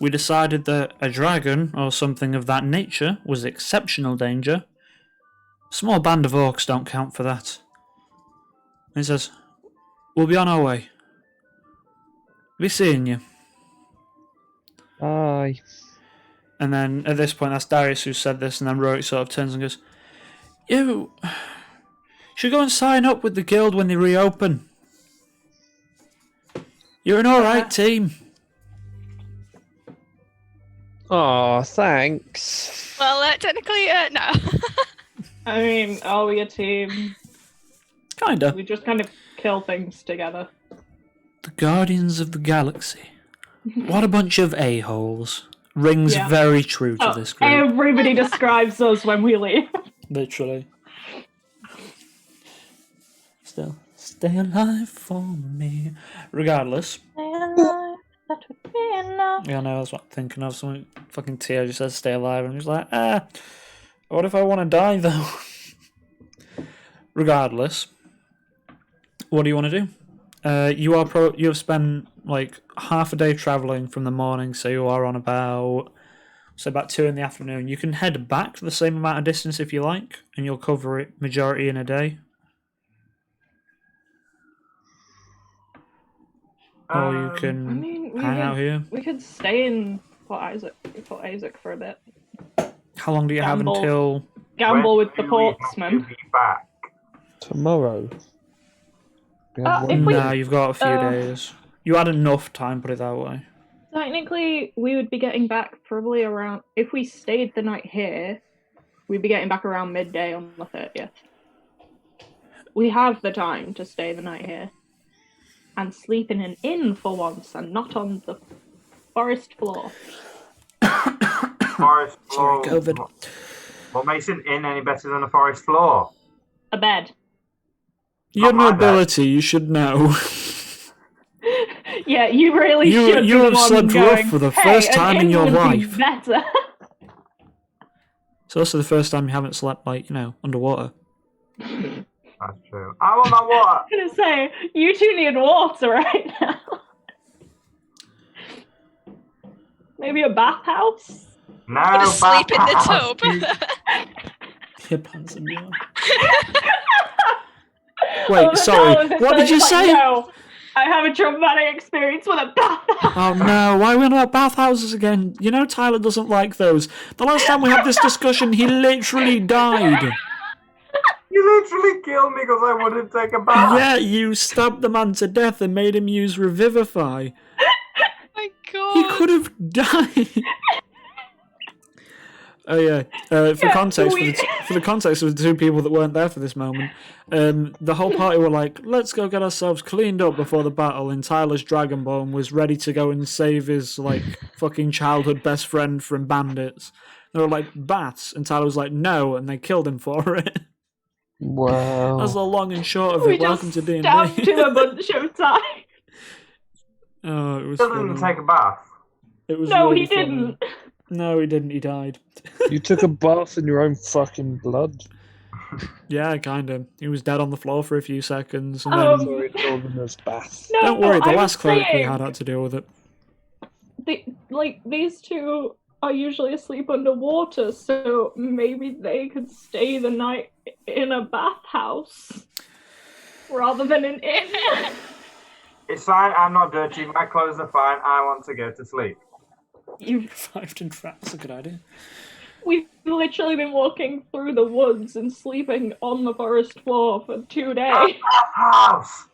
we decided that a dragon or something of that nature was exceptional danger. A small band of orcs don't count for that. And he says, we'll be on our way. Be seeing you. Bye. And then at this point, that's Darius who said this, and then Rorik sort of turns and goes, you should go and sign up with the guild when they reopen. You're an alright team. Oh, thanks. Well, technically, no. I mean, are we a team? Kinda. We just kind of kill things together. The Guardians of the Galaxy. What a bunch of a-holes. Rings very true to this group. Everybody describes us when we leave. Literally. Still, stay alive for me. Regardless. Stay alive, that would be enough. Yeah, I know, that's what I'm thinking of. Someone fucking Tia just says stay alive, and I'm just like, what if I want to die though? Regardless, what do you want to do? You have spent like half a day travelling from the morning, so you are on about 2 in the afternoon. You can head back the same amount of distance if you like, and you'll cover it majority in a day. Or you can hang out here. We could stay in Port Isaac for a bit. How long do you have until... Gamble with the When do we have to portsman. be back? Tomorrow. No, you've got a few days. You had enough time, put it that way. Technically, we would be getting back probably around... If we stayed the night here, we'd be getting back around midday on the 30th. We have the time to stay the night here. and sleep in an inn for once and not on the forest floor. Forest Sorry, floor. COVID. What makes an inn any better than a forest floor? A bed. You have Not my bed. nobility, you should know. Yeah, you really You- should you be the have one slept going, rough for the "Hey, first an time in inn your would be life." better. It's also the first time you haven't slept, like, underwater. That's true. I want my water. I'm gonna say, you two need water right now. Maybe a bathhouse? No, I'm gonna sleep in the bathhouse. tub. Your pants are new. Oh, Wait, the sorry. Tyler is What did you like, say? No, I have a traumatic experience with a bathhouse. Oh no, why are we on about bathhouses again? You know Tyler doesn't like those. The last time we had this discussion, he literally died. You literally killed me because I wouldn't take a bath. Yeah, you stabbed the man to death and made him use Revivify. My He God. could have died. Oh yeah. For the context of the two people that weren't there for this moment, the whole party were like, "Let's go get ourselves cleaned up before the battle." And Tyler's Dragonbone was ready to go and save his fucking childhood best friend from bandits. They were like, "Bats," and Tyler was like, "No," and they killed him for it. Wow. That's the long and short of We it. Welcome just to D&D. stabbed him a bunch of times. Oh, it was Still funny. didn't take a bath. It was No, really he funny. didn't. No, he didn't. He died. You took a bath in your own fucking blood. Yeah, kind of. He was dead on the floor for a few seconds, and Um, then... So it's all in this bath. No, Don't worry, the I'm last cleric we saying, had to deal with it. these two are usually asleep underwater, so maybe they could stay the night in a bathhouse rather than an inn. It's fine. I'm not dirty. My clothes are fine. I want to go to sleep. Revived and trapped's a good idea. We've literally been walking through the woods and sleeping on the forest floor for 2 days. House.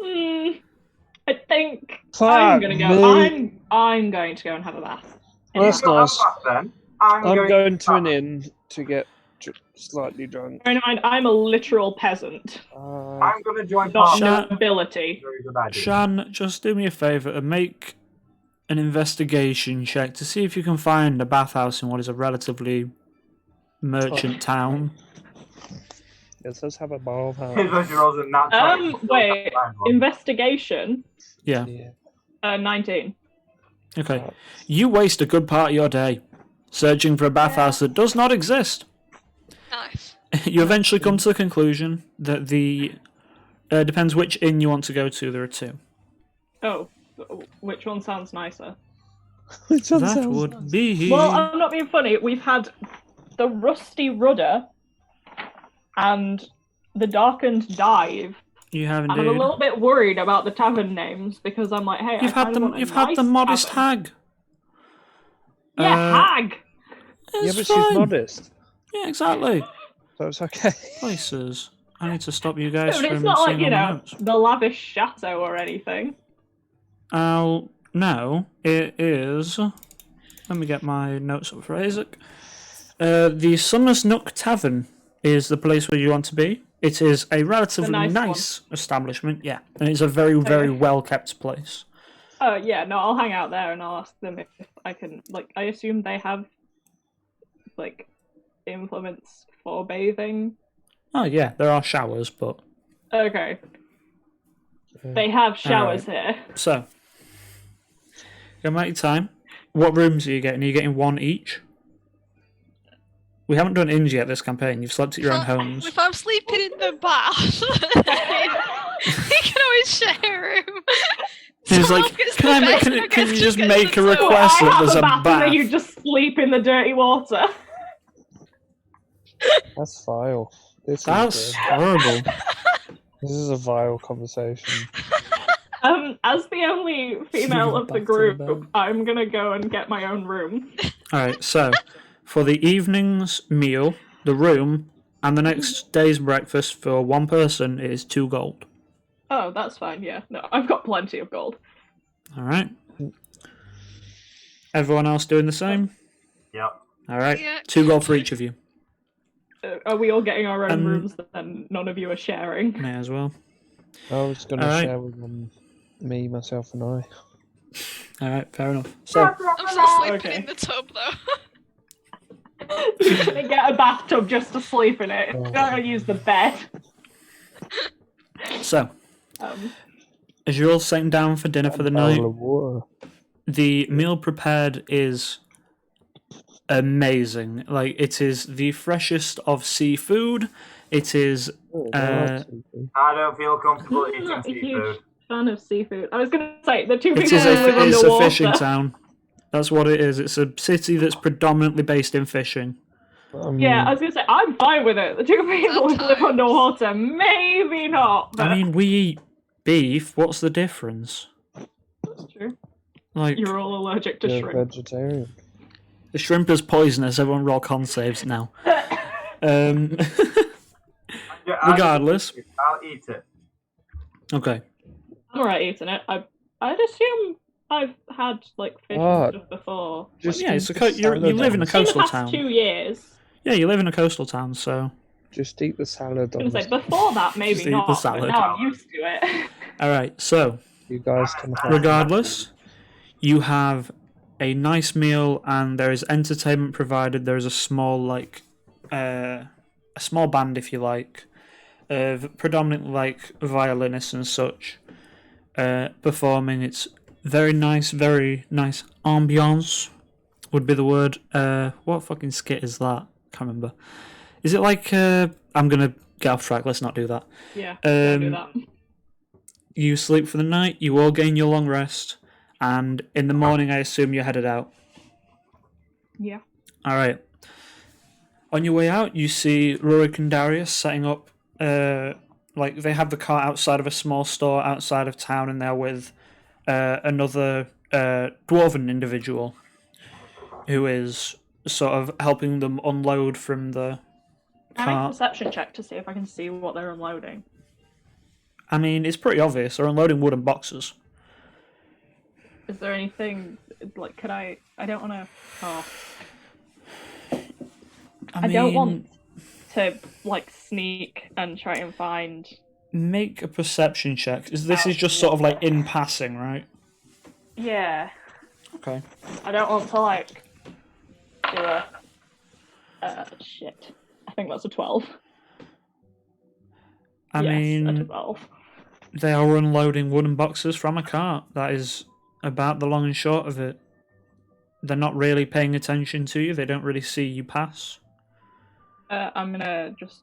I think Fuck I'm gonna go. me. I'm going to go and have a bath. Well, that's Go have a nice. bath then. I'm going to an bath. inn to get slightly drunk. Bear in mind, I'm a literal peasant, I'm going to join not party. Shan- nobility. Very good idea. Shan, just do me a favour and make an investigation check to see if you can find a bathhouse in what is a relatively merchant town. Yes, let's have a bathhouse. Those rolls are natural. Wait, investigation. Yeah. 19. Okay. You waste a good part of your day searching for a bathhouse that does not exist. Nice. You eventually come to the conclusion that the... depends which inn you want to go to, there are two. Oh, which one sounds nicer? That would be... Well, I'm not being funny. We've had the Rusty Rudder and the Darkened Dive. You have And indeed. I'm a little bit worried about the tavern names because I'm like, hey, You've had the modest tavern. hag. Yeah, hag. Yeah, It's but fine. she's modest, Yeah, exactly. so it's okay. Places. I need to stop you guys But it's from not like, seeing all my notes. the lavish chateau or anything. No, it is... Let me get my notes up for Isaac. The Summer's Nook Tavern is the place where you want to be. It is a relatively nice nice establishment, yeah. And it's a very, very well-kept place. Oh, yeah, no, I'll hang out there and I'll ask them if I can, I assume they have, implements for bathing. Oh, yeah, there are showers, but... Okay. They have showers here. So, go make your time. What rooms are you getting? Are you getting one each? We haven't done inns yet this campaign. You've slept at your own homes. If I'm sleeping in the bath, we can always share a room. He's So like, long as can the you bed just gets make a the toilet. request I that have there's a a bath, and bath? then you just sleep in the dirty water. That's vile. This That's is horrible. this is a vile conversation. As the only female of the Back to the group, bed. I'm gonna go and get my own room. Alright, so, for the evening's meal, the room, and the next day's breakfast for one person is 2 gold. Oh, that's fine, yeah. No, I've got plenty of gold. Alright. Everyone else doing the same? Yep. Alright, Yeah. 2 gold for each of you. Are we all getting our own Um, rooms and none of you are sharing? May as well. I was going to Alright. share with me, myself, and I. Alright, fair enough. So, I'm still sleeping Okay. in the tub though. You're gonna get a bathtub just to sleep in it. Oh. You're not gonna use the bed. so Um, as you're all sitting down for dinner for the Barrel night, of water. the meal prepared is amazing. Like, it is the freshest of seafood. It is Oh, I like seafood. I don't feel comfortable I'm eating not a huge seafood. fan of seafood. I was gonna say the two it people is who live it's a underwater. fishing town. That's what it is. It's a city that's predominantly based in fishing. Yeah, I was gonna say I'm fine with it. The two people who live Sometimes. underwater, maybe not. But I mean, we eat beef. What's the difference? that's true. Like, You're all allergic to You're a shrimp. vegetarian. the shrimp is poisonous. Everyone roll con saves now. Um, Yeah, I regardless. I'll eat it. Okay. I'm alright eating it. I'd assume I've had like fish Ah, and stuff before. Just Yeah, eat it's a the you live in a salad on the- In the coastal past town. 2 years. Yeah, you live in a coastal town, so. Just eat the salad I on was gonna the... say before that maybe Just eat the not, but salad. now I'm used to it. Alright, so, You guys can have regardless, you have a nice meal and there is entertainment provided. There is a small, like, a small band, if you like, of predominantly, like, violinists and such, performing. It's very nice ambiance, would be the word. What fucking skit is that? Can't remember. Is it like, I'm gonna get off track, let's not do that. Yeah, don't do that. You sleep for the night, you all gain your long rest, and in the morning I assume you're headed out. Yeah. Alright. On your way out, you see Rurik and Darius setting up, like, they have the cart outside of a small store outside of town, and they're with another dwarven individual who is sort of helping them unload from the Can I make a cart. perception check to see if I can see what they're unloading? I mean, it's pretty obvious. They're unloading wooden boxes. Is there anything like? Could I? I don't want to. Oh, I don't want to like sneak and try and find. Make a perception check. This is just sort of like in passing, right? Yeah, Okay. I don't want to like do a. Shit. I think that's a 12. I yes, a mean, 12. they are unloading wooden boxes from a cart. That is about the long and short of it. They're not really paying attention to you. They don't really see you pass. I'm gonna just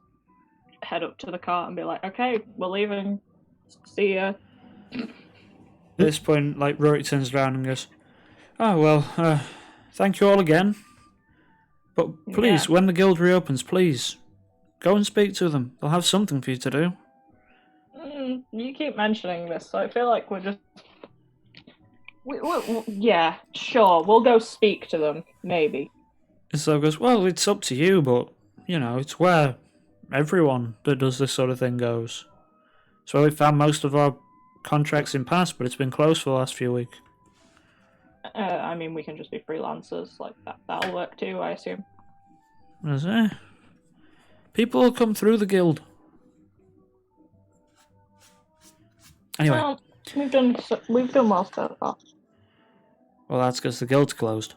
head up to the cart and be like, okay, we're leaving. See ya. At this point, like, Rurik turns around and goes, "Oh, well, thank you all again. But please, Yeah. when the guild reopens, please, go and speak to them. They'll have something for you to do." You keep mentioning this, so I feel like we're just. Yeah, sure, we'll go speak to them, maybe. And so goes, "Well, it's up to you, but, you know, it's where everyone that does this sort of thing goes. So we found most of our contracts in past, but it's been closed for the last few weeks." I mean, we can just be freelancers, like that'll work too, I assume. I say, people will come through the guild. Anyway, Well, we've done well so far. well, that's because the guild's closed.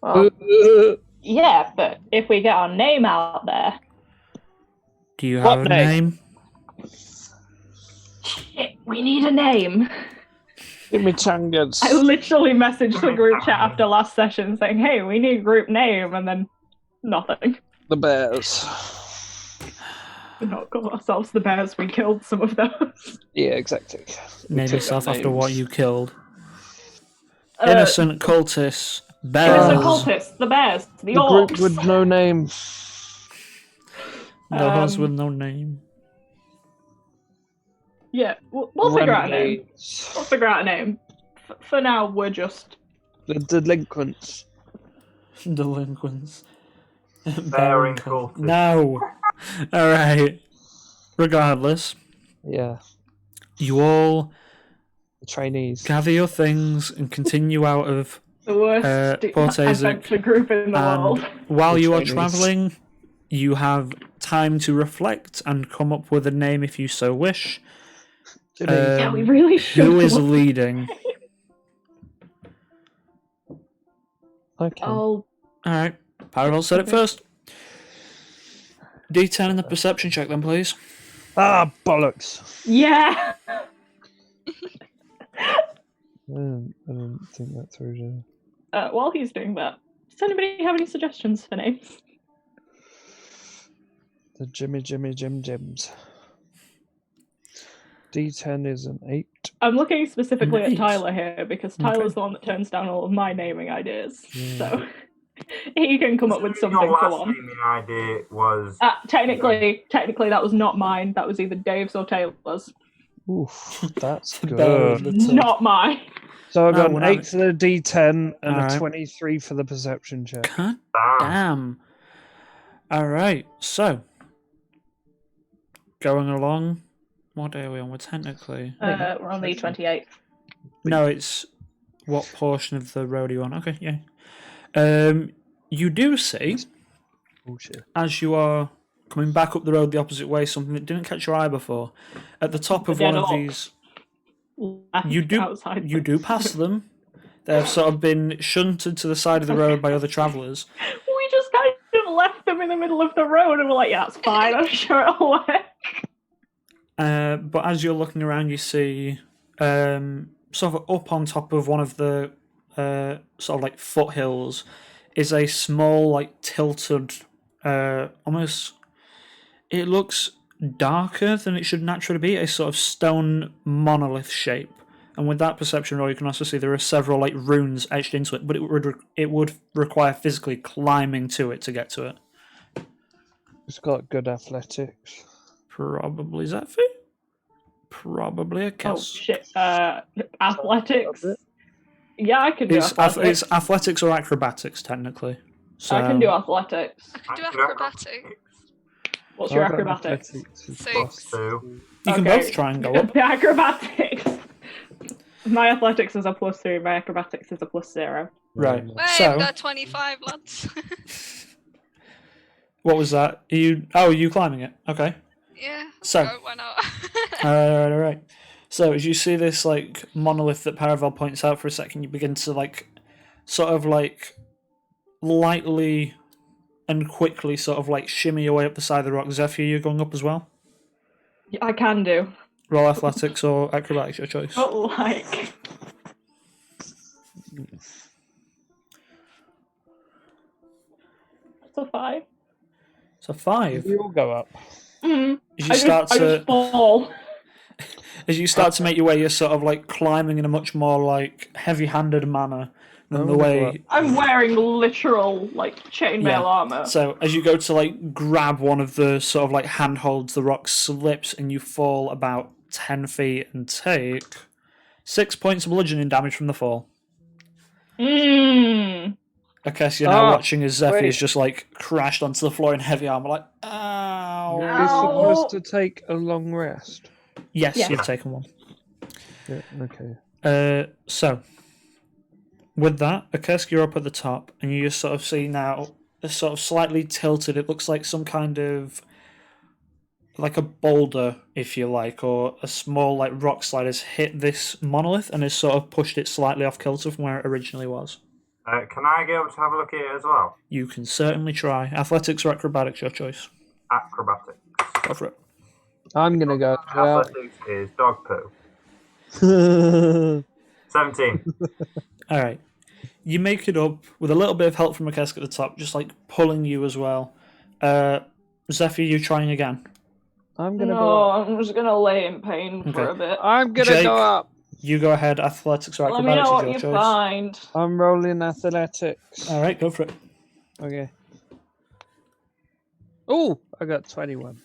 Well, yeah, but if we get our name out there, Do you What have a name? name? shit, we need a name. Give me Changas. I literally messaged the group chat after last session saying, "Hey, we need a group name," and then nothing. The Bears. We're not call ourselves the Bears. We killed some of those. Yeah, exactly. We Name took yourself their after what names. you killed. Uh, Innocent cultists. Bears. Innocent cultists, the Bears, the The orcs. group with no name. Those Um, with no name. Yeah, we'll figure out a name. Renegades. We'll figure out a name. For now, we're just. The delinquents. Delinquents. Bearing cultists. No. Alright. Regardless, Yeah. you all The trainees. gather your things and continue out of The worst Port Isaac, adventure group in the and world. while The you are trainees. travelling, you have time to reflect and come up with a name if you so wish. Yeah, we really should. Who is come up- leading? Okay. Oh, Alright, Paravel said it first. D10 in the perception check then, please. Ah, bollocks. yeah. I didn't think that through. Did While he's doing that, does anybody have any suggestions for names? the Jimmy Jims. D10 is an 8. I'm looking specifically Nice. at Tyler here because Tyler's the one that turns down all of my naming ideas. So he can come up with something Your for last one. naming idea was Technically, that was not mine. That was either Dave's or Taylor's. Oof, that's Better good. than the top. Not mine. So I got Oh, an well, 8 for the D10 and Alright. a 23 for the perception check. God damn. damn. Alright, so. Going along. What day are we on? We're technically. We're on the 28th. No, it's what portion of the road are you on? Okay, yeah. You do see, Bullshit. as you are coming back up the road the opposite way, something that didn't catch your eye before. At the top of The one dead of orc. these, Left you do outside. you do pass them. They've sort of been shunted to the side of the road by other travellers. We just kind of left them in the middle of the road and we're like, yeah, that's fine, I'm sure it'll work. But as you're looking around, you see sort of up on top of one of the sort of like foothills is a small, like tilted, almost. It looks darker than it should naturally be. A sort of stone monolith shape, and with that perception roll, you can also see there are several like runes etched into it. But it would require physically climbing to it to get to it. It's got good athletics. Probably Zephyr. Probably a Oh kiss. shit. Athletics. Yeah, I can do It's athletics. it's athletics or acrobatics technically. So I can do athletics. I can do I can do acrobatics. What's your I've got acrobatics? athletics is 6. plus 2. you can Okay. both try and go up. The acrobatics. My athletics is a +3, my acrobatics is a +0. Right. Wait, So we got 25, lads. what was that? Are you climbing it? Okay. Yeah. So- go, why not? All right. So as you see this like monolith that Paravel points out for a second, you begin to like sort of like lightly and quickly sort of like shimmy your way up the side of the rock. Zephyr, you're going up as well? I can do. Roll athletics or acrobatics, your choice. But like... It's a 5. It's a 5. You all go up. Mm. As you start I to just fall. as you start to make your way, you're sort of like climbing in a much more like heavy-handed manner than the Oh, way. I'm wearing literal like chainmail Yeah. armor. So as you go to like grab one of the sort of like handholds, the rock slips and you fall about 10 feet and take 6 points of bludgeoning damage from the fall. Mmm. I guess you're now Ah, watching as Zephyr wait. is just like crashed onto the floor in heavy armor, like ow. You're supposed to take a long rest. Yes, Yes. you've taken one. Yeah, okay. So, with that, Akersk, you're up at the top, and you just sort of see now, it's sort of slightly tilted. It looks like some kind of, like a boulder, if you like, or a small like rock slide has hit this monolith and has sort of pushed it slightly off kilter from where it originally was. Can I go to have a look at it as well? You can certainly try. Athletics or acrobatics, your choice. Acrobatics. Go for it. I'm gonna go. Well, Athletics is dog poo. 17. All right. You make it up with a little bit of help from Akersk at the top, just like pulling you as well. Zephyr, you trying again? I'm gonna No, go up. I'm just gonna lay in pain for Okay. a bit. I'm gonna Jake. go up. You go ahead. Athletics or Let me acrobatics know is what your you choice. find. I'm rolling athletics. All right, go for it. Okay. Oh, I got 21.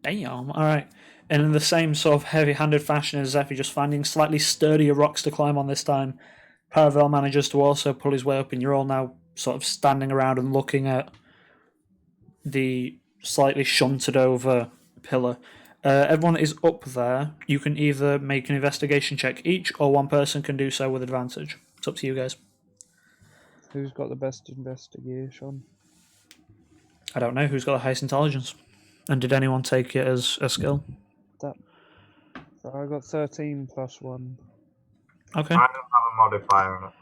Damn. All right. And in the same sort of heavy-handed fashion as Zephyr, just finding slightly sturdier rocks to climb on this time, Paravel manages to also pull his way up, and you're all now sort of standing around and looking at the slightly shunted over pillar. Everyone is up there. You can either make an investigation check each, or one person can do so with advantage. It's up to you guys. Who's got the best investigation? I don't know who's got the highest intelligence. And did anyone take it as a skill? So I got 13 plus 1. Okay. I don't have a modifier on it.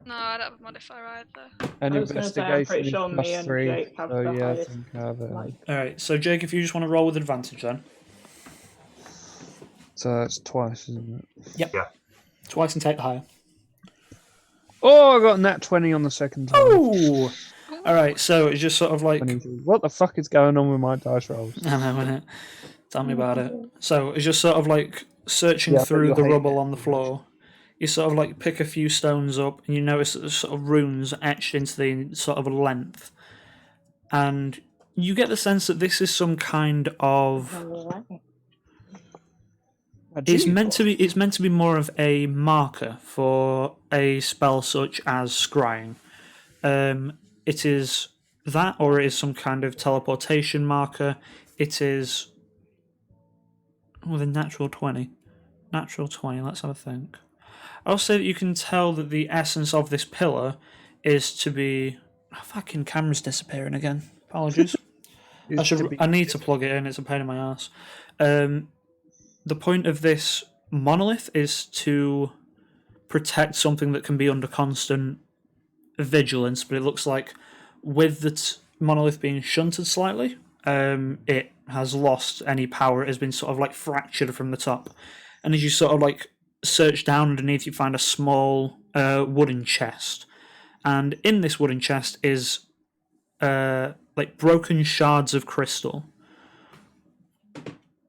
No, I don't have a modifier either. And I was gonna say, I'm pretty investigation sure is me plus and 3. Jake have So the yeah, I highest, think I have it. like- All right. So Jake, if you just want to roll with advantage, then So that's twice, isn't it? twice and take the higher. Oh, I got a nat 20 on the second time. Oh. All right. So it's just sort of like 22. What the fuck is going on with my dice rolls? I know, innit? Tell me about it. So it's just sort of like searching Yeah, I bet through you'll the hate rubble it. on the floor. You sort of like pick a few stones up, and you notice that there's sort of runes etched into the sort of length, and you get the sense that this is some kind of. It's meant to be more of a marker for a spell such as scrying. It is that, or it is some kind of teleportation marker. It is with a natural 20. Natural 20, let's have a think. I'll say that you can tell that the essence of this pillar is to be. Oh, fucking camera's disappearing again. Apologies. I need to plug it in, it's a pain in my ass. The point of this monolith is to protect something that can be under constant vigilance, but it looks like with the monolith being shunted slightly, it has lost any power. It has been sort of like fractured from the top. And as you sort of like search down underneath, you find a small wooden chest. And in this wooden chest is like broken shards of crystal.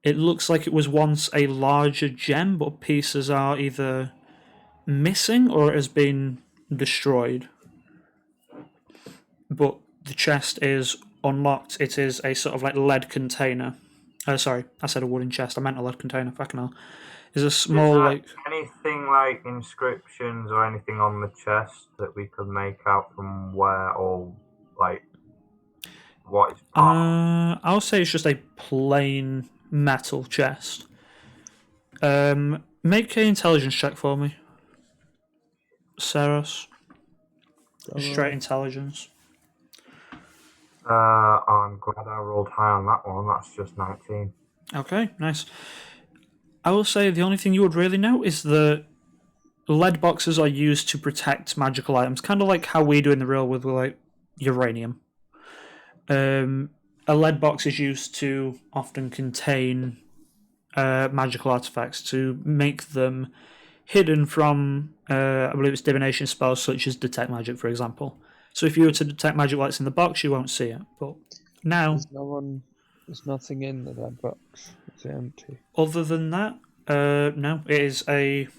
It looks like it was once a larger gem, but pieces are either missing or it has been destroyed. But the chest is unlocked. It is a sort of like lead container. Sorry, I said a wooden chest. I meant a lead container. Fucking hell. It's a small like. Anything like inscriptions or anything on the chest that we could make out from where or like what is part? I'll say it's just a plain metal chest. Make an intelligence check for me, Saros. Straight intelligence. I'm glad I rolled high on that one. That's just 19. Okay, nice. I will say the only thing you would really know is that lead boxes are used to protect magical items, kind of like how we do in the real world with like uranium. A lead box is used to often contain magical artifacts to make them hidden from, I believe it's divination spells such as detect magic, for example. So if you were to detect magic lights in the box, you won't see it. But now, there's nothing in the lead box. It's empty. other than that, no, it is a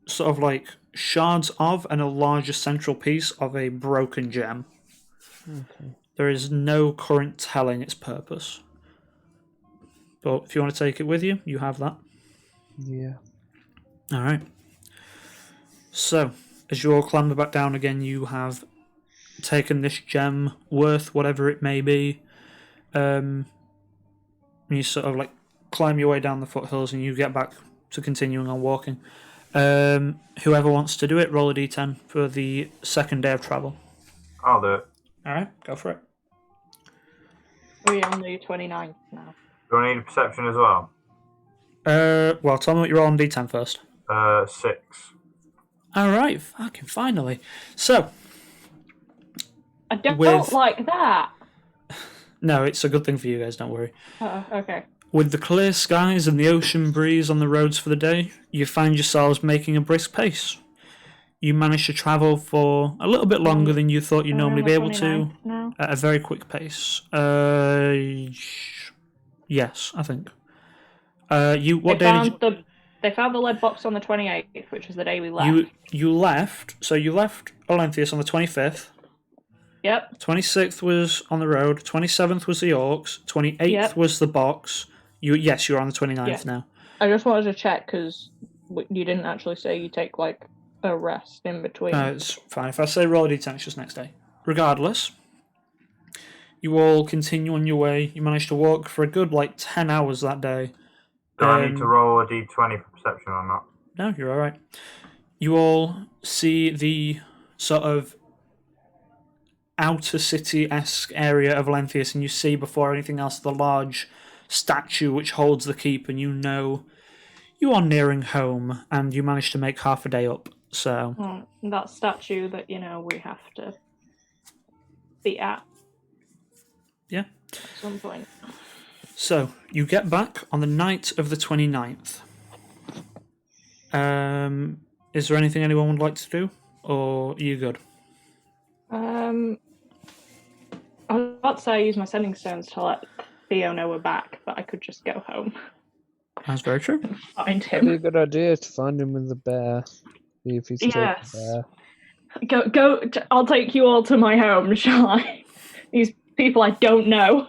sort of like shards of and a larger central piece of a broken gem. Okay. There is no current telling its purpose. But if you want to take it with you, you have that. Yeah. Alright. So, as you all clamber back down again, you have taken this gem, worth whatever it may be. You sort of like climb your way down the foothills and you get back to continuing on walking. Whoever wants to do it, roll a d10 for the second day of travel. I'll do it. Alright, go for it. We're on the 29th now. Do I need a perception as well? Well, tell me what you roll on d10 first. 6. Alright, fucking finally. So, I don't With- like that. no, it's a good thing for you guys, don't worry. Okay. With the clear skies and the ocean breeze on the roads for the day, you find yourselves making a brisk pace. You manage to travel for a little bit longer than you thought you'd normally be able to, Now. at a very quick pace. Yes, I think. What day did you... They found the lead box on the 28th, which was the day we left. You left, so you left Olenthius on the 25th. Yep. 26th was on the road, 27th was the Orcs, 28th Yep. was the box. Yes, you're on the 29th Yeah. now. I just wanted to check because you didn't actually say you take like a rest in between. It's fine. If I say roll a d10, it's just next day. Regardless, you all continue on your way. You manage to walk for a good 10 hours that day. Do I need to roll a d20 for perception or not? No, you're alright. You all see the sort of outer city-esque area of Lenthius, and you see before anything else the large statue which holds the keep, and you know you are nearing home, and you managed to make half a day up. So that statue that we have to be at. Yeah. At some point. So you get back on the night of the 29th. Is there anything anyone would like to do, or are you good? I was about to say I use my sending stones to let Theo know we're back, but I could just go home. That's very true. Find That'd be a him. good idea to find him with the bear. See if he's taken the bear. Go. I'll take you all to my home, shall I? These people I don't know.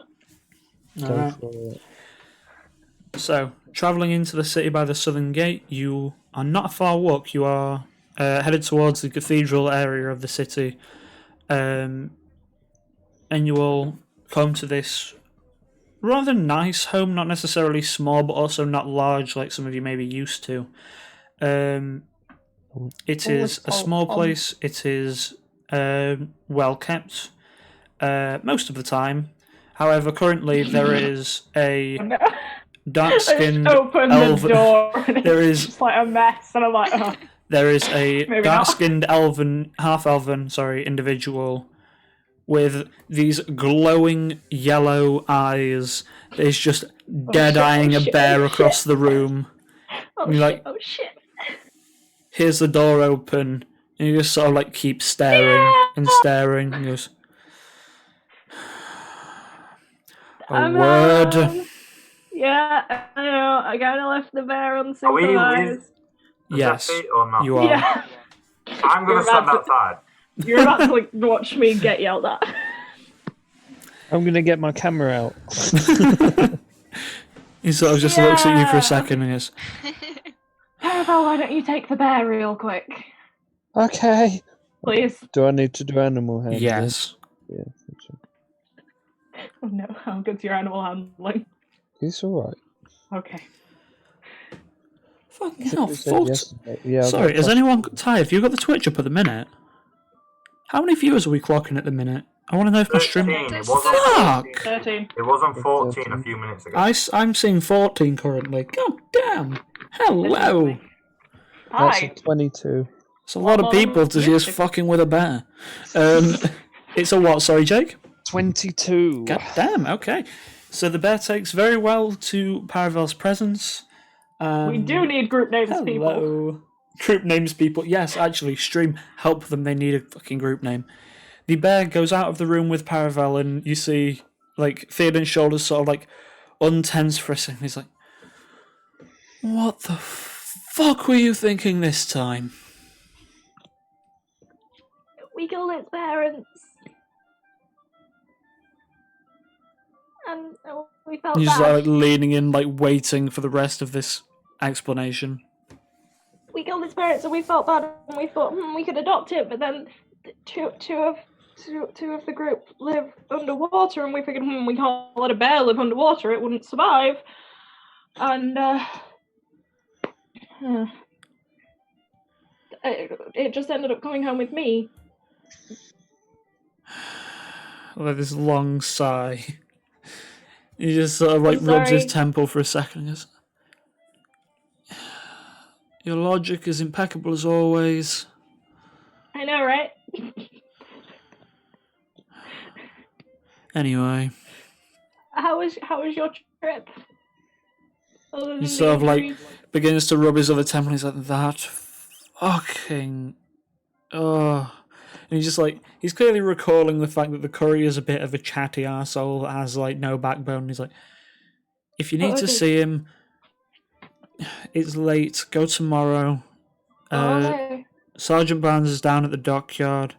Go for it. So, travelling into the city by the southern gate, you are not a far walk. You are headed towards the cathedral area of the city, and you will come to this rather nice home, not necessarily small, but also not large like some of you may be used to. It is a small place. It is well kept most of the time. However, currently there is a dark-skinned open elven. the door and There it's is just like a mess, and I'm like, oh. There is a Maybe dark-skinned half-elven, individual with these glowing yellow eyes that is just dead-eyeing a bear across the room. Oh And you're like, oh shit. here's the door open, and you just sort of like keep staring and staring. And he goes, I'm word. home. Yeah, I know. I kind of left the bear Are we unsupervised. Yes, or not? you are. Yeah. I'm going to stand outside. You're about to like watch me get yelled at. I'm gonna get my camera out. He sort of just looks at you for a second and goes, Paravel, why don't you take the bear real quick, Okay. please? Do I need to do animal handling? yes. Yeah. Oh no, how good's your animal handling? He's alright. Okay. Fucking hell, You said 40. yesterday. Yeah, I've Sorry, got is anyone tired? Have you got the Twitch up at the minute? How many viewers are we clocking at the minute? I want to know if my 13. stream... It wasn't Fuck! 14. 13. It wasn't 14 a few minutes ago. I'm seeing 14 currently. God damn! Hello! That's Hi. a 22. It's a lot of people to just fucking with a bear. It's a what? Sorry, Jake? 22. God damn, okay. So the bear takes very well to Paravel's presence. We do need group names, people. Hello. Group names, people. Yes, actually, stream, help them. They need a fucking group name. The bear goes out of the room with Paravel, and you see, like, Theoden's shoulders sort of, like, untense for a second. He's like, what the fuck were you thinking this time? We killed its parents. And we felt He's bad. like leaning in, like waiting for the rest of this explanation. We killed its parents and we felt bad and we thought we could adopt it, but then two of the group live underwater and we figured we can't let a bear live underwater, it wouldn't survive. And it just ended up coming home with me. Like this long sigh. He just sort of like I'm rubs his sorry. temple for a second and goes, your logic is impeccable as always. I know, right? Anyway. How was your trip? Other than He sort of like injuries? begins to rub his other temple and he's like, that fucking... Oh. And he's just like, he's clearly recalling the fact that the courier's a bit of a chatty arsehole that has like no backbone. And he's like, if you need to see him, it's late, go tomorrow. Okay. Sergeant Barnes is down at the dockyard.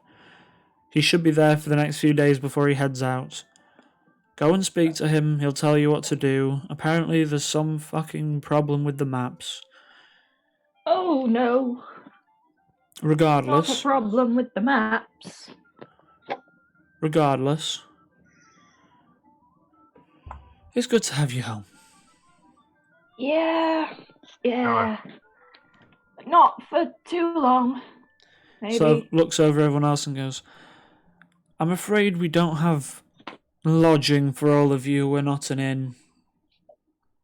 He should be there for the next few days before he heads out. Go and speak to him, he'll tell you what to do. Apparently there's some fucking problem with the maps. Oh no. Not a Regardless, problem with the maps. it's good to have you home. Yeah. Not for too long. Maybe. So looks over everyone else and goes, I'm afraid we don't have lodging for all of you. We're not an inn.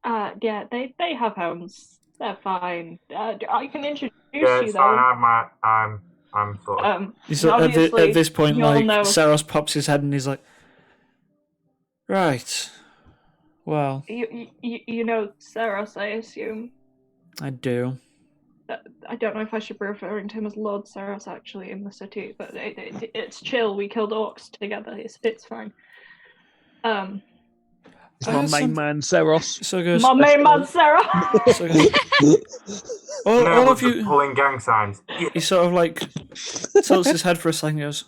Yeah, they have homes. They're fine. I can introduce Yeah, you it's though. fine. I'm sort of. So Obviously, at this point, you'll like, know. Saros pops his head and he's like, right, well, You know Saros, I assume. I do. I don't know if I should be referring to him as Lord Saros actually in the city, but it's chill. We killed orcs together. It's fine. It's my main man, Seros. So it goes, My main man Saros. so it goes, all of you, pulling gang signs. he sort of like tilts his head for a second and goes,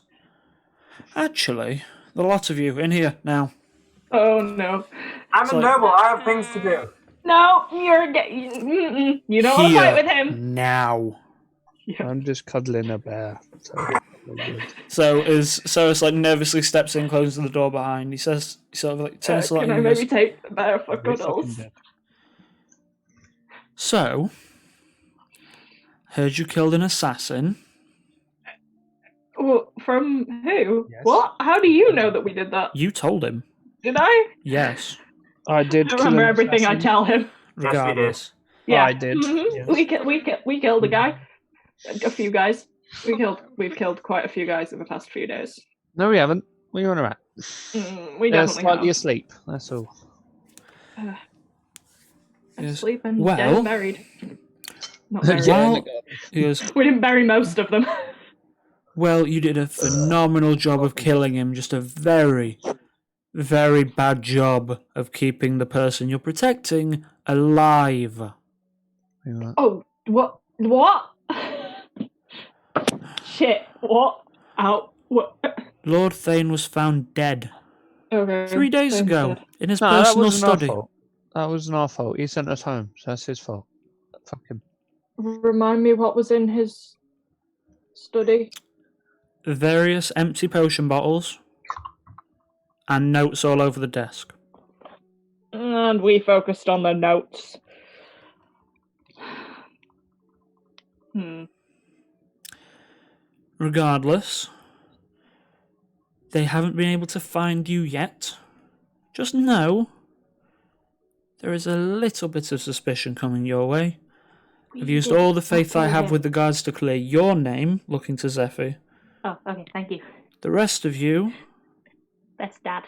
actually, the lot of you in here now. Oh no. I'm a noble. I have things to do. No, you're you don't want to fight with him. Now. I'm just cuddling a bear. So as Saros like nervously steps in, closes the door behind, he says, he sort of like turns to Can I and maybe goes, take the bear for cuddles? so, heard you killed an assassin. Well, from who? Yes. What? How do you know that we did that? You told him. Did I? Yes. I did. I remember everything I tell him. Regardless. Yeah, I did. Mhm. Yes. We killed a guy, a few guys. We've killed quite a few guys in the past few days. No, we haven't. What are you on about? We They're definitely slightly have. asleep. That's all. Yes. Asleep and Well- dead and buried. Not buried. Yeah, Well, he goes, We didn't bury most of them. well, you did a phenomenal job of killing him, just a very, very bad job of keeping the person you're protecting alive. Yeah. Oh, what? What? Shit. What? Ow. What? Lord Thane was found dead Okay. 3 days Thanks, ago Dad. in his No, that personal wasn't our study. fault. That wasn't our fault. He sent us home, so that's his fault. Fuck him. Remind me what was in his study. Various empty potion bottles and notes all over the desk. And we focused on the notes. Regardless, they haven't been able to find you yet. Just know there is a little bit of suspicion coming your way. I've used all the faith I have with the guards to clear your name, looking to Zephyr. Oh, okay, thank you. The rest of you, Best dad.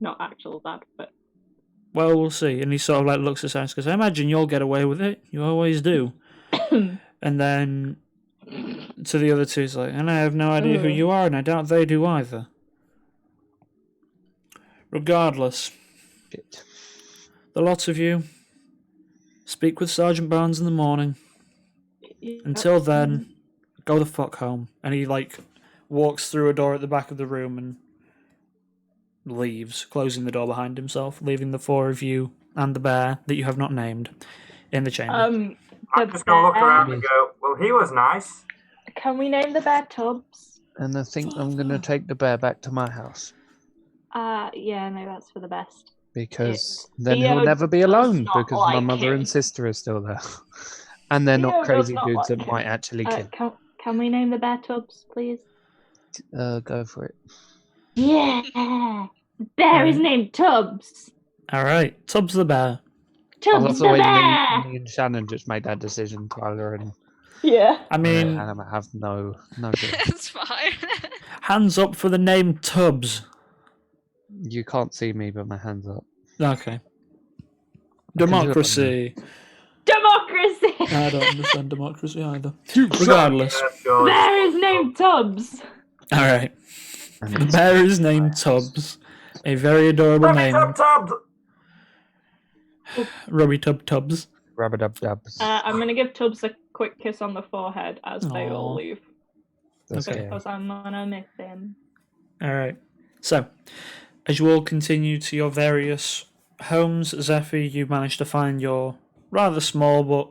Not actual dad, but... well, we'll see. And he sort of like looks at Cyrus because I imagine you'll get away with it. You always do. And then to the other two, he's like, and I have no idea who you are, and I doubt they do either. Regardless, the lot of you, speak with Sergeant Barnes in the morning. Until then, go the fuck home. And he like walks through a door at the back of the room and leaves, closing the door behind himself, leaving the four of you and the bear that you have not named in the chamber. I'm just going to look around and go, well, he was nice. Can we name the bear Tubbs? And I think I'm going to take the bear back to my house. Yeah, maybe that's for the best. Because then Theo he'll never be does alone not because my like mother him. and sister are still there. And they're Theo not does crazy not dudes like that him. might actually kill. Can we name the bear Tubbs, please? Go for it. Yeah! The bear is named Tubbs! Alright, Tubbs the bear. I Tubbs love the the way bear! me and Shannon just made that decision, Tyler, and Yeah. I mean, and I have no good. It's fine. hands up for the name Tubbs. You can't see me, but my hands up. Okay. do it on Democracy. Democracy! I don't understand democracy either. Regardless. Yeah, The sure. bear is named Tubbs! Alright. The bear is named Tubbs. A very adorable Let me name. tub. Rubby Tub Tubbs. Rub-a-dub-dubs. I'm gonna give Tubbs a quick kiss on the forehead as they all Aw. leave. That's okay. okay. Because I'm gonna miss him. Alright. So, as you all continue to your various homes, Zephyr, you manage to find your rather small but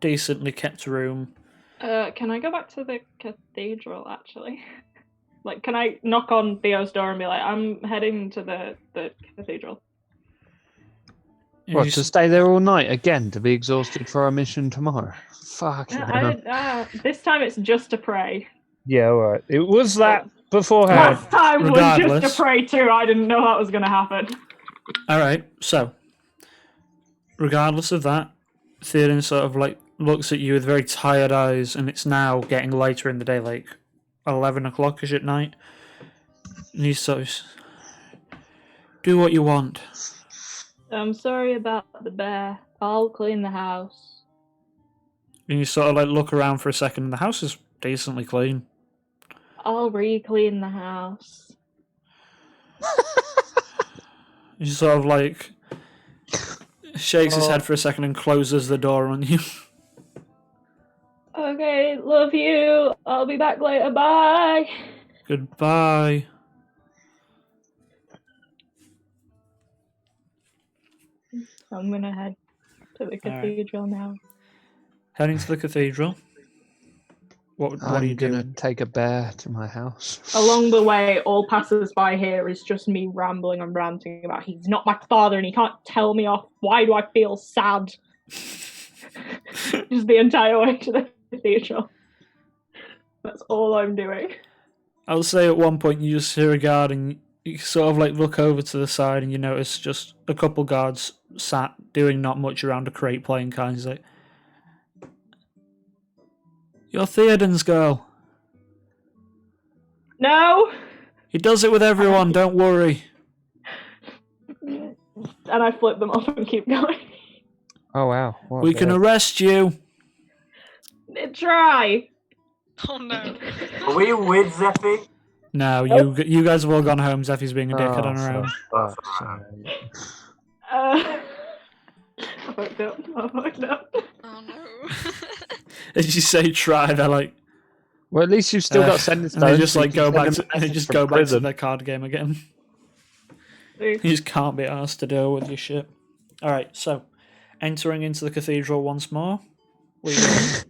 decently kept room. Can I go back to the cathedral, actually? Like, can I knock on Theo's door and be like, I'm heading to the cathedral? You What, s- to stay there all night again to be exhausted for our mission tomorrow? Fuck. This time it's just to pray. Yeah, alright. It was that beforehand. Last time was just Regardless. a prey too. I didn't know that was going to happen. Alright, so, regardless of that, Theoden sort of like looks at you with very tired eyes, and it's now getting later in the day, like 11 o'clock-ish at night. And he sort of, do what you want. I'm sorry about the bear. I'll clean the house. And you sort of like look around for a second, and the house is decently clean. I'll re-clean the house. He sort of like shakes his head for a second and closes the door on you. Okay, love you. I'll be back later. Bye. Goodbye. I'm gonna head to the cathedral now. Heading to the cathedral. What are you I'm gonna doing? take a bear to my house. Along the way, all passers-by here is just me rambling and ranting about he's not my father and he can't tell me off. Why do I feel sad? Just the entire way to the cathedral. That's all I'm doing. I'll say at one point you just hear a guard and you sort of like look over to the side and you notice just a couple guards sat doing not much around a crate playing cards. Like, you're Theoden's girl. No! He does it with everyone, don't worry. And I flip them off and keep going. Oh wow! What a We can bear. arrest you. Try! Oh no. Are we with Zeffy? No, you guys have all gone home. Zeffy's being a dickhead on her own. for That's fuck's alright. sake. I fucked up. I fucked up. Oh no. As you say try, they're like, Well, at least you've still got sending and they stones. just so you like can go send back them to a they message just from go back to prison. their card game again. See? You just can't be asked to deal with your shit. Alright, so entering into the cathedral once more. What are you doing?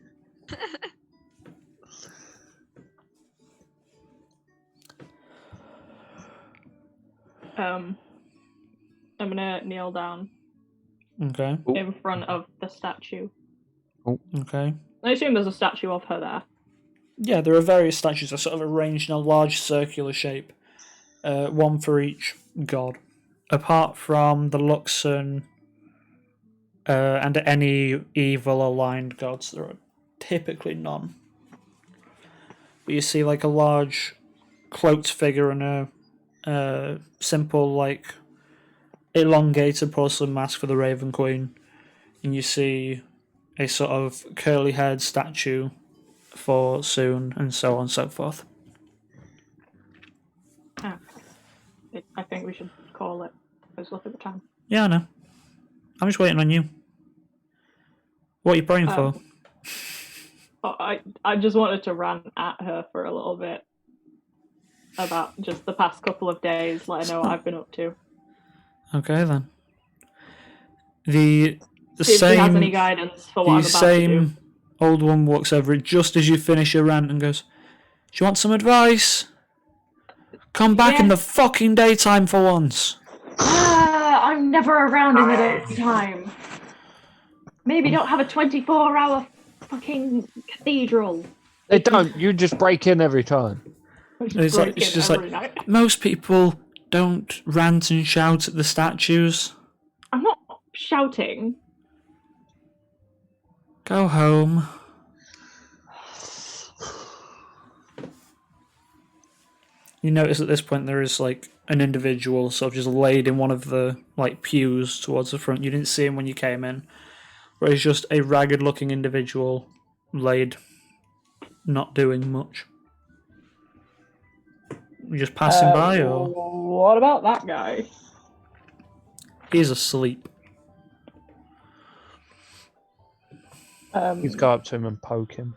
I'm gonna kneel down Okay, in front of the statue. okay. I assume there's a statue of her there. Yeah, there are various statues that are sort of arranged in a large circular shape. One for each god. Apart from the Luxon and any evil aligned gods, there are typically none. But you see like a large cloaked figure and a simple like elongated porcelain mask for the Raven Queen. And you see a sort of curly haired statue for Soon, and so on and so forth. I think we should call it. Let's look at the time. Yeah, I know. I'm just waiting on you. What are you praying for? I just wanted to rant at her for a little bit about just the past couple of days, let her know what I've been up to. Okay then. The See if she has any same guidance for what I'm the about to do. same old one walks over just as you finish your rant and goes, "Do you want some advice? Come back in the fucking daytime for once." I'm never around in the daytime. Maybe don't have a 24-hour fucking cathedral. They don't. You just break in every time. It's just like most people don't rant and shout at the statues. I'm not shouting. Go home. You notice at this point there is like an individual sort of just laid in one of the like pews towards the front. You didn't see him when you came in. Where he's just a ragged looking individual laid, not doing much. You just passing by, or What about that guy? he's asleep. You go up to him and poke him.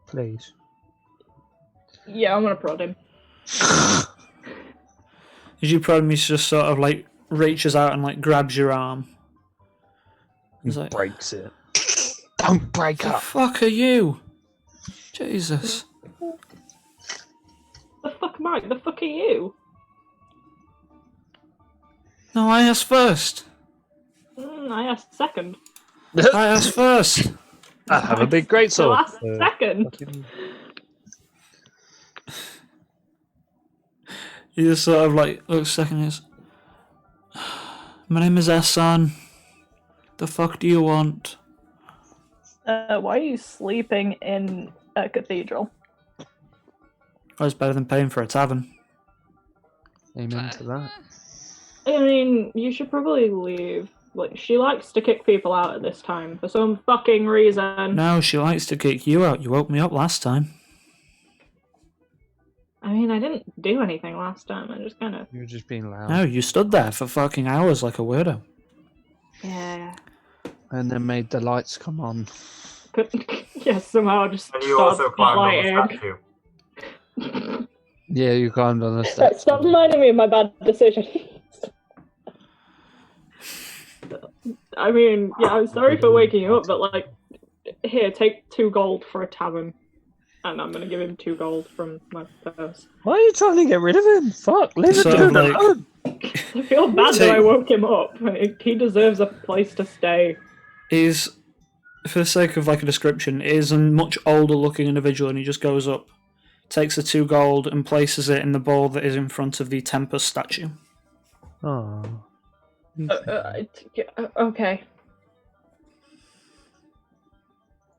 Please. Yeah, I'm gonna prod him. As you prod him, he just sort of like reaches out and like grabs your arm. He's like, Breaks it. Don't break "The up. fuck are you? Jesus." The fuck am I? The fuck are you? No, I asked first. I asked second. I asked first. I have a big great So sword. last second. Fucking- He just sort of like looks second and goes, my name is Hassan. The fuck do you want? Why are you sleeping in a cathedral? Oh, it's better than paying for a tavern. Amen to that. I mean, you should probably leave. Like, she likes to kick people out at this time for some fucking reason. No, she likes to kick you out. You woke me up last time. I mean, I didn't do anything last time. I just kind of. You were just being loud. No, you stood there for fucking hours like a weirdo. Yeah. And then made the lights come on. Yeah, somehow I just And you started also climbed on the spotlighting. statue. Yeah, you climbed on the steps. Stop reminding me of my bad decision. I mean, yeah, I'm sorry for waking you up, but like, here, take 2 gold for a tavern. And I'm gonna give him 2 gold from my purse. Why are you trying to get rid of him? Fuck, leave Sort it of alone. I feel bad that I woke him up. He deserves a place to stay. Is, for the sake of like a description, is a much older looking individual, and he just goes up, takes the 2 gold and places it in the bowl that is in front of the Tempest statue. Oh. Okay.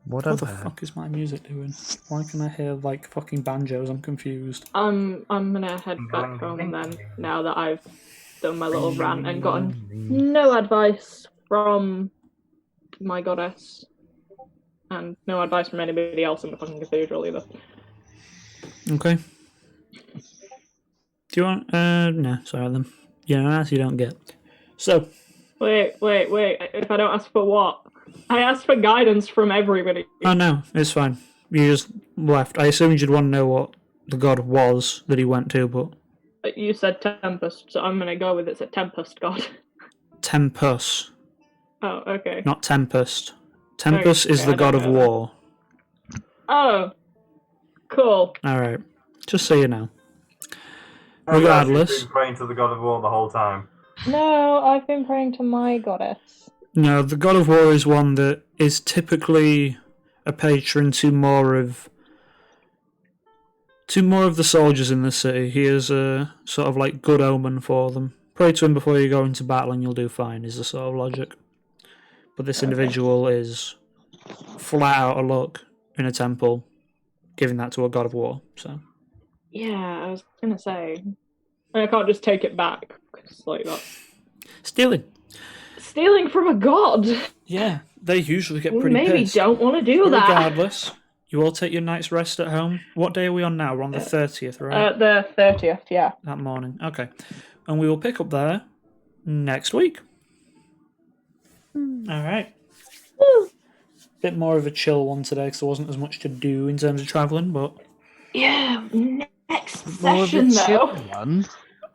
What What the about? fuck is my music doing? Why can I hear like fucking banjos? I'm confused. I'm gonna head back home then, now that I've done my little rant and gotten no advice from my goddess. And no advice from anybody else in the fucking cathedral either. Okay. Do you want? No, sorry then. You don't ask, you don't get. So, Wait. If I don't ask for what? I asked for guidance from everybody. oh no, it's fine. You just left. I assumed you'd want to know what the god was that he went to, but You said Tempest, so I'm gonna go with it's a Tempest god. Tempus, Oh, okay. not Tempest. Tempus is Okay, the I god don't of know that. war. Oh, cool. Alright, just so you know. Oh, yeah, Regardless. she's been praying to the god of war the whole time. No, I've been praying to my goddess. No, the god of war is one that is typically a patron to more of the soldiers in the city. He is a sort of like good omen for them. Pray to him before you go into battle and you'll do fine, is the sort of logic. But this individual is flat out of luck in a temple, giving that to a god of war. So Yeah, I was gonna say. I can't just take it back. It's like that. stealing. Stealing from a god! Yeah, they usually get We pretty maybe pissed. don't want to do But that. regardless, you all take your night's rest at home. What day are we on now? We're on the 30th, right? The 30th, yeah. That morning. Okay. And we will pick up there next week. Alright. Bit more of a chill one today because there wasn't as much to do in terms of travelling, but Yeah, next More of a session chill though. one.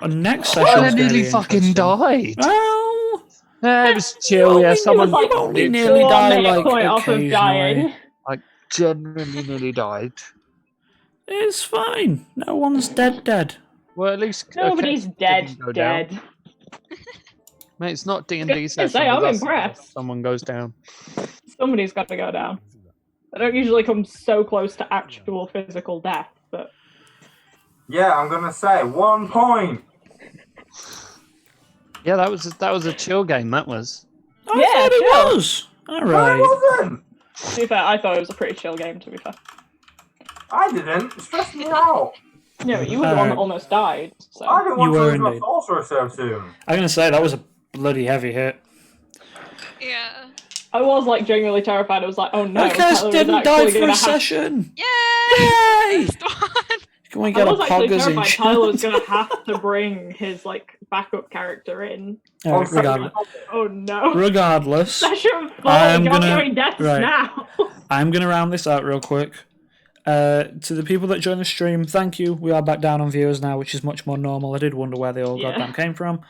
our next Oh, session I nearly fucking died. Oh, It was chill, yeah. Someone It was like only nearly 4 die minute like point off of occasionally. dying. genuinely nearly died. It's fine. No one's dead. Well, at least Nobody's okay, dead. didn't go down. Dead. Mate, it's not D&D gonna session. say, I'm but that's- impressed. Someone goes down. Somebody's got to go down. I don't usually come so close to actual physical death, but Yeah, I'm gonna say 1 point. Yeah, that was a chill game. That was. I Yeah, thought it chill. was. All No, it right. wasn't. to be fair, I thought it was a pretty chill game, to be fair. I didn't. It stressed me out. Yeah, but you were the one that almost died, so. I didn't want You to were lose my indeed. sorcerer so soon. I'm gonna say that was a bloody heavy hit. Yeah. I was like genuinely terrified. I was like, oh no. I guess Tyler was didn't die actually for gonna a have- session. Yay! Yay! Can we I get a was actually poggers in terrified chat? Tyler was gonna have to bring his like backup character in. All right, Also, regardless. Oh no. Regardless, Session 4, I'm you're gonna- doing deaths right. now. I'm going to round this out real quick. To the people that joined the stream, thank you. We are back down on viewers now, which is much more normal. I did wonder where they all Yeah. goddamn came from.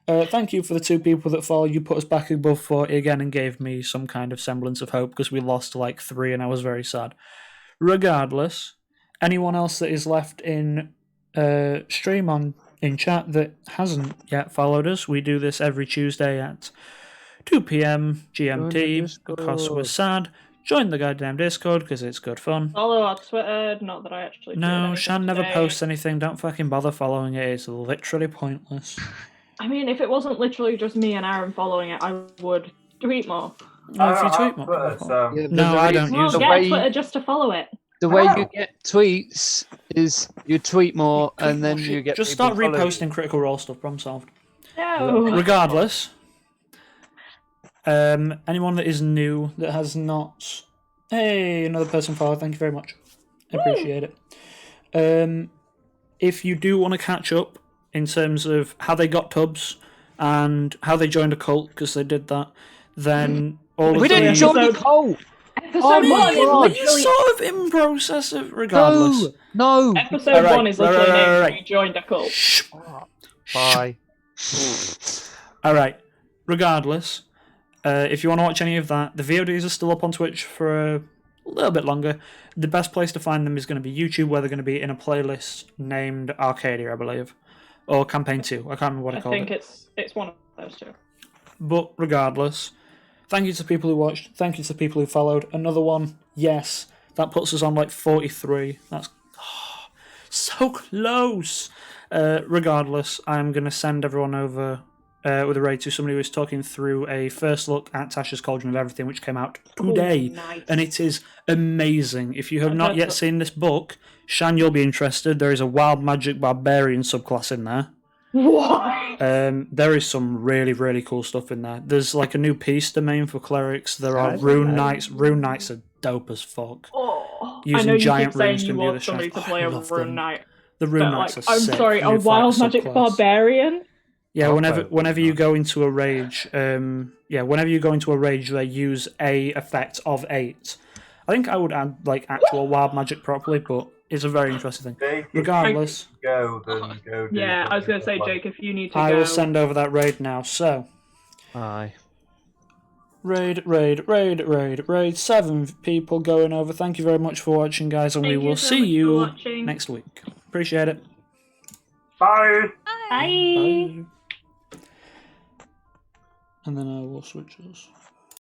Thank you for the 2 people that followed. You put us back above 40 again and gave me some kind of semblance of hope because we lost like 3 and I was very sad. Regardless, anyone else that is left in stream in chat that hasn't yet followed us, we do this every Tuesday at 2 p.m. GMT because we're sad. Join the goddamn Discord because it's good fun. Follow our Twitter. Not that I actually. tweeted No, anything Shan never today. posts anything. Don't fucking bother following it. It's literally pointless. I mean, if it wasn't literally just me and Aaron following it, I would tweet more. Well, if you don't tweet have more, Twitter, people so- Yeah, No, I don't Well, use get it. way- Twitter just to follow it. The way Wow. you get tweets is you tweet more and then you get Just people start following you. reposting Critical Role stuff. Problem solved. No. Regardless, anyone that is new that has not, hey, another person followed. Thank you very much. I appreciate it. If you do want to catch up in terms of how they got Tubbs and how they joined a cult because they did that, then all of We didn't the join the episode- cult. Episode Oh my 1 is God. It's literally. sort of in process of regardless. No. Episode Alright, 1 is literally right. named We Joined a Cult. Shh. Bye. All right. Regardless, if you want to watch any of that, the VODs are still up on Twitch for a little bit longer. The best place to find them is going to be YouTube, where they're going to be in a playlist named Arcadia, I believe, or Campaign 2. I can't remember what I I called think it. it's one of those two. But regardless, thank you to people who watched. Thank you to people who followed. Another one, yes, that puts us on like 43. That's so close. Regardless, I'm going to send everyone over with a raid to somebody who is talking through a first look at Tasha's Cauldron of Everything, which came out today. Ooh, nice. And it is amazing. If you have I've not heard yet that- seen this book, Shan, you'll be interested. There is a wild magic barbarian subclass in there. What? There is some really, really cool stuff in there. There's like a new peace domain for clerics. There are Nice. rune knights. Rune knights are dope as fuck. Oh, I Using know you giant keep saying runes to you imbue want the somebody strength. to Oh, play I a love rune them. knight. The rune But, knights like, are I'm sick. sorry, a New fighter wild magic subclass. barbarian? Yeah, I'll whenever play it, whenever you nice. go into a rage, whenever you go into a rage, they use a effect of 8. I think I would add like actual wild magic properly, but it's a very interesting thing. Jake, if Regardless, you go, then go do Yeah, I was gonna say, something like- Jake, if you need to I go. will send over that raid now. So Aye. raid. 7 people going over. Thank you very much for watching, guys, and Thank we you will so see much for you watching. next week. Appreciate it. Bye! Bye. Bye. And then I will switch us.